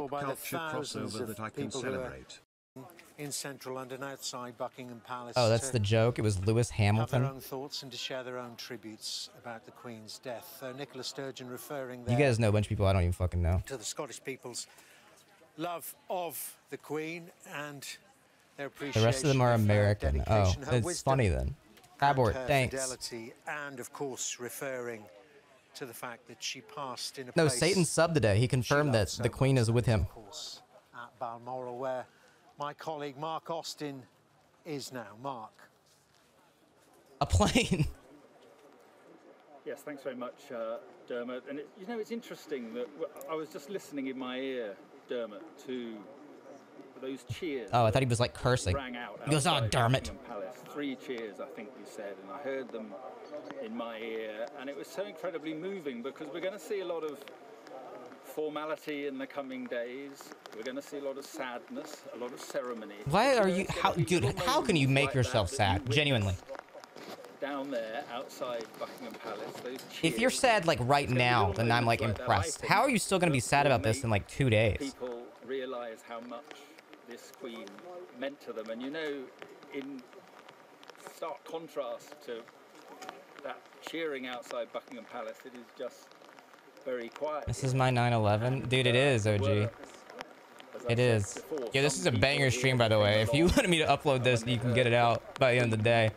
In central London, outside Buckingham Palace. Oh, that's the joke. It was Lewis Have their Hamilton. own thoughts and to share their own tributes about the Queen's death. Nicola Sturgeon referring You there guys know a bunch of people I don't even fucking know. to the Scottish people's love of the Queen and their appreciation. The rest of them are of her American. Oh, dedication, her it's wisdom, funny then. Abort, her thanks. fidelity, and of course referring to the fact that she passed in a No, place Satan subbed today. He confirmed that the Queen is with him. at Balmoral, where my colleague Mark Austin is now. Mark. A plane. Yes, thanks very much, Dermot. And you know, it's interesting that I was just listening in my ear, Dermot, to those cheers. Oh, I thought he was like cursing. Rang out He goes, "Oh, outside damn it." Buckingham Palace. 3 cheers, I think you said, and I heard them in my ear, and it was so incredibly moving because we're going to see a lot of formality in the coming days. We're going to see a lot of sadness, a lot of ceremony. Why are you, dude, how can you make yourself sad? Genuinely. Down there, outside Buckingham Palace, those cheers. If you're sad like right now, then I'm like impressed. How are you still gonna be sad about this in like 2 days? People realise how much this Queen meant to them, and you know, in stark contrast to that cheering outside Buckingham Palace, it is just very quiet. This is my 9/11, dude. It is, OG. It is. Yeah, this is a banger stream, by the way. If you wanted me to upload this, you can get it out by the end of the day.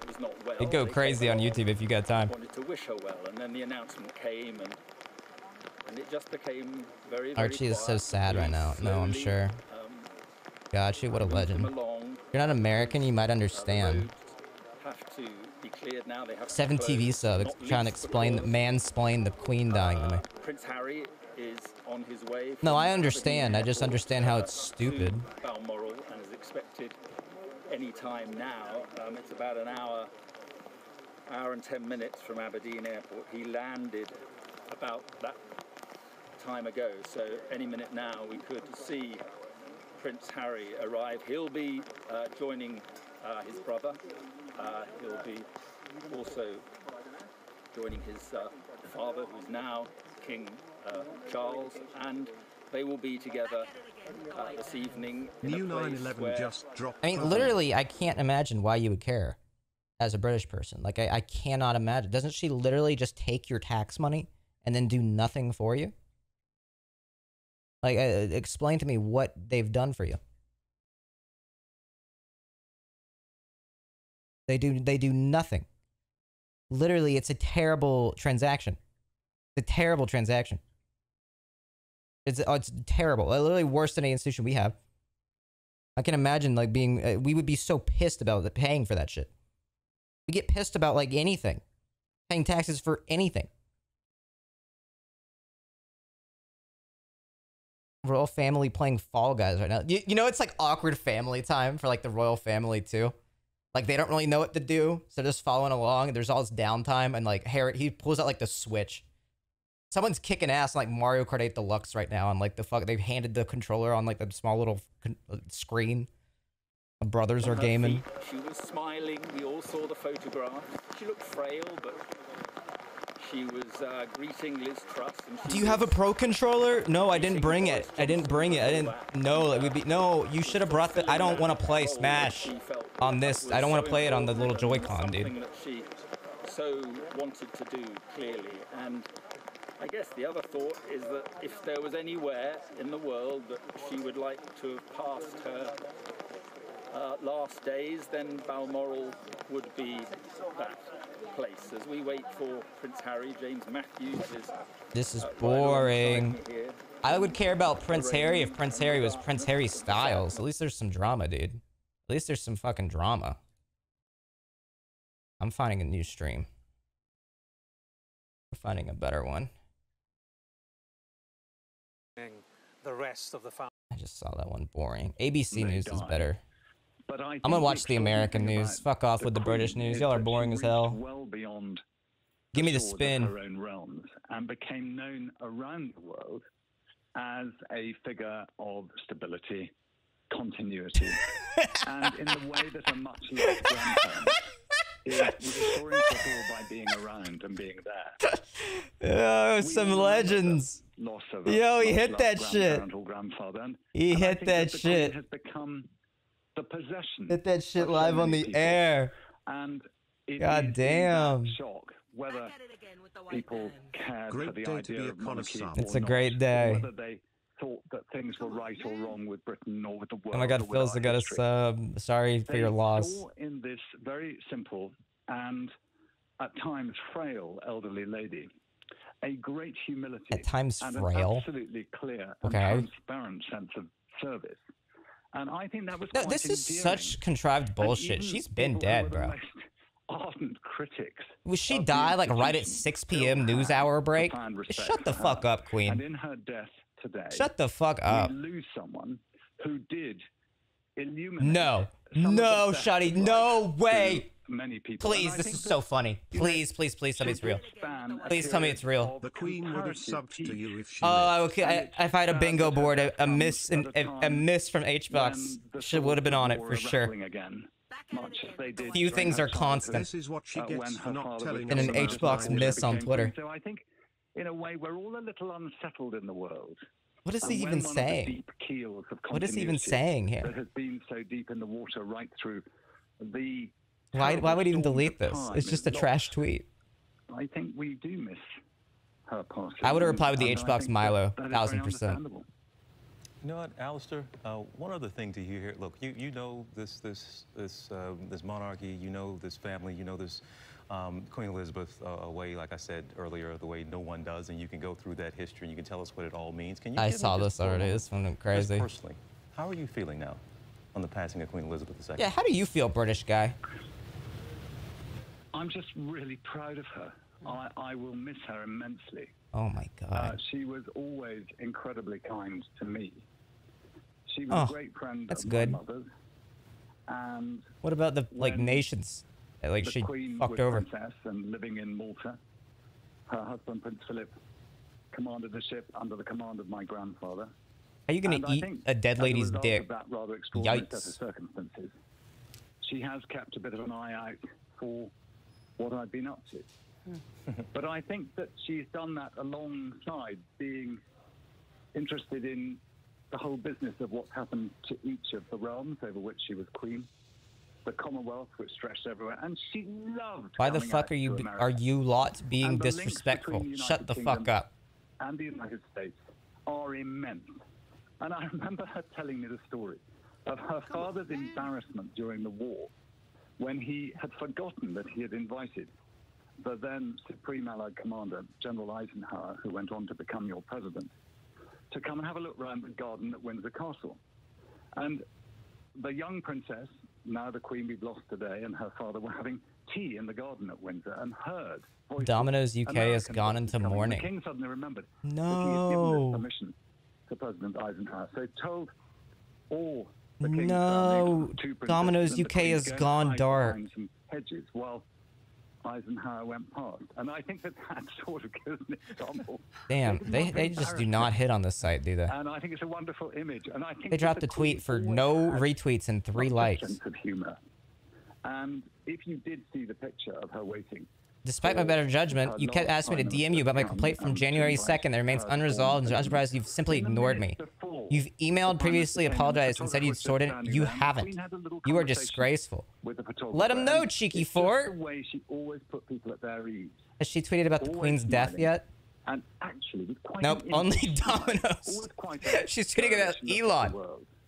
It'd go crazy on YouTube if you got time. Wanted to wish her well, and then the announcement came, and it just became very, very Archie is so quiet. sad right now. No, I'm sure. Gotcha, what a legend. If you're not American, you might understand. Have to be cleared now. They have 7 TV sub trying to explain, mansplain the Queen dying to me. Prince Harry is on his way. No, I understand. I just understand how it's stupid. Balmoral and is expected any time now. It's about an hour and 10 minutes from Aberdeen Airport. He landed about that time ago, so any minute now we could see Prince Harry arrive. He'll be joining his brother. He'll be also joining his father, who's now King Charles, and they will be together this evening in New a place 9/11 where just dropped. I mean, literally, I can't imagine why you would care as a British person. Like, I cannot imagine. Doesn't she literally just take your tax money and then do nothing for you? Like, explain to me what they've done for you. They do nothing. Literally, it's a terrible transaction. It's a terrible transaction. It's terrible. Literally worse than any institution we have. I can imagine like being, we would be so pissed about paying for that shit. We get pissed about like anything. Paying taxes for anything. Royal family playing Fall Guys right now. You know, it's like awkward family time for like the royal family too. Like they don't really know what to do, so they're just following along. And there's all this downtime, and like Harry, he pulls out like the switch. Someone's kicking ass in, like Mario Kart 8 Deluxe right now, and like they've handed the controller on like the small little screen. The brothers are gaming. She was smiling. We all saw the photograph. She looked frail, but she was greeting Liz Truss. And Do you have a pro controller? No, I didn't bring it. I didn't know it would be. No, you should have brought the. I don't want to play Smash on this. I don't want to play it on the little Joy-Con, dude. Something that she so wanted to do, clearly. And I guess the other thought is that if there was anywhere in the world that she would like to have passed her last days, then Balmoral would be that place. As we wait for Prince Harry, James Matthews is... This is boring. I would care about Prince Harry if Prince Harry was Prince Harry Styles. At least there's some drama, dude. At least there's some fucking drama. I'm finding a new stream. We're finding a better one. The rest of the I just saw that one boring. ABC News is better. But I'm gonna watch the American news. Fuck off with the British news. Y'all are boring as hell. Well beyond Give me the spin. her own realms and became known around the world as a figure of stability, continuity, and in the way that a much loved grandparent is restoring people by being around and being there. Oh, some legends. Loss of Yo, he hit that shit. He hit that shit. Has become the possession. Hit that shit live on the air. And God damn. Shock whether people cared for the idea of monarchy or It's a not, great day. or whether they thought that things were right or wrong with Britain or with the world. Oh my God, or with Phil's our got a history. sub. Sorry for your loss. Saw in this very simple and at times frail elderly lady a great humility At times and frail? an absolutely clear Okay. and transparent sense of service. And I think that was No, quite this is endearing. such contrived bullshit. even She's been people who dead, were the bro. most ardent critics Was she of the die like right at institution 6 p.m. news hour break? profound respect Shut the for fuck her. up, And Queen. in her death today, Shut the fuck up. we lose someone who did illuminate No. some of the No, best Shotty. light No way. to many people. Please, And I this think is that so funny. Please, please, please tell me it's real. Please tell me it's real. The Queen would have subbed to you if she Oh, lived. okay. If I had a bingo board, a miss from HBox would have been on it for sure. much as they did Few during things her are childhood, constant. This is what she when gets for her not father telling was And an killed HBox and miss she on became Twitter. queen. So I think, in a way, we're all a little unsettled in the world. What is And he when even one of the saying? deep keels of What is he even continuity saying here? That has been so deep in the water right through the. Why would he even terrible delete storms this? of It's time just a is trash lost. tweet. I think we do miss her passing. I would have replied with the and I HBox think Milo, that is very 1000%. understandable. You know what, Alistair? One other thing to hear here. Look, you know this monarchy. You know this family. You know this Queen Elizabeth a way, like I said earlier, the way no one does, and you can go through that history and you can tell us what it all means. Can you? I give me saw just this already. This one went crazy. Just personally, how are you feeling now on the passing of Queen Elizabeth II? Yeah, how do you feel, British guy? I'm just really proud of her. I will miss her immensely. Oh my God. She was always incredibly kind to me. She was a great friend that's of good. my mother's. And What about the like when nations that like the she Queen fucked was over? princess and living in Malta, her husband, Prince Philip, commanded the ship under the command of my grandfather. Are you gonna And I eat think a dead as lady's result dick? of that rather extraordinary set of Yikes. circumstances, she has kept a bit of an eye out for what I've been up to. But I think that she's done that alongside being interested in the whole business of what's happened to each of the realms over which she was queen, the Commonwealth, which stretched everywhere, and she loved. Why the coming fuck out are you to America. are you lot being And the links disrespectful? between the Shut the United fuck Kingdom up. And the United States are immense. And I remember her telling me the story of her father's embarrassment during the war when he had forgotten that he had invited the then Supreme Allied Commander, General Eisenhower, who went on to become your president, to come and have a look round the garden at Windsor Castle. And the young princess, now the queen we've lost today, and her father were having tea in the garden at Windsor and heard voices, Domino's UK has American gone voices into coming. mourning. The king suddenly remembered that he had given No. this permission to President Eisenhower. So he told all the King's No, family, 2 princesses, Domino's and the UK Queen has going gone hide dark. behind some hedges while Eisenhower went past. And I think that sort of gives an example. Damn, they just do not hit on this site, do they? And I think it's a wonderful image. And I think They dropped a tweet for no retweets and 3 likes. sense of humor. And if you did see the picture of her waiting, Despite my better judgment, you kept asking me to DM you about my complaint from January 2nd that remains unresolved, and I'm surprised you've simply ignored me. You've emailed previously, apologized, and said you'd sorted it. You haven't. You are disgraceful. Let him know, cheeky fort. Has she tweeted about the Queen's death yet? And actually, nope, only Domino's. She's tweeting about Elon.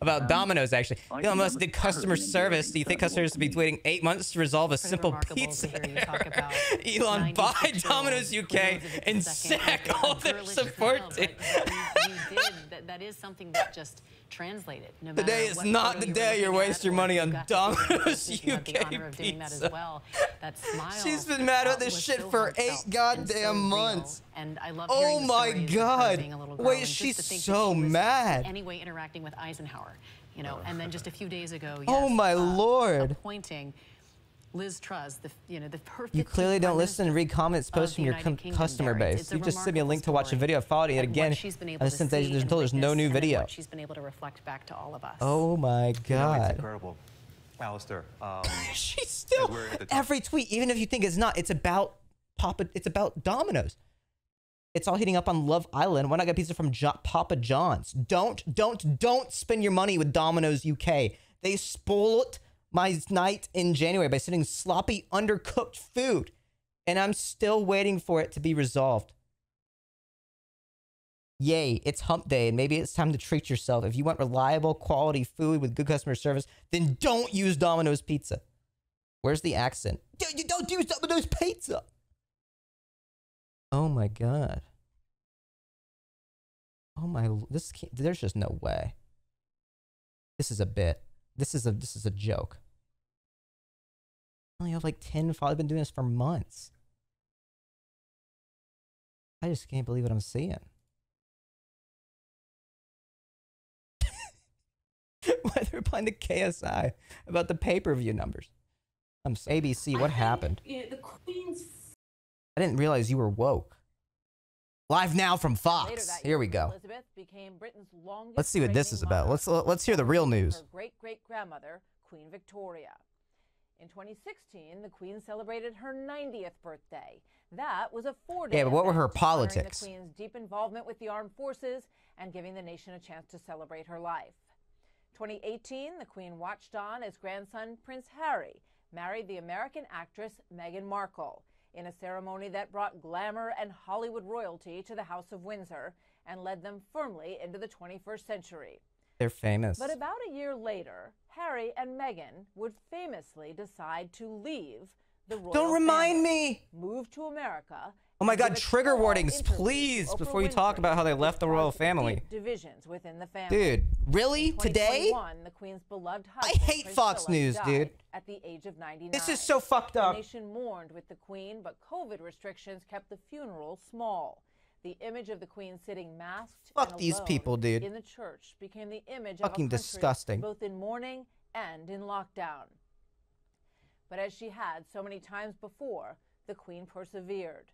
About Domino's, actually. Elon Musk did customer service. Do you think customers would be waiting 8 months to resolve a simple pizza? Elon, buy Domino's UK and sack all their support team. That is something that just translated. No Today is not the day you're wasting your money on Domino's UK pizza. She's been mad about this shit for 8 goddamn months. And I love oh my god. Wait, she's so mad. Anyway, interacting with Eisenhower, you know, and then just a few days ago, oh my lord. Appointing Liz Truss, the perfect. You clearly don't listen and read comments posts from your customer base. You just sent me a link to watch a video. I followed it again. And since there's no new video. She's been able to reflect back to all of us. Oh my god. It's incredible. Alistair. She's still every tweet, even if you think it's not, it's about Domino's. It's all heating up on Love Island. Why not get pizza from Papa John's? Don't spend your money with Domino's UK. They spoiled my night in January by sending sloppy, undercooked food. And I'm still waiting for it to be resolved. Yay, it's hump day, and maybe it's time to treat yourself. If you want reliable, quality food with good customer service, then don't use Domino's Pizza. Where's the accent? You don't use Domino's Pizza! Oh my god. Oh my, there's just no way. This is a bit. This is a joke. I only have like 10 followers. I've been doing this for months. I just can't believe what I'm seeing. Why they're playing the KSI about the pay-per-view numbers. I'm ABC, what happened? Yeah, the Queen's. I didn't realize you were woke. Live now from Fox. Here we go. Elizabeth became Britain's longest Let's see what this is about. Let's hear the real news. Her great-great-grandmother, Queen Victoria. In 2016, the Queen celebrated her 90th birthday. That was a 4-day Yeah, but what were her event politics? honoring the Queen's deep involvement with the armed forces and giving the nation a chance to celebrate her life. 2018, the Queen watched on as grandson Prince Harry married the American actress Meghan Markle in a ceremony that brought glamour and Hollywood royalty to the House of Windsor and led them firmly into the 21st century. They're famous. But about a year later, Harry and Meghan would famously decide to leave the royal Don't remind family, me! move to America. Oh my god, give a trigger full warnings, interview please, to before you Oprah talk Winfrey, about how they left the which royal caused family. deep divisions within the family. Dude, really? In Today? 2021, the Queen's beloved husband, hate Prince Fox Philip, News, died dude. At the age of 99. This is so fucked up. The nation mourned with the Queen, but COVID restrictions kept the funeral small. The image of the Queen sitting masked Fuck and these alone people, dude. in the church became the image Fucking of a country disgusting. both in mourning and in lockdown. But as she had so many times before, the Queen persevered.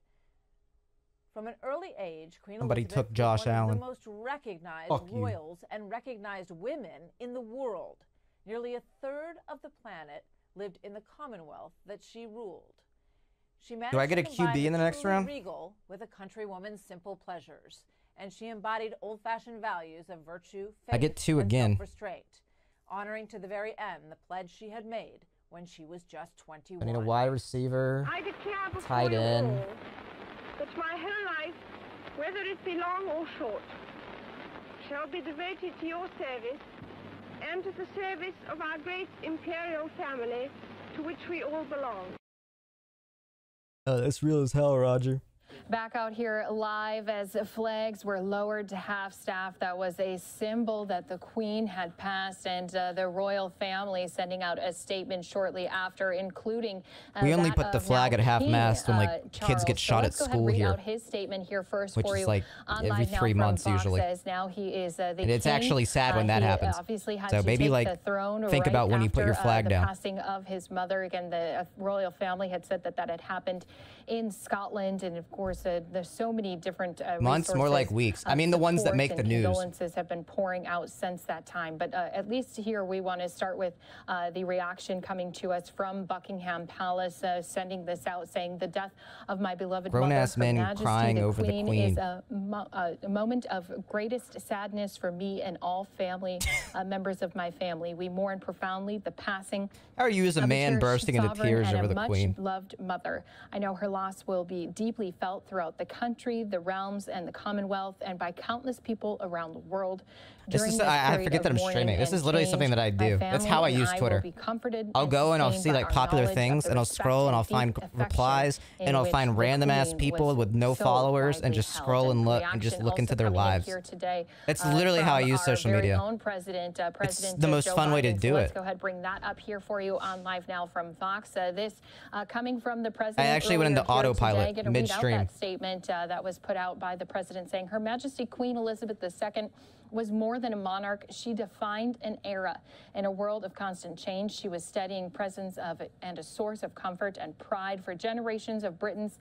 From an early age, Queen Somebody Elizabeth took Josh was one Allen. of the most recognized Fuck you. royals and recognized women in the world. Nearly a third of the planet lived in the Commonwealth that she ruled. She managed Do I get to a combine QB in the next truly round? regal with a countrywoman's simple pleasures, and she embodied old-fashioned values of virtue, faith, I get 2 and again. self-restraint, honoring to the very end the pledge she had made when she was just 21. I need a wide receiver, I declare before tight you end. all that my whole life, whether it be long or short, shall be devoted to your service and to the service of our great imperial family to which we all belong. Oh, that's real as hell, Roger. Back out here live as flags were lowered to half-staff. That was a symbol that the Queen had passed, and the royal family sending out a statement shortly after, including we only put the flag at half-mast when like kids get shot at school here. Out his statement here first which for is you. like every 3 months usually. Now he is the and it's king. actually sad when that happens. Obviously had so to maybe take like the throne think right about when you put your after, flag the down. passing of his mother. Again, the royal family had said that had happened in Scotland, and of course there's so many different months, more like weeks. I mean, the ones that make the news. Condolences have been pouring out since that time, but at least here we want to start with the reaction coming to us from Buckingham Palace, sending this out, saying the death of my beloved grown-ass men Majesty, crying over the Queen Queen is a moment of greatest sadness for me and all family members of my family. We mourn profoundly the passing. How are you as a man bursting into tears over the Queen? Loved mother. I know her loss will be deeply felt throughout the country, the realms, and the Commonwealth, and by countless people around the world. I forget that I'm streaming. This is literally something that I do. That's how I use Twitter. I'll go and I'll see like popular things, and I'll scroll and I'll find replies, and I'll find random ass people with no followers, and just scroll and look and just look into their lives. That's literally how I use social media. It's the most fun way to do it. Let's go ahead and bring that up here for you on Live Now from Fox. This coming from the president. I actually went into autopilot midstream. That statement that was put out by the president saying Her Majesty Queen Elizabeth II was more than a monarch. She defined an era. In a world of constant change, she was steadying presence of and a source of comfort and pride for generations of Britons,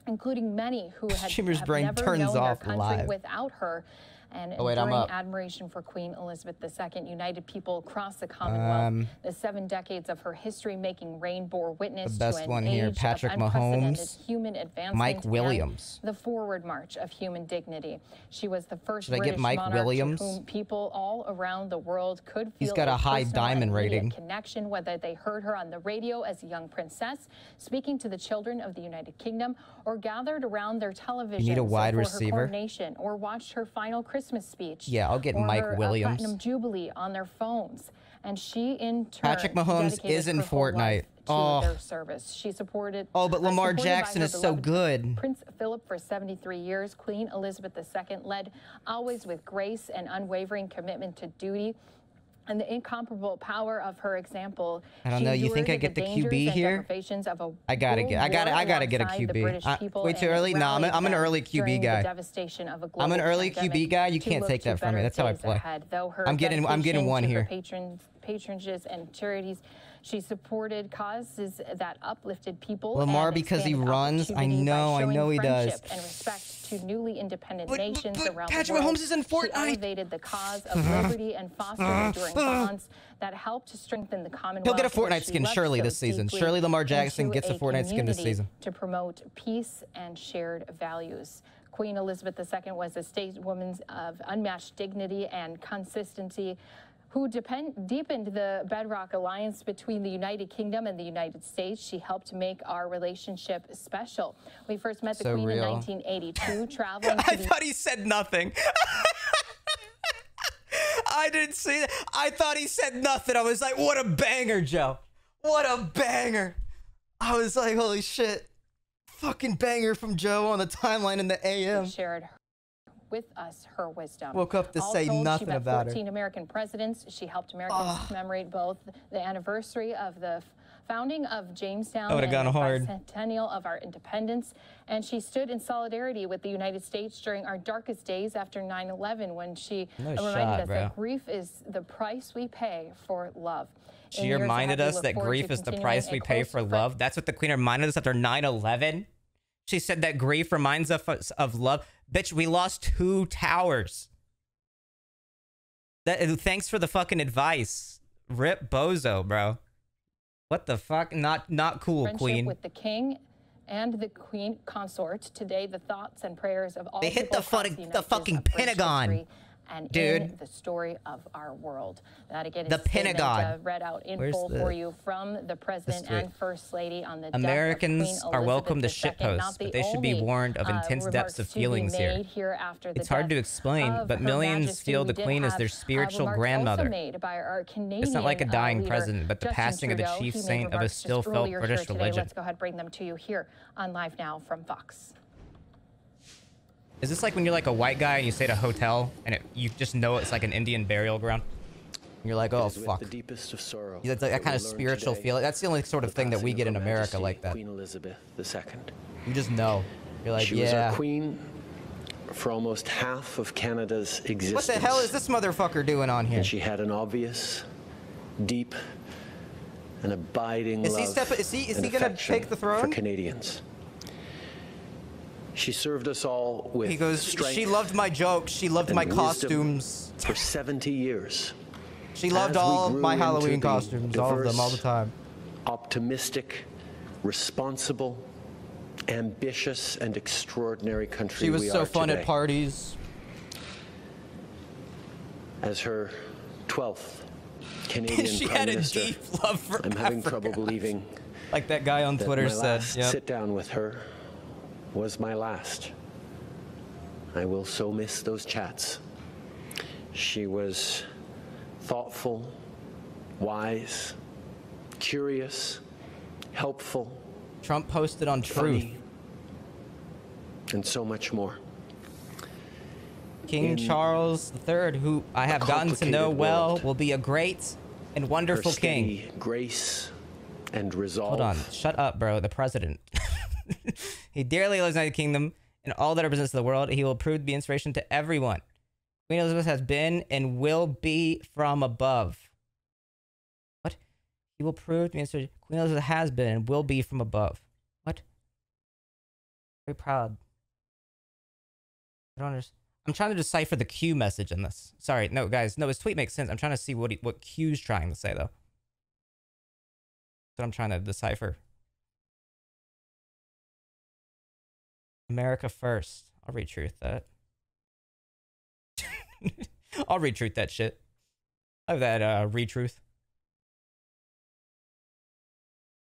including many who had never known their country without her. And enduring admiration for Queen Elizabeth II, united people across the Commonwealth. The 7 decades of her history-making reign bore witness the best to an one age here, of Patrick unprecedented Mahomes, human advancement, Mike Williams, and the forward march of human dignity. She was the first Should I British get Mike monarch Williams? to whom people all around the world could feel He's got a high personal diamond and immediate rating. connection, whether they heard her on the radio as a young princess, speaking to the children of the United Kingdom, or gathered around their television You need a wide for receiver? her coronation, or watched her final Christmas speech. Yeah, I'll get or Mike her, Williams. Platinum Jubilee on their phones, and she in turn Patrick Mahomes dedicated is in her whole life Fortnite. to their service. She supported. Oh, but Lamar supported by Jackson her is so beloved good. Prince Philip for 73 years. Queen Elizabeth II led always with grace and unwavering commitment to duty. And the incomparable power of her example. I don't know. You think I get the QB here? I gotta get a QB. Way too early? No, I'm an early QB guy. I'm an early QB guy. You can't take that from me. That's how I play. I'm getting one here. Patronages and charities. She supported causes that uplifted people. Lamar, because he runs. I know he does. And respect to newly independent nations around the world. Patrick Mahomes is in Fortnite. She elevated the cause of liberty and fostered enduring bonds that helped to strengthen the Commonwealth. He'll get a Fortnite skin surely this season. Surely Lamar Jackson gets a Fortnite skin this season. To promote peace and shared values. Queen Elizabeth II was a stateswoman of unmatched dignity and consistency, who deepened the bedrock alliance between the United Kingdom and the United States. She helped make our relationship special. We first met the Queen in 1982, traveling to I thought he said nothing. I didn't see that. I thought he said nothing. I was like, what a banger, Joe. What a banger. I was like, holy shit. Fucking banger from Joe on the timeline in the AM. Shared with us her wisdom. Woke up to say nothing she met about 14 American presidents. She helped Americans commemorate both the anniversary of the founding of Jamestown and the bicentennial of our independence. And she stood in solidarity with the United States during our darkest days after 9/11, when she reminded us that grief is the price we pay for love. She reminded us that grief is the price we pay for love. That's what the Queen reminded us after 9/11. She said that grief reminds us of love. Bitch, we lost 2 towers. Thanks for the fucking advice. Rip bozo, bro. What the fuck? Not cool, Friendship Queen. With the King and the Queen consort. Today, the thoughts and prayers of all they hit the fucking Pentagon. And dude, in the story of our world. That again is the Pentagon read out in full for you from the President and First Lady on the Americans are welcome to shitpost, but they should be warned of intense depths of feelings here. It's hard to explain, but millions feel the Queen as their spiritual grandmother. It's not like a dying president, but the passing of the chief saint of a still felt British religion. Let's go ahead and bring them to you here on Live Now from Fox. Is this like when you're like a white guy and you stay at a hotel and you just know it's like an Indian burial ground? And you're like, oh fuck. The deepest of sorrow. That's like that kind of spiritual feeling. That's the only sort of thing that we get in America like that. Queen Elizabeth II. You just know. You're like, she was our queen for almost half of Canada's existence. What the hell is this motherfucker doing on here? And she had an obvious, deep, and abiding love is he gonna take the throne? For Canadians. She served us all with strength. She loved my jokes. She loved my costumes. For 70 years. She loved all my Halloween costumes, all of them, all the time. Optimistic, responsible, ambitious, and extraordinary country she was we so are fun today. At parties. As her 12th Canadian she Prime had Minister, a deep love for I'm having Africa. trouble believing like that guy on Twitter my said. Last Yep. sit down with her was my last. I will so miss those chats. She was thoughtful, wise, curious, helpful. Trump posted on Truth. And so much more. King Charles III, who I have gotten to know well, will be a great and wonderful king. Grace and resolve. Hold on. Shut up, bro. The president. He dearly loves the United Kingdom and all that represents the world. He will prove to be inspiration to everyone. Queen Elizabeth has been and will be from above. What? He will prove to be inspiration. Queen Elizabeth has been and will be from above. What? Very proud. I don't understand. I'm trying to decipher the Q message in this. Sorry, no, guys. No, his tweet makes sense. I'm trying to see what Q's trying to say, though. That's what I'm trying to decipher. America first. I'll retruth that. I'll retruth that shit. I have that retruth.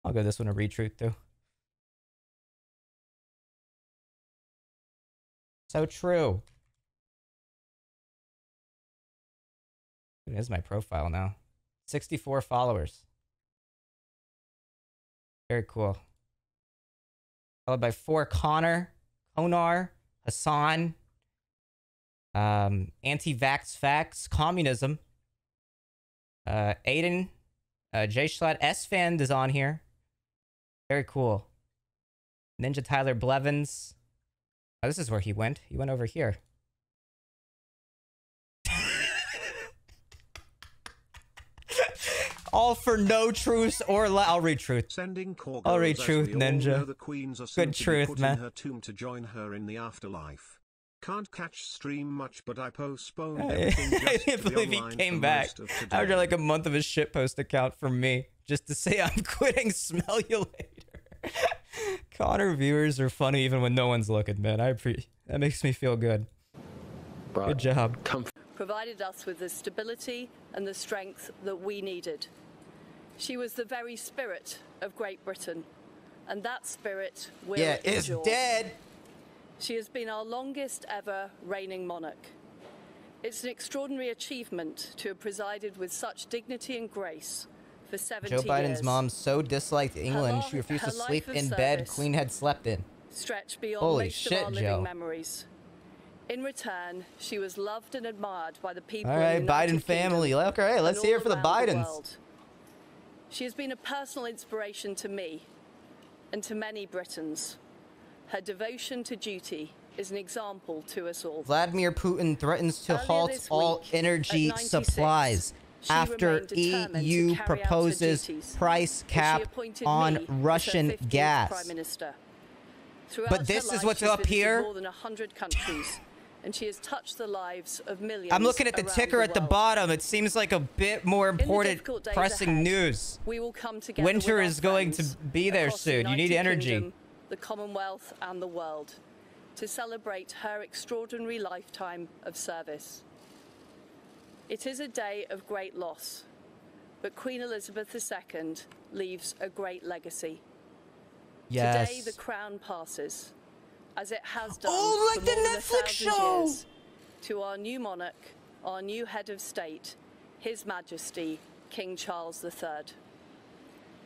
I'll give this one a retruth, too. So true. It is my profile now. 64 followers. Very cool. Followed by 4 Connor, Hassan, anti-vax facts, communism, Aiden, J Schlatt, S-Fan is on here. Very cool. Ninja Tyler Blevins. Oh, this is where he went. He went over here. All for no truth or I'll retruth. I'll retruth, Ninja. Good truth, man. Her tomb to join her in the afterlife. Can't catch stream much, but I postponed I everything just can't to be believe he online came for back most of today. after like a month of his shitpost account for me just to say I'm quitting. Smell you later. Connor viewers are funny even when no one's looking, man. That makes me feel good. Good job. Provided us with the stability and the strength that we needed. She was the very spirit of Great Britain, and that spirit will endure. It's dead. She has been our longest ever reigning monarch. It's an extraordinary achievement to have presided with such dignity and grace for 70 years. Joe Biden's mom so disliked England, she refused to sleep in bed Queen had slept in. Stretched beyond Holy most shit, of our living Joe. memories. In return, she was loved and admired by the people All in the right, United Biden family. Kingdom Okay, let's and hear all for the around Bidens. world. She has been a personal inspiration to me and to many Britons. Her devotion to duty is an example to us all. Vladimir Putin threatens to halt all energy supplies after EU proposes price cap on Russian gas. But this is what's up here. More than 100 countries, and she has touched the lives of millions. I'm looking at the around ticker at the world. bottom. It seems like a bit more important, difficult days pressing ahead, news. We will come together Winter with our is going to friends be there across the soon. You need United energy. Kingdom, the Commonwealth and the world to celebrate her extraordinary lifetime of service. It is a day of great loss, but Queen Elizabeth II leaves a great legacy. Yes. Today the crown passes, as it has done Oh, like for the more than Netflix 1,000 show. years, to our new monarch, our new head of state, His Majesty King Charles III.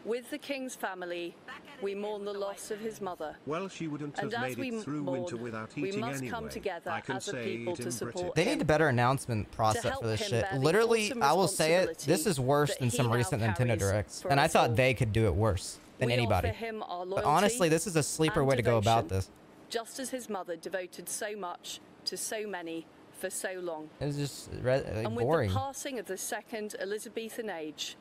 With the King's family we mourn the loss of his mother. Well, she wouldn't have And as made we it through mourn, winter without we eating must anyway. come together I can as a say people it to in support British. They need a better announcement process help for this him shit. bear the Literally, awesome I will say it. This responsibility is worse that than he some now recent Nintendo carries Directs, for and I us thought all. they could do it worse than We anybody. offer him our But loyalty honestly, this is a sleeper and way to go about devotion, this. just as his mother devoted so much to so many for so long. It was just And with boring. the passing of the second Elizabethan age,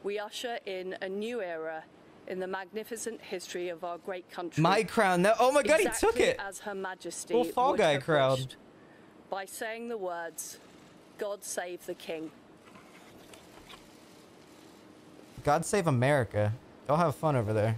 we usher in a new era in the magnificent history of our great country. My crown. No, oh my god, he took Exactly it. as Her Majesty Full Fall would Guy have crowd. wished, by saying the words, "God save the King." God save America. Go have fun over there.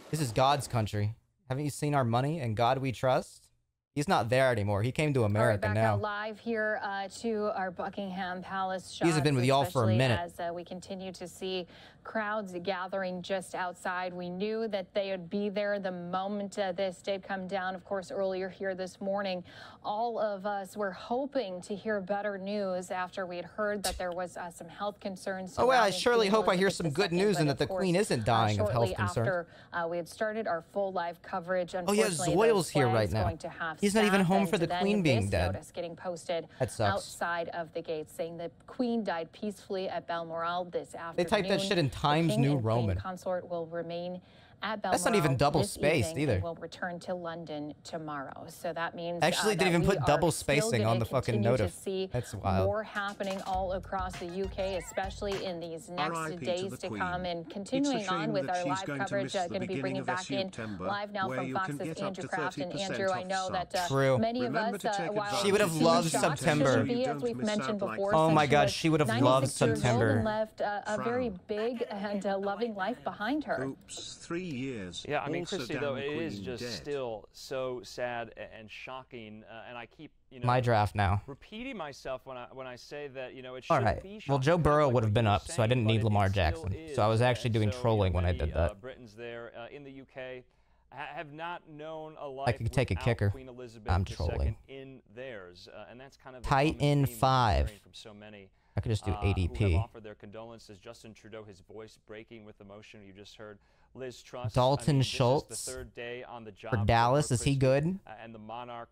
This is God's country. Haven't you seen our money and God we trust? He's not there anymore. He came to America back now. out live here to our Buckingham Palace shots. These have been with y'all for a especially minute. As we continue to see crowds gathering just outside. We knew that they would be there the moment this did come down. Of course, earlier here this morning, all of us were hoping to hear better news after we had heard that there was some health concerns. Oh, well, I surrounding surely Queen hope I hear Elizabeth some good II, news but and of that the course, Queen isn't dying of health shortly concerns. after we had started our full live coverage, Oh, yeah, unfortunately, Zoil's those here right flags now. going to have He's not even staff, home and for the then Queen being this dead. notice getting posted That sucks. outside of the gate saying the Queen died peacefully at Balmoral this afternoon. They typed that shit in Times The King New and Roman. Queen consort will remain at Balmoral. That's not even double this spaced evening either. and will return to London tomorrow. So that means Actually, didn't that even we put are double still spacing gonna on the fucking continue notif. to see That's wild. more happening all across the UK, especially in these next R.I.P. to days the to Queen. come. And It's a continuing on shame with that our she's live going to coverage, miss the going to be beginning bringing of back in September, live now where from you can Fox's get up Andrew to Kraft and 30% Andrew. I off know that subs. True. many of Remember us, to take while advantage She would have of loved these shocked, September. shouldn't be, so you as don't we've miss mentioned out like before, Oh since my God, was she would have 96 loved years old September. and left a very big and loving life behind her. Oops, 3 years. Yeah, I mean, Also Christy, though, damn it is Queen just dead. still so sad and shocking, and I keep, My draft now. repeating myself when I say that, it All shouldn't right. be Well, shocking, Joe kind of Burrow like would have what been you were up, so I saying, didn't but need it Lamar still Jackson. is. So I was actually doing So, trolling when I many, did that. Britons there in the UK have not known a life I could take a without kicker. Queen Elizabeth I'm II trolling. in theirs, and that's kind of the Tight common end theme we've been 5. hearing from so many. I could just do Who have ADP. offered their condolences. Justin Trudeau, his voice breaking with emotion. You just heard Liz Truss. Dalton this is Schultz the third day on the job for Dallas. Is he good? And the monarch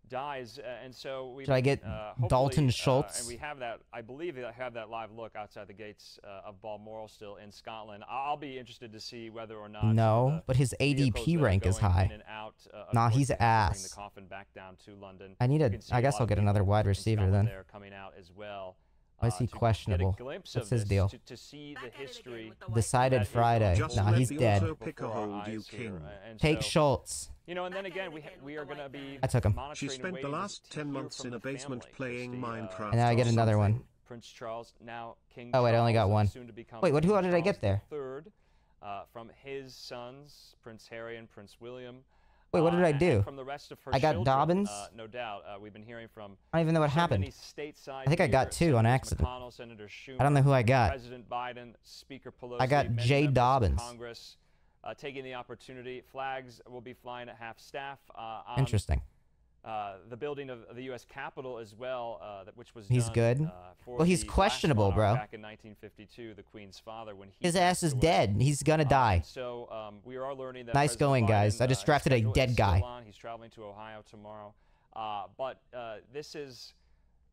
dies, and so we. Should I get Dalton Schultz? And we have that. I believe I have that live look outside the gates of Balmoral still in Scotland. I'll be interested to see whether or not. No, but his ADP rank is high. Nah, he's ass. The coffin back down to London. I need a. I guess I'll get another wide receiver then. They're coming out as well. Why is he questionable? What's his deal? To see the history Decided Friday. Just Nah, let he's the dead. auto-picker hold you, King. Take Schultz. And then again, we are going to be. I took him. She spent the last 10 months in a basement playing Minecraft. And now I get another one. Prince Charles, now King Oh wait, I only got one. Wait, what? Who did I get there? Third, from his sons, Prince Harry and Prince William. Wait, what did I do? From the rest of her I got children, Dobbins. No doubt. We've been hearing from. I don't even know what so happened. many stateside I think I got here, 2 on Senators accident. McConnell, Senator Schumer, I don't know who I got. President Biden, Speaker Pelosi. I got many Jay members of Dobbins. Congress taking the opportunity. Flags will be flying at half staff. On, Interesting. the building of the U.S. Capitol as well, which was He's done, good. for Well, he's the last questionable, monarch bro. Back in 1952, the Queen's father, when he His ass is dead. He's gonna die. So we are learning that. Nice President going, guys. Biden, I just drafted a schedule is dead still guy. on. He's traveling to Ohio tomorrow, but this is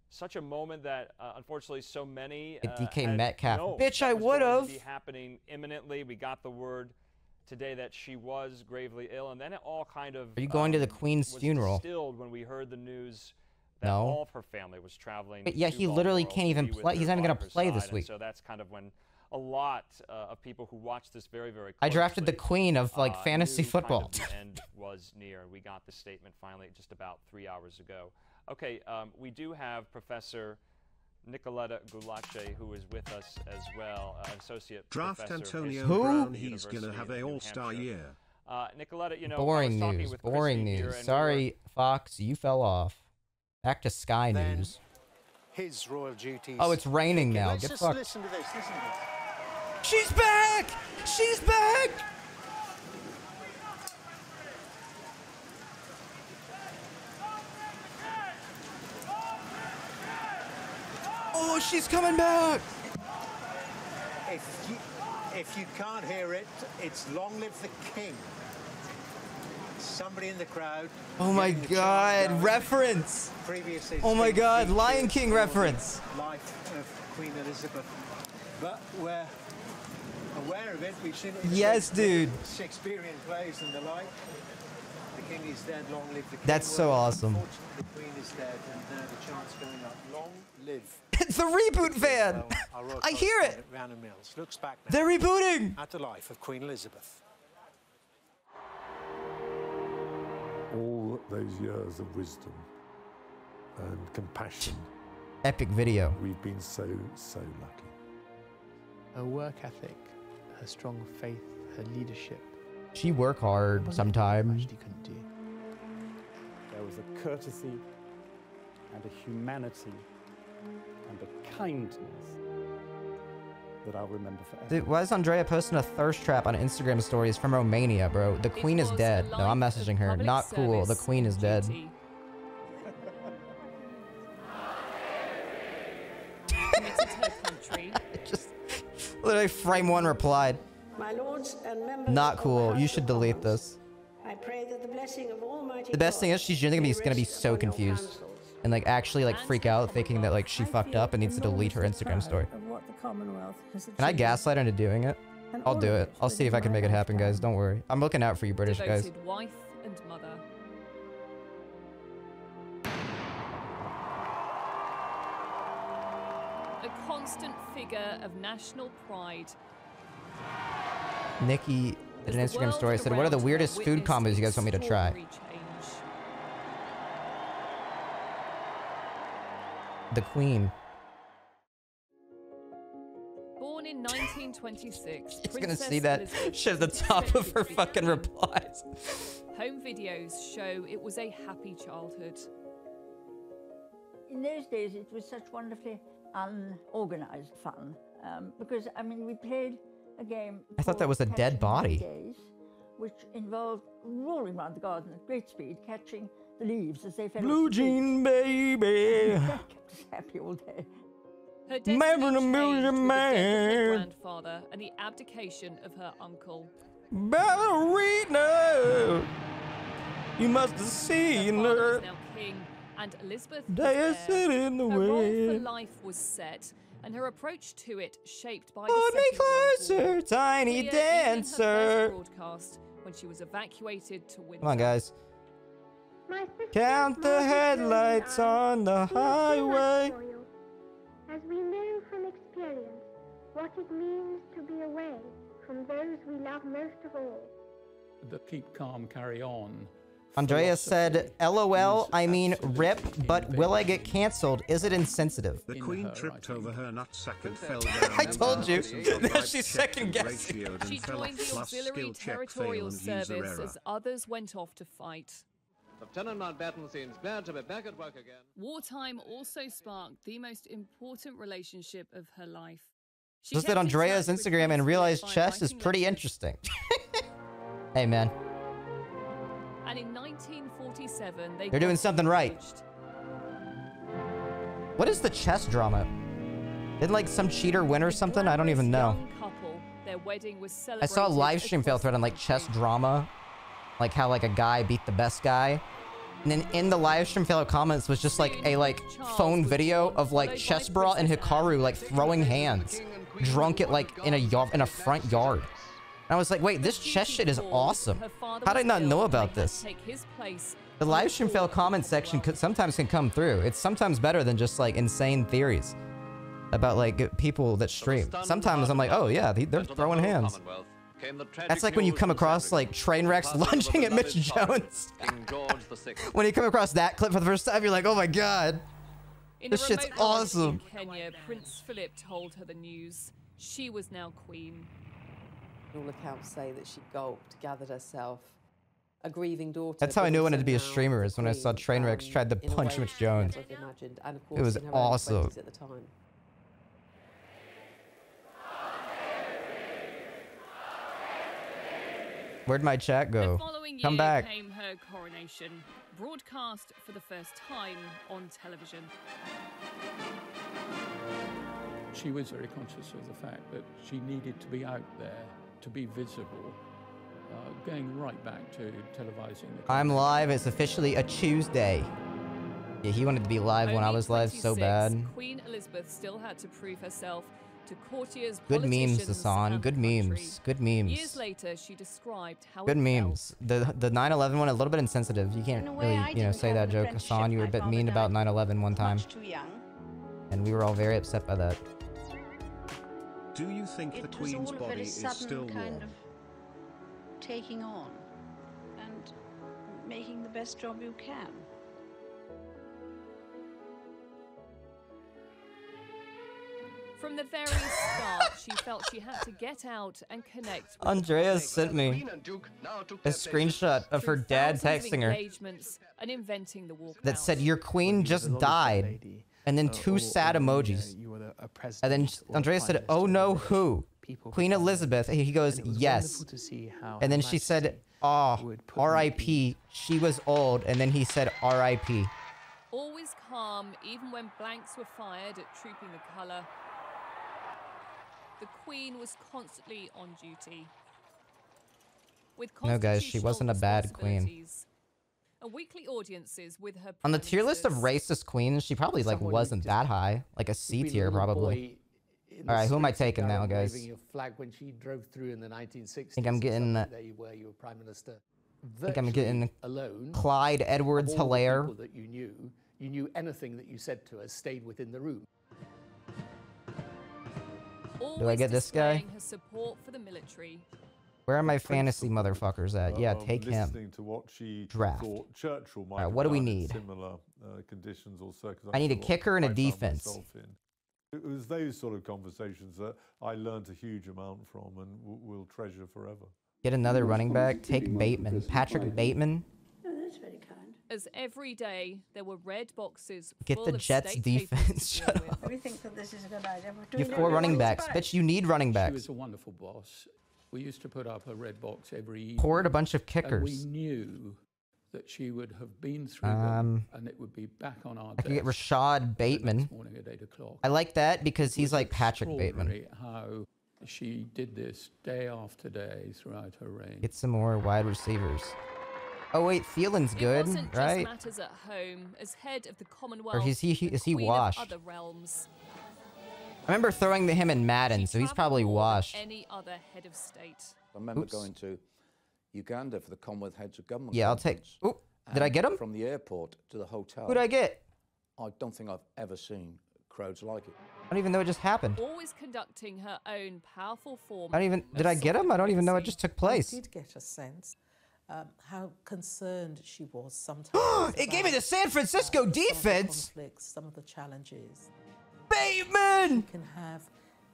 such a moment that unfortunately so many. DK had Metcalf. known Bitch, that I was going to would've. be happening imminently. We got the word today that she was gravely ill, and then it all kind of. Are you going to the Queen's was funeral? Distilled when we heard the news that No. all of her family was traveling. But yeah, to he literally Balmoral can't to even be with play. her He's not even by gonna her play side, this and week. So that's kind of when a lot of people who watched this very, very closely. I drafted the Queen of like fantasy knew football. Kind of the end was near. We got the statement finally just about 3 hours ago. Okay, we do have Professor Nicoletta Gulace, who is with us as well, associate Draft professor of Antonio history Brown. at the He's going to University have of a New all-star Hampshire. year. Nicoletta, you know, Boring I was talking news. with Boring Christy here, news. and we Sorry, Fox, you fell off. Back to Sky Then News. his royal duties. Oh, it's raining Okay, now. let's Get just fucked. listen to this. Listen to this. She's back! She's back! Oh, she's coming back! If you can't hear it, it's "Long Live the King." Somebody in the crowd. Oh my God, reference. Oh my God, Lion King reference. Life of Queen Elizabeth. But we're aware of it. We've seen it in Yes, dude. Shakespearean plays and the like. The King is dead, long live the King. That's so awesome. Unfortunately, the Queen is dead, and now the chant's going up. Long live. It's the reboot van. I hear it. Rhiannon Mills looks back now They're rebooting. at the life of Queen Elizabeth. All those years of wisdom and compassion. Epic video. We've been so lucky. Her work ethic, her strong faith, her leadership. She work hard sometimes. Couldn't do. There was a courtesy and a humanity and a kindness that I'll remember forever. Dude, why is Andrea posting a thirst trap on Instagram stories from Romania, bro? The Queen is dead. No, I'm messaging her. Not cool. The Queen is dead. Just literally frame one replied. My lords and members Not of cool. the You House should of delete Commons, this. I pray that the blessing of Almighty The best thing God is she's gonna be so confused and like actually like freak out thinking that like she fucked up and needs to delete her Instagram story. of what the Commonwealth has Can I achieved. gaslight her into doing it? I'll do it. I'll see if I can make it happen, guys. Don't worry. I'm looking out for you, British guys. Devoted wife and mother. A constant figure of national pride. Nikki did an Instagram story. Said, "What are the weirdest food combos you guys want me to try?" The Queen. Born in 1926, She's gonna see that shit at the top of her fucking replies. Home videos show it was a happy childhood. In those days, it was such wonderfully unorganized fun because, I mean, we played a game. I thought that was a dead body. Days, which involved rolling around the garden at great speed, catching the leaves as they fell. Blue jean baby. That kept us happy all day. Her destiny changed with the death of her grandfather and the abdication of her uncle. Ballerina, you must have seen Her father her. was now king, and Elizabeth was Dancing there. in the Her role wind. for life was set, and her approach to it shaped by Hold the me Second World closer, War. tiny Clear even in her first dancer. broadcast when she was evacuated to Windsor. Come on, guys. Count the headlights on the highway. As we know from experience what it means to be away from those we love most of all. The keep calm, carry on. Andrea said, LOL, I mean rip, but will I get cancelled? Is it insensitive? The Queen tripped over her nutsack and fell down. I told you. Now she's second guessing. She joined the Auxiliary Territorial Service as others went off to fight. Lieutenant Mountbatten seems glad to be back at work again. Wartime also sparked the most important relationship of her life. She Just did kept in Andrea's touch with Instagram and Prince realized Philip by chess is writing pretty letters. interesting. Hey, man. And in 1947, They're doing something right. What is the chess drama? Didn't like some cheater win or something? I don't even know. Couple, their wedding was I saw a celebrated live stream fail thread on like chess drama. Like how like a guy beat the best guy. And then in the live stream fail comments was just like a like phone video of like Chessbra and Hikaru like throwing hands. Drunk at like in a front yard. And I was like, wait, this chess shit is awesome. How did I not know about this? The live stream fail comment section sometimes can come through. It's sometimes better than just like insane theories about like people that stream. Sometimes I'm like, oh yeah, they're throwing hands. That's like when you come across like train wrecks lunging at Mitch Jones. When you come across that clip for the first time, you're like, oh my god. This shit's awesome. In Kenya, Prince Philip told her the news. She was now queen. All accounts say that she gulped, gathered herself, a grieving daughter. That's how I knew I but wanted to be a also now streamer, is when I saw queen, Trainwrecks tried to in a punch way Mitch she Jones. never imagined, and of course It was in her early awesome. 20s at the time. Where'd my chat The go? following Come year back. came her coronation, broadcast for the first time on television. she was very conscious of the fact that she needed to be out there, to be visible, going right back to televising. I'm live. It's officially a Tuesday. Yeah, he wanted to be live when I was live so bad. Queen Elizabeth still had to prove herself to courtiers, Good memes, politicians, Hassan. and Good the memes. country. Good memes. Years later, she described how Good it memes. The 9/11 one, a little bit insensitive. You can't really, say that joke. Hassan, you were a bit mean about 9/11 one time. And we were all very upset by that. Do you think the Queen's body is still warm? Of taking on and making the best job you can. From the very start, she felt she had to get out and connect with Andrea sent me a screenshot of her dad texting her and inventing the walkabout. that said, "Your queen just died," and then two sad emojis. And then Andrea said, "Oh no, who? Queen Elizabeth?" And he goes, "Yes." And then she said, "Oh, R.I.P. She was old." And then he said, "R.I.P." Always calm, even when blanks were fired at Trooping the Colour. The Queen was constantly on duty. With No, guys, she wasn't a bad queen. responsibilities and weekly audiences with her On the prime tier list of ministers. racist queens, she probably wasn't that high, like a C tier probably. All right, who am I taking now, guys? Waving your flag when she drove through in the 1960s. I think I'm getting. There you were, you were prime minister. I think I'm getting alone. Clyde Edwards Hilaire. That you knew anything that you said to us stayed within the room. Do I get this guy? Her support for the military. Where are my fantasy motherfuckers at? Yeah, take him. Listening to what she Draft. thought Churchill might All right, have what do we done in need? Similar conditions or circumstances. I need a or kicker and a I found defense. myself in. It was those sort of conversations that I learned a huge amount from and will treasure forever. Get another running back. Take Bateman. Patrick Bateman. Oh, that's very kind. As every day there were red boxes. Get full the of Jets state defense. papers to Shut deal with. We think that this is a good idea. You have 4 running backs. Bitch, you need running She backs. was a wonderful boss. We used to put up a red box every evening. Poured a bunch of And kickers. we knew that she would have been through them and it would be back on our I could get desk Rashad Bateman. morning at 8 o'clock. I like that because he's like Patrick Bateman. Extraordinary how she did this day after day throughout her reign. Get some more wide receivers. Oh wait, Thielen's good, It wasn't right? just matters at home. As head of the Commonwealth, Or is he the is he Queen of washed? Other realms, I remember throwing him in Madden, so he's probably washed. any other head of state. I remember Oops. going to Uganda for the Commonwealth Heads of Government. Yeah, I'll take. Conference, Oh, did I get him? From the airport to the hotel. Who'd I get? I don't think I've ever seen crowds like it. I don't even know it just happened. Always conducting her own powerful form. I don't even. Did I get him? I don't even know it just took place. I did get a sense how concerned she was sometimes. It gave me the San Francisco defense. Conflicts, some of the challenges. Bateman! You can have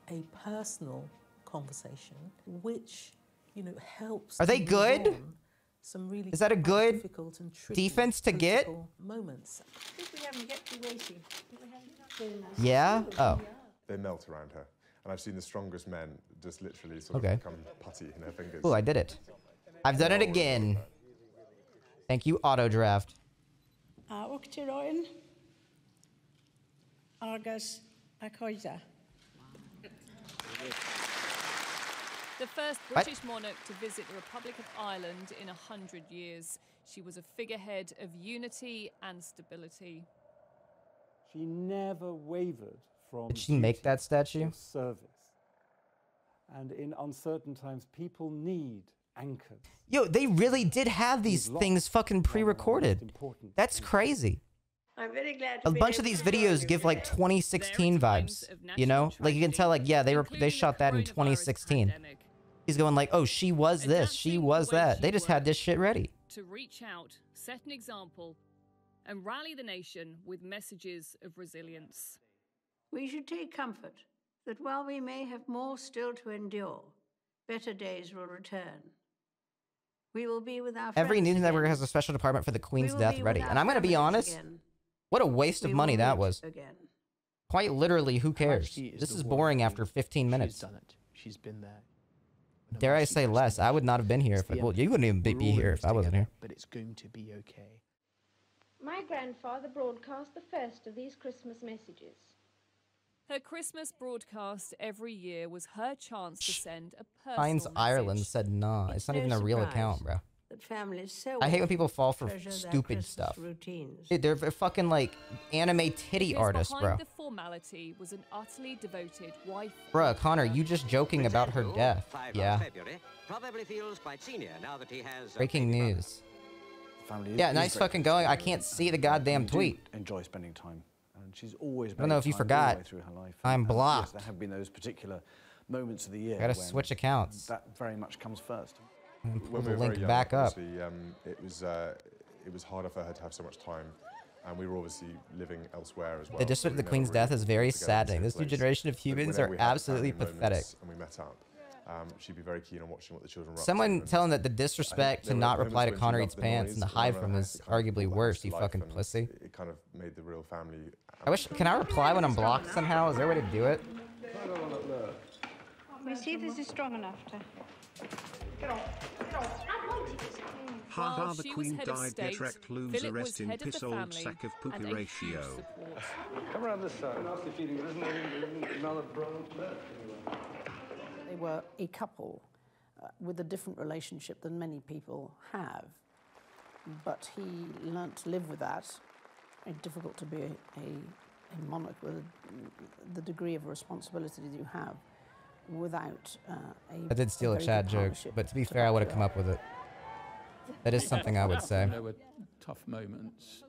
a personal conversation, which helps. Are they to move good? on Some really Is that a good difficult and tricky defense to get? political moments. I think we haven't get too weighty. Yeah? Oh. They melt around her. And I've seen the strongest men just literally sort Okay. of become putty in her fingers. Oh, I did it. I've done it again. Thank you, auto draft. Uktiroin. Argus Akoida. The first What? British monarch to visit the Republic of Ireland in 100 years. She was a figurehead of unity and stability. She never wavered from Did she make that statue? or service. And in uncertain times, people need anchors. Yo, they really did have these things fucking pre-recorded. That's crazy. I'm very glad A bunch of these videos give like 2016 vibes, you know? Like you can tell like, yeah, they shot that in 2016. He's going like, oh, she was this, she was that. They just had this shit ready. To reach out, set an example, and rally the nation with messages of resilience. We should take comfort that while we may have more still to endure, better days will return. We will be with our Every friends news network again. has a special department for the Queen's We will death be ready. with And our I'm going to be families honest, again. what a waste of We money will that meet was. again. Quite literally, who cares? This is boring after 15 minutes. She's done it. She's been there. Dare I say less? I would not have been here if well, you wouldn't even be here if I wasn't here. But it's going to be okay. My grandfather broadcast the first of these Christmas messages. Her Christmas broadcast every year was her chance to send a personal Heinz message. Ireland said nah. It's not even a real account, bro. That families so I hate when people fall for treasure their stupid Christmas stuff. routines. Dude, they're fucking like anime titty Because artists, bro. behind the formality was an utterly devoted wife. Bruh, Connor, you just joking about her death. Yeah. February, probably feels quite senior now that he has Breaking news. Family Yeah, is nice very fucking going. I can't see the goddamn we do tweet. enjoy spending time, and she's always. I don't know made if you time all the way forgot. through her life. I'm And blocked. Yes, there have been those particular moments of the year. Gotta when switch accounts. That very much comes first. Pull When the we were link very young, back up. obviously, it was harder for her to have so much time, and we were obviously living elsewhere as well. The disrespect of the Queen's death is very saddening. This new generation of humans are absolutely pathetic. And we met up. She'd be very keen on watching what the children were up Someone to, telling that the disrespect to there were not moments reply to when she Connor loved Eats the Pants noise, and to and hide I from had is to kind of arguably pull that worse, to you life, fucking and pussy. It kind of made the real family. I wish, can I reply when I'm blocked somehow? Is there a way to do it? We see this is strong enough to... Get off. Get off. Haha, the she was Queen head of died. state, Get wrecked, lose Philip a was rest in head of the piss, old family sack of and poopy a huge ratio. support. Come around this side. Nasty feeling, isn't there? Another branch left. They were a couple with a different relationship than many people have, but he learnt to live with that. It's difficult to be a monarch with the degree of responsibility that you have without I did steal a chat joke, but to be fair, I would have come up with it. That is something I would say. There were tough moments.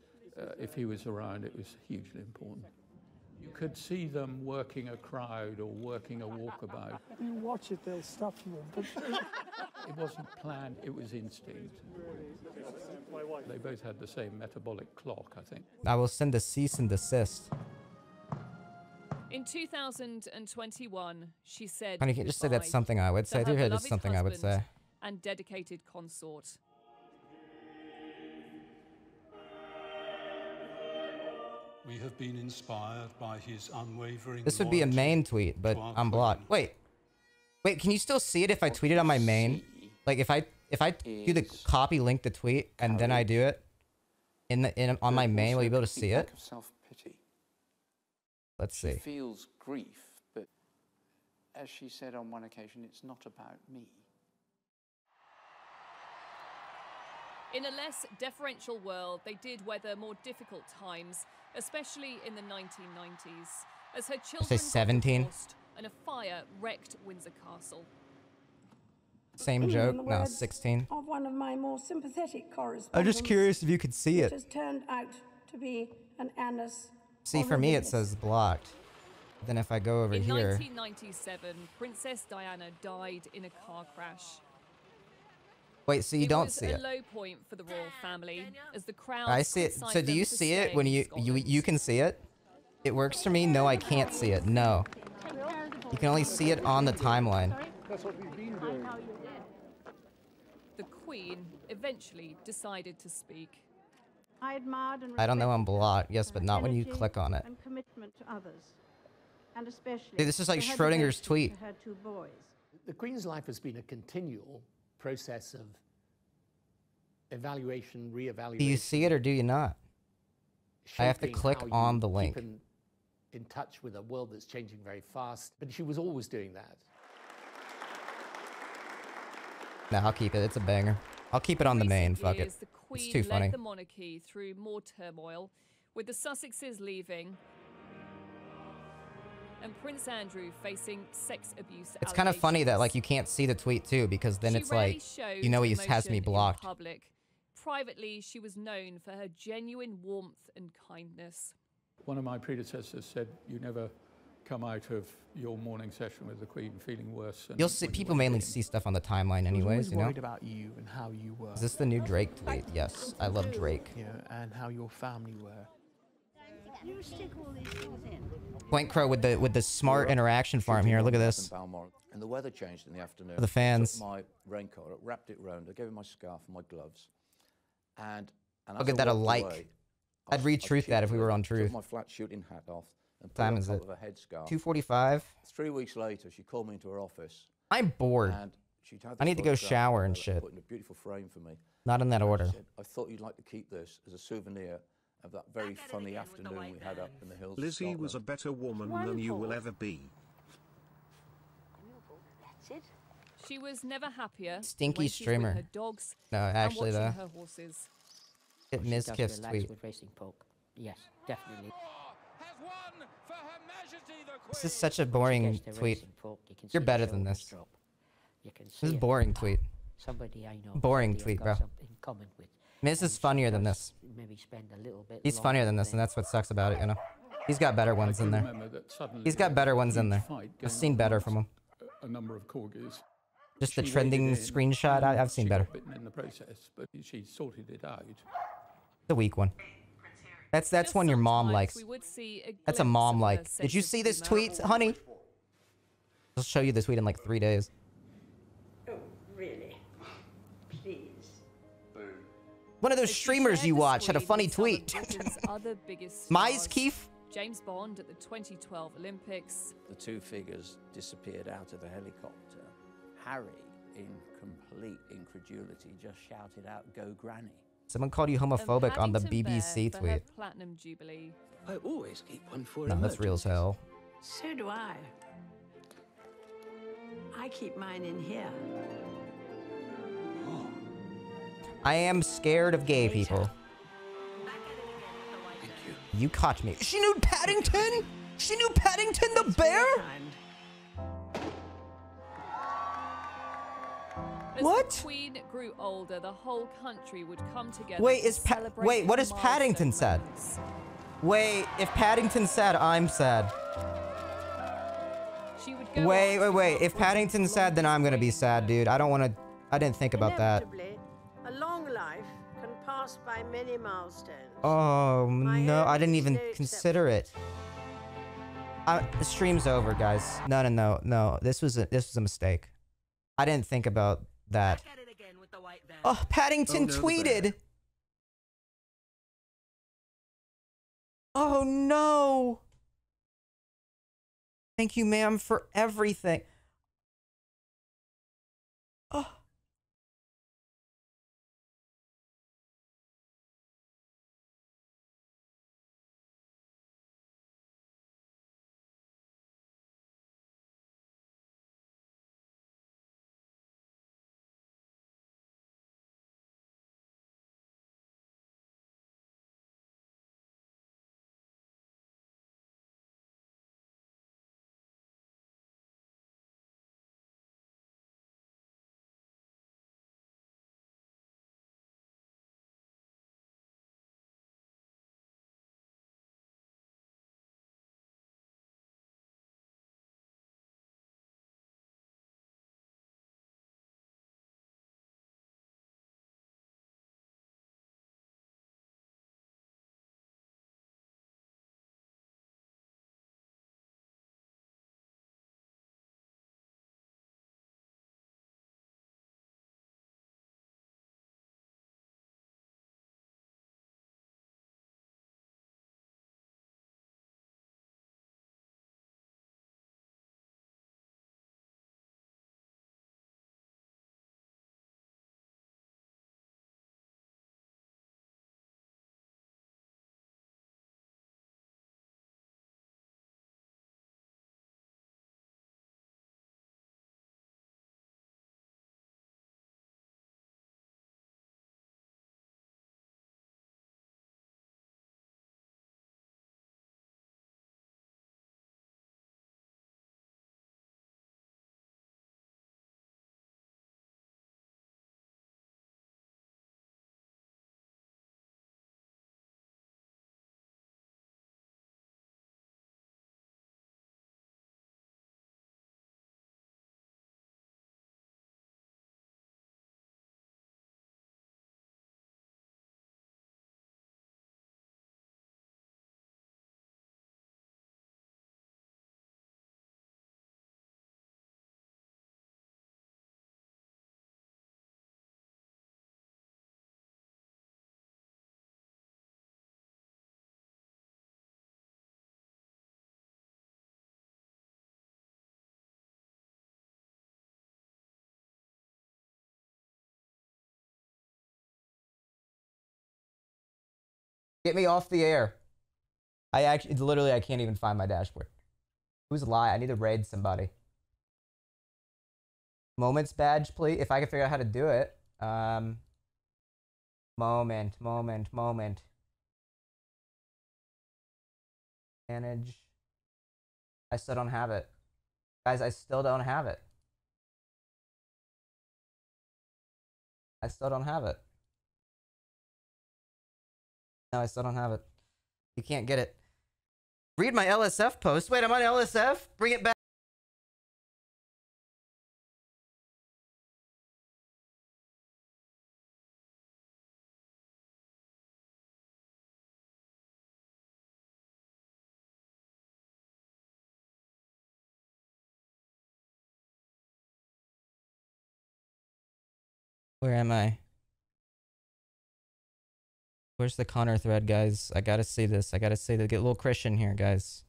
If he was around, it was hugely important. You could see them working a crowd or working a walkabout. You watch it, they'll stop you. But It wasn't planned, it was instinct. They both had the same metabolic clock, I think. I will send a cease and desist. In 2021, she said, Honey, you can't just say that's goodbye something I would to say. her Dude, it is beloved something I would say. husband and dedicated consort. We have been inspired by his unwavering. This would be a main tweet, but I'm blocked. Wait, can you still see it if I tweet it on my main? Like if I do the copy link the tweet and then I do it on my main, will you be able to see it? Self-pity. Let's She see. feels grief, but as she said on one occasion, it's not about me. In a less deferential world, they did weather more difficult times, especially in the 1990s, as her children say 17? got divorced and a fire wrecked Windsor Castle. Same In joke? the No, words 16. Of one of my more sympathetic correspondents. I'm just curious if you could see It it. has turned out to be an annus. See, for me it says blocked. Then if I go over In here, 1997, Princess Diana died in a car crash. wait, so you don't was see a it. low point for the royal family as the crowd. I see it. So do you see it when you can see it? It works for me. No, I can't see it. No. You can only see it on the timeline. That's what we've been doing. The Queen eventually decided to speak. I admired and I don't know I'm respected blocked. Yes, but not when you energy click on it. and commitment to others, and especially Dude, this is like to her Schrodinger's devotion tweet. to her two boys. The Queen's life has been a continual process of evaluation, re-evaluation. Do you see it or do you not? I have to shaping click how you on the keep link. in touch with a world that's changing very fast, but she was always doing that. No, I'll keep it. It's a banger. I'll keep it on the main. Fuck it. Years, the Queen It's too funny. led the monarchy through more turmoil, with the Sussexes leaving and Prince Andrew facing sex abuse. It's kind of funny that like you can't see the tweet too, because then it's like, you know, he has me blocked. Public. Privately, she was known for her genuine warmth and kindness. One of my predecessors said, you never come out of your morning session with the Queen feeling worse. Than You'll see people mainly see stuff on the timeline anyways, you know. Worried about you and how you were. Is this the new Drake tweet? Yes, I love Drake. Yeah, and how your family were. You stick all these things in. Point Crow with the smart interaction farm here. Look at this. And the weather changed in the afternoon. For the fans. I took my raincoat, wrapped it round, I gave him my scarf and my gloves. And I'll as get I that a walked like. away, I'd retruth that if we were on took Truth. my flat shooting hat off and put Time it on is top it? of a headscarf. 2:45. 3 weeks later, she called me into her office. I'm bored. And she'd had I this need to go photograph shower of and her shit. Put in a beautiful frame for me. Not in that And she order. said, I thought you'd like to keep this as a souvenir of that very funny afternoon we had up in the hills of Lizzie was a Scotland. better woman than you will ever be. That's it. She was never happier. Stinky when she's with streamer. her dogs No, actually, and watching though. her horses. Hit Ms. Kiff's tweet. With racing folk. Yes, definitely. This is such a boring tweet. You're better than this. This is a boring tweet. Somebody I know. Boring tweet, bro. In common with. Miz is funnier than this. Maybe spend a little bit. He's funnier than this, and that's what sucks about it, you know? He's got better ones in there. He's got better ones in there. I've seen better from him. A number of corgis. Just the trending screenshot, I've seen better. Bitten in the process, but she sorted it out. The weak one. That's one your mom likes. That's a mom like. Did you see this tweet, honey? I'll show you the tweet in like 3 days. Oh, really? Please. One of those streamers you watch had a funny tweet. Mize Keefe? James Bond at the 2012 Olympics. The two figures disappeared out of the helicopter. Harry, in complete incredulity, just shouted out, "Go Granny." Someone called you homophobic on the BBC tweet. Platinum Jubilee. I always keep one for No, that's real as hell. So do I. I keep mine in here. I am scared of gay people. You caught me. She knew Paddington? She knew Paddington the bear? As what? the Queen grew older, the whole country would come together. Wait, to wait, what is Paddington said? Wait, if Paddington's sad, I'm sad. She would go wait. If Paddington's sad, then I'm gonna be sad, dude. I don't wanna. I didn't think about that. A long life can pass by many milestones. Oh no, I didn't even consider it. The stream's over, guys. No. This was a mistake. I didn't think about that. Oh, Paddington tweeted. Oh no. Thank you, ma'am, for everything. Oh. Get me off the air. I can't even find my dashboard. Who's lie? I need to raid somebody. Moments badge, please. If I can figure out how to do it. Moment. Manage. I still don't have it. Guys, I still don't have it. I still don't have it. No, I still don't have it. You can't get it. Read my LSF post. Wait, I'm on LSF? Bring it back. Where am I? Where's the Connor thread, guys? I gotta see this. I gotta see the get a little Christian here, guys.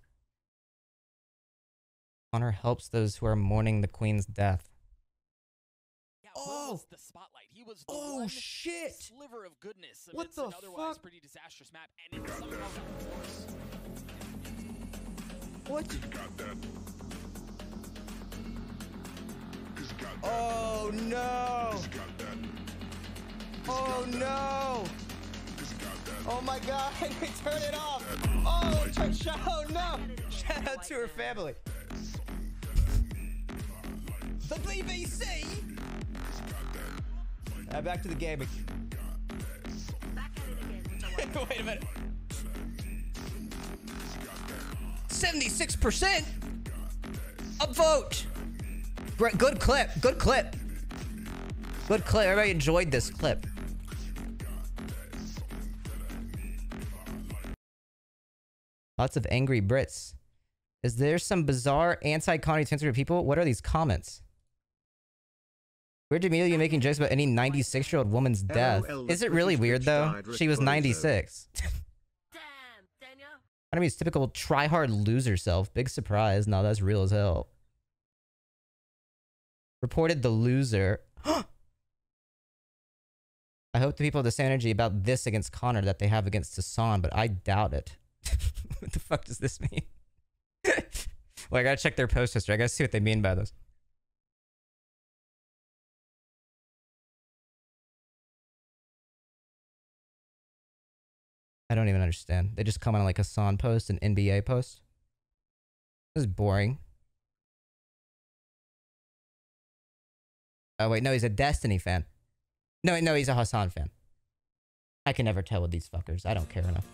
Connor helps those who are mourning the Queen's death. Oh, the spotlight. He was the one shit! Sliver of goodness. What the an otherwise fuck? Pretty disastrous map, and it's somehow got worse. What? Oh no! Oh no! Oh my god, turn it off! Oh, oh no! Shout out to her family. The BBC! Back to the gaming. Wait a minute. 76% upvote. Great, good clip. Good clip. Good clip. Everybody enjoyed this clip. Lots of angry Brits. Is there some bizarre anti-Connie censored people? What are these comments? Weird Amelia making jokes about any 96-year-old woman's death. Is it really weird though? She was 96. I mean, it's typical try-hard loser self. Big surprise. No, that's real as hell. Reported the loser. I hope the people have the same energy about this against Connor that they have against Hassan, but I doubt it. What the fuck does this mean? Well, I gotta check their post history. I gotta see what they mean by this. I don't even understand. They just comment on like Hassan post and NBA post. This is boring. Oh wait, no, he's a Destiny fan. No, no, he's a Hassan fan. I can never tell with these fuckers. I don't care enough.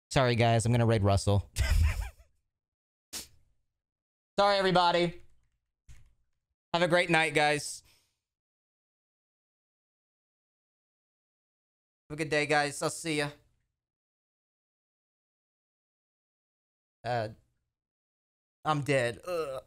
Sorry, guys. I'm going to raid Russell. Sorry, everybody. Have a great night, guys. Have a good day, guys. I'll see ya. I'm dead. Ugh.